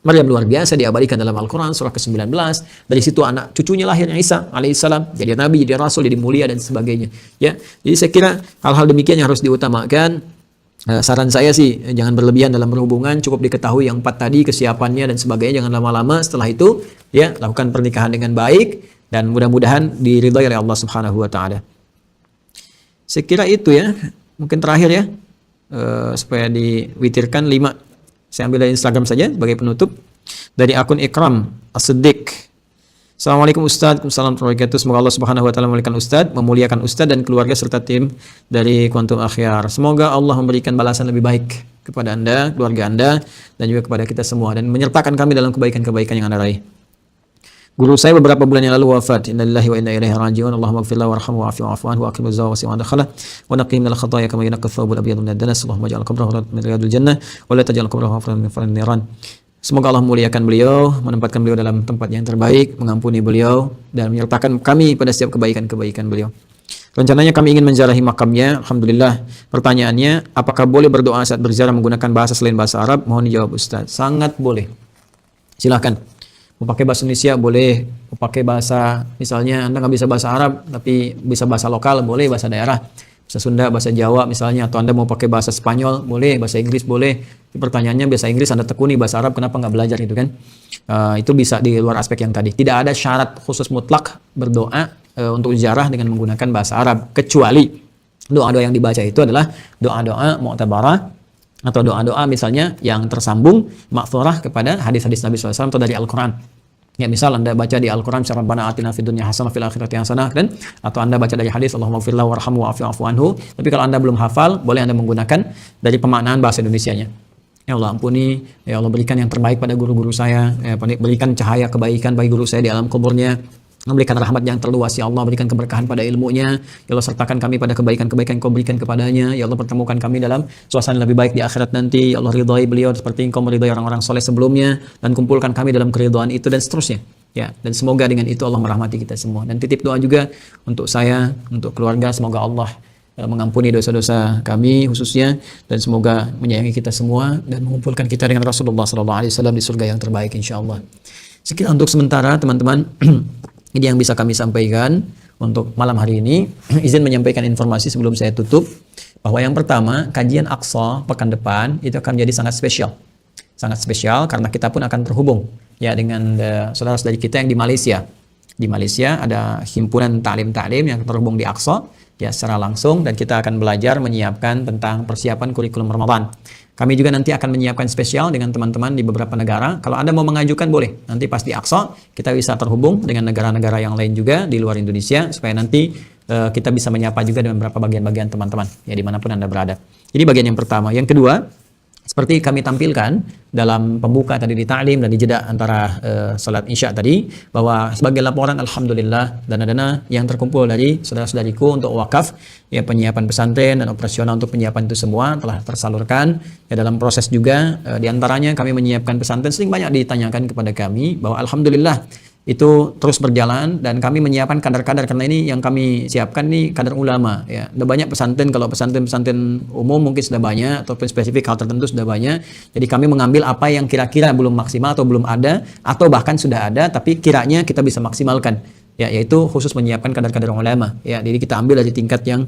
Maryam luar biasa diabadikan dalam Al-Quran surah ke-19. Dari situ anak cucunya lahirnya Isa alaihissalam, jadi nabi, jadi rasul, jadi mulia dan sebagainya. Ya, jadi saya kira hal-hal demikian yang harus diutamakan. Saran saya sih jangan berlebihan dalam berhubungan, cukup diketahui yang 4 tadi, kesiapannya dan sebagainya, jangan lama-lama. Setelah itu ya lakukan pernikahan dengan baik dan mudah-mudahan diridhai oleh Allah Subhanahu wa taala. Saya kira itu ya. Mungkin terakhir ya, supaya diwitirkan 5. Saya ambil dari Instagram saja sebagai penutup. Dari akun Ikram As-Siddiq. Assalamualaikum Ustaz. Waalaikumsalam warahmatullahi wabarakatuh. Semoga Allah Subhanahu wa taala memuliakan Ustaz dan keluarga serta tim dari Quantum Akhyar. Semoga Allah memberikan balasan lebih baik kepada Anda, keluarga Anda, dan juga kepada kita semua, dan menyertakan kami dalam kebaikan-kebaikan yang Anda raih. Guru saya beberapa bulan yang lalu wafat. Innalillahi wa inna ilaihi raji'un. Allahumma ighfir lahu warhamhu wa'afi wa'fu anhu wa aqim az-zawwa wasi' wa dakhala wa naqi minal khataaya kama yunqqa ath-thawbul abyadu minad danas. Allahumma ij'al qabrahu min riyadil jannah wa la taj'al qabrahu hafran min faran niran. Semoga Allah memuliakan beliau, menempatkan beliau dalam tempat yang terbaik, mengampuni beliau dan menyertakan kami pada setiap kebaikan-kebaikan beliau. Rencananya kami ingin menziarahi makamnya. Alhamdulillah. Pertanyaannya, apakah boleh berdoa saat berziarah menggunakan bahasa selain bahasa Arab? Mohon dijawab Ustaz. Sangat boleh. Silakan. Mau pakai bahasa Indonesia boleh, mau pakai bahasa, misalnya Anda nggak bisa bahasa Arab tapi bisa bahasa lokal, boleh, bahasa daerah, bahasa Sunda, bahasa Jawa misalnya, atau Anda mau pakai bahasa Spanyol boleh, bahasa Inggris boleh. Pertanyaannya, bahasa Inggris Anda tekuni, bahasa Arab kenapa nggak belajar gitu kan? Itu bisa di luar aspek yang tadi. Tidak ada syarat khusus mutlak berdoa untuk ziarah dengan menggunakan bahasa Arab, kecuali doa-doa yang dibaca itu adalah doa-doa mu'tabarah atau doa-doa misalnya yang tersambung ma'thurah kepada hadis-hadis Nabi SAW atau dari Al-Quran. Ya, misal Anda baca di Al-Quran, Rabbana atina fid dunya hasanah fil akhirati hasanah, dan atau Anda baca dari hadis Allahumma ighfir lahu warhamhu wa'afi wa'fu anhu. Tapi kalau Anda belum hafal, boleh Anda menggunakan dari pemaknaan bahasa Indonesianya. Ya Allah ampuni, ya Allah berikan yang terbaik pada guru-guru saya, ya, berikan cahaya kebaikan bagi guru saya di alam kuburnya, memberikan rahmat yang terluas, ya Allah berikan keberkahan pada ilmunya, ya Allah sertakan kami pada kebaikan-kebaikan yang Kau berikan kepadanya, ya Allah pertemukan kami dalam suasana yang lebih baik di akhirat nanti, ya Allah ridhai beliau seperti Engkau meridhai orang-orang soleh sebelumnya, dan kumpulkan kami dalam keridhaan itu, dan seterusnya. Ya, dan semoga dengan itu Allah merahmati kita semua. Dan titip doa juga untuk saya, untuk keluarga, semoga Allah mengampuni dosa-dosa kami khususnya, dan semoga menyayangi kita semua dan mengumpulkan kita dengan Rasulullah SAW di surga yang terbaik insyaallah. Sekian untuk sementara teman-teman. Ini yang bisa kami sampaikan untuk malam hari ini. Izin menyampaikan informasi sebelum saya tutup, bahwa yang pertama, kajian Aqsa pekan depan itu akan menjadi sangat spesial. Sangat spesial karena kita pun akan terhubung ya dengan saudara-saudari kita yang di Malaysia. Di Malaysia ada himpunan ta'lim yang terhubung di Aqsa ya secara langsung, dan kita akan belajar menyiapkan tentang persiapan kurikulum Ramadan. Kami juga nanti akan menyiapkan spesial dengan teman-teman di beberapa negara. Kalau Anda mau mengajukan boleh. Nanti pas di Aqsa kita bisa terhubung dengan negara-negara yang lain juga di luar Indonesia, supaya nanti kita bisa menyapa juga dengan beberapa bagian-bagian teman-teman ya dimanapun Anda berada. Jadi bagian yang pertama. Yang kedua, seperti kami tampilkan dalam pembuka tadi di ta'lim dan di jeda antara salat isya tadi, bahwa sebagai laporan alhamdulillah dana-dana yang terkumpul dari saudara-saudariku untuk wakaf ya penyiapan pesantren dan operasional untuk penyiapan itu semua telah tersalurkan ya. Dalam proses juga diantaranya kami menyiapkan pesantren, sering banyak ditanyakan kepada kami bahwa alhamdulillah itu terus berjalan, dan kami menyiapkan kadar-kadar, karena ini yang kami siapkan ini kadar ulama ya. Ada banyak pesantren, kalau pesantren umum mungkin sudah banyak, ataupun spesifik hal tertentu sudah banyak. Jadi kami mengambil apa yang kira-kira belum maksimal atau belum ada, atau bahkan sudah ada tapi kiranya kita bisa maksimalkan ya, yaitu khusus menyiapkan kadar-kadar ulama ya. Jadi kita ambil dari tingkat yang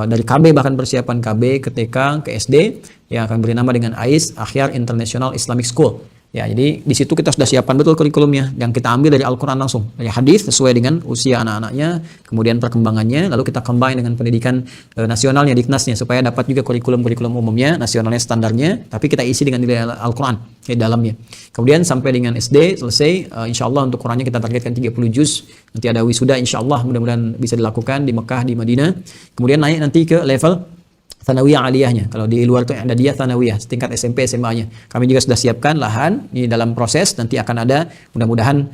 dari KB, bahkan persiapan KB ke TK ke SD yang akan beri nama dengan AIS, Akhyar International Islamic School. Ya, jadi di situ kita sudah siapkan betul kurikulumnya, yang kita ambil dari Al-Quran langsung, dari hadis sesuai dengan usia anak-anaknya, kemudian perkembangannya, lalu kita combine dengan pendidikan nasionalnya, Diknasnya, supaya dapat juga kurikulum umumnya, nasionalnya, standarnya, tapi kita isi dengan nilai Al-Quran di dalamnya. Kemudian sampai dengan SD selesai, insya Allah untuk Qurannya kita targetkan 30 juz, nanti ada wisuda insya Allah, mudah-mudahan bisa dilakukan di Mekah, di Madinah. Kemudian naik nanti ke level Tsanawiyah aliyahnya. Kalau di luar itu ada dia Tsanawiyah, setingkat SMP SMA-nya. Kami juga sudah siapkan lahan di dalam proses, nanti akan ada mudah-mudahan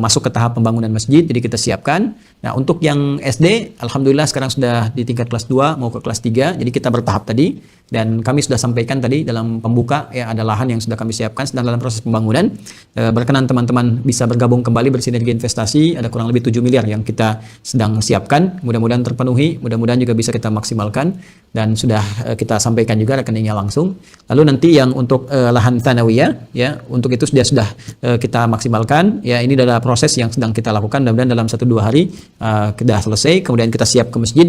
masuk ke tahap pembangunan masjid, jadi kita siapkan. Nah, untuk yang SD alhamdulillah sekarang sudah di tingkat kelas 2 mau ke kelas 3. Jadi kita bertahap tadi. dan kami sudah sampaikan tadi dalam pembuka ya, ada lahan yang sudah kami siapkan sedang dalam proses pembangunan. Berkenan teman-teman bisa bergabung kembali bersinergi investasi, ada kurang lebih 7 miliar yang kita sedang siapkan, mudah-mudahan terpenuhi, mudah-mudahan juga bisa kita maksimalkan, dan sudah kita sampaikan juga rekeningnya langsung. Lalu nanti yang untuk lahan tsanawiyah ya, untuk itu sudah kita maksimalkan ya, ini adalah proses yang sedang kita lakukan, mudah-mudahan dalam 1-2 hari sudah selesai, kemudian kita siap ke masjid,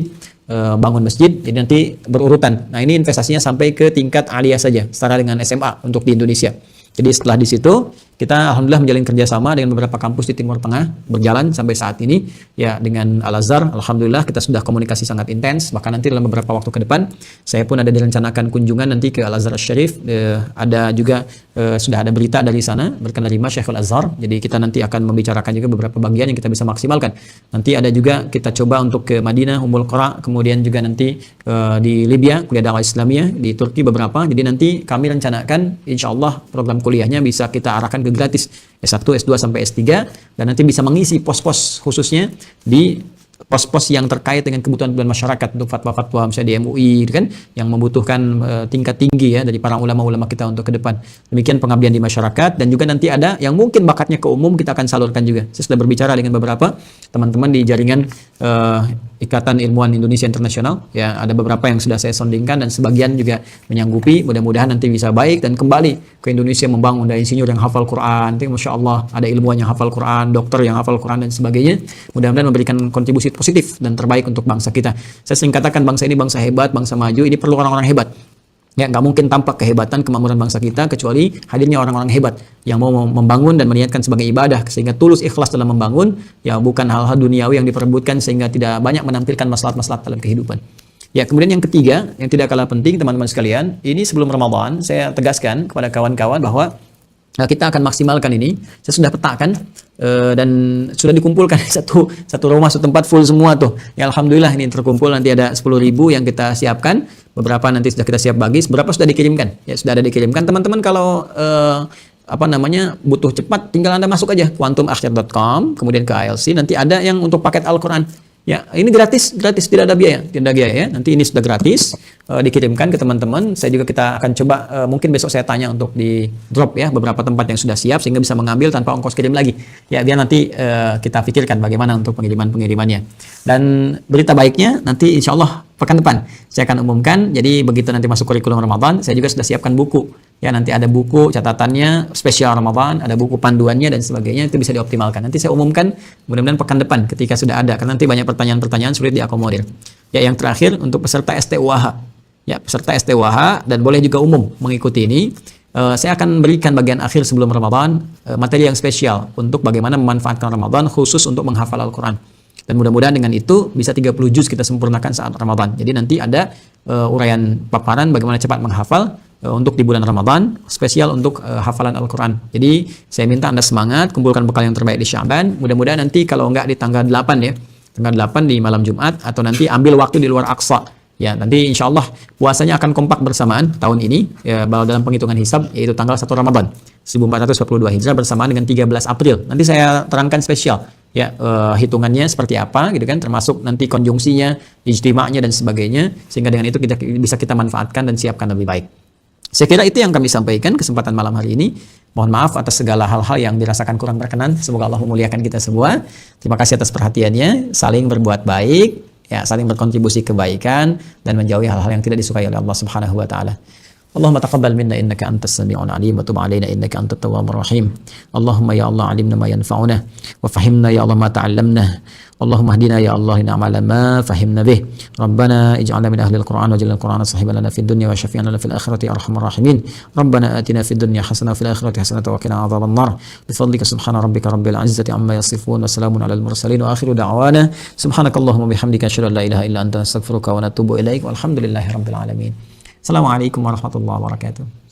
bangun masjid, jadi nanti berurutan. Nah, ini investasinya sampai ke tingkat aliyah saja, setara dengan SMA untuk di Indonesia. Jadi setelah di situ kita alhamdulillah menjalin kerjasama dengan beberapa kampus di Timur Tengah, berjalan sampai saat ini ya dengan Al-Azhar. Alhamdulillah kita sudah komunikasi sangat intens, bahkan nanti dalam beberapa waktu ke depan saya pun ada direncanakan kunjungan nanti ke Al-Azhar Syarif. Ada juga sudah ada berita dari sana berkenaan dari Syekhul Azhar. Jadi kita nanti akan membicarakan juga beberapa bagian yang kita bisa maksimalkan. Nanti ada juga kita coba untuk ke Madinah, Ummul Qura, kemudian juga nanti di Libya kuliah dakwah Islamiyah, di Turki beberapa. Jadi nanti kami rencanakan insyaallah program kuliahnya bisa kita arahkan ke gratis S1, S2 sampai S3, dan nanti bisa mengisi pos-pos khususnya di pos-pos yang terkait dengan kebutuhan masyarakat untuk fatwa-fatwa misalnya di MUI kan, yang membutuhkan tingkat tinggi ya dari para ulama-ulama kita untuk ke depan. Demikian pengabdian di masyarakat, dan juga nanti ada yang mungkin bakatnya ke umum kita akan salurkan juga. Saya sudah berbicara dengan beberapa teman-teman di jaringan Ikatan Ilmuwan Indonesia Internasional ya, ada beberapa yang sudah saya sondingkan dan sebagian juga menyanggupi. Mudah-mudahan nanti bisa baik dan kembali ke Indonesia membangun. Ada insinyur yang hafal Quran, Masya Allah, ada ilmuwan yang hafal Quran, dokter yang hafal Quran dan sebagainya. Mudah-mudahan memberikan kontribusi positif dan terbaik untuk bangsa kita. Saya sering katakan bangsa ini bangsa hebat, bangsa maju, ini perlu orang-orang hebat. Ya, nggak mungkin tampak kehebatan kemakmuran bangsa kita kecuali hadirnya orang-orang hebat yang mau membangun dan meniatkan sebagai ibadah, sehingga tulus ikhlas dalam membangun, ya bukan hal-hal duniawi yang diperebutkan sehingga tidak banyak menampilkan maslahat-maslahat dalam kehidupan. Ya, kemudian yang ketiga, yang tidak kalah penting teman-teman sekalian, ini sebelum Ramadan saya tegaskan kepada kawan-kawan bahwa kita akan maksimalkan ini. Saya sudah petakan dan sudah dikumpulkan satu rumah, satu tempat full semua tuh. Ya alhamdulillah ini terkumpul, nanti ada 10.000 yang kita siapkan. Beberapa nanti sudah kita siap bagi, beberapa sudah dikirimkan. Ya sudah ada dikirimkan. Teman-teman kalau butuh cepat, tinggal Anda masuk aja quantumakhir.com, kemudian ke ALC, nanti ada yang untuk paket Al-Qur'an. Ya, ini gratis, tidak ada biaya, ya. Nanti ini sudah gratis dikirimkan ke teman-teman. Saya juga kita akan coba mungkin besok saya tanya untuk di drop ya beberapa tempat yang sudah siap sehingga bisa mengambil tanpa ongkos kirim lagi. Ya, biar nanti kita pikirkan bagaimana untuk pengirimannya. Dan berita baiknya nanti insya Allah pekan depan saya akan umumkan. Jadi begitu nanti masuk kurikulum Ramadan, saya juga sudah siapkan buku. Ya, nanti ada buku catatannya spesial Ramadan, ada buku panduannya dan sebagainya, itu bisa dioptimalkan. Nanti saya umumkan mudah-mudahan pekan depan ketika sudah ada, karena nanti banyak pertanyaan-pertanyaan sulit diakomodir. Ya, yang terakhir untuk peserta STUAH. Ya, peserta STUAH dan boleh juga umum mengikuti ini. Saya akan berikan bagian akhir sebelum Ramadan materi yang spesial untuk bagaimana memanfaatkan Ramadan khusus untuk menghafal Al-Quran. Dan mudah-mudahan dengan itu bisa 30 juz kita sempurnakan saat Ramadan. Jadi nanti ada uraian paparan bagaimana cepat menghafal untuk di bulan Ramadan, spesial untuk hafalan Al-Quran. Jadi saya minta Anda semangat, kumpulkan bekal yang terbaik di Sya'ban. Mudah-mudahan nanti kalau enggak di tanggal 8 ya, tanggal 8 di malam Jumat, atau nanti ambil waktu di luar Aqsa. Ya, nanti insya Allah puasanya akan kompak bersamaan tahun ini, ya, dalam penghitungan hisab, yaitu tanggal 1 Ramadan 1442 Hijrah bersamaan dengan 13 April. Nanti saya terangkan spesial ya hitungannya seperti apa gitu kan, termasuk nanti konjungsinya, ijtima'nya dan sebagainya, sehingga dengan itu bisa kita manfaatkan dan siapkan lebih baik. Saya kira itu yang kami sampaikan kesempatan malam hari ini. Mohon maaf atas segala hal-hal yang dirasakan kurang berkenan. Semoga Allah memuliakan kita semua. Terima kasih atas perhatiannya. Saling berbuat baik, ya, saling berkontribusi kebaikan dan menjauhi hal-hal yang tidak disukai oleh Allah Subhanahu wa taala. Allahumma taqabbal minna innaka antas sami'ul alim wa tub 'alaina innaka antat tawwabur rahim. Allahumma ya Allah 'allimna ma yanfa'una wa fahimna ya Allah ma ta'allamna. Allahumma hdina ya Allah na'mala ma fahimna bih. Rabbana ij'alna min ahli al-Qur'an waj'alna al-Qur'ana sahiban lana fid dunya wa syafi'an lana fil akhirati ya arhamar rahimin. Rabbana atina fid dunya hasanah wa fil akhirati hasanah wa qina adzaban nar. Bi fadlika subhana rabbika rabbil izzati amma yasifun wa salamun alal mursalin wa akhiru da'wana subhanakallahumma bihamdika asyhadu an la ilaha illa anta astaghfiruka wa atubu ilaik walhamdulillahi rabbil alamin. Assalamualaikum warahmatullahi wabarakatuh.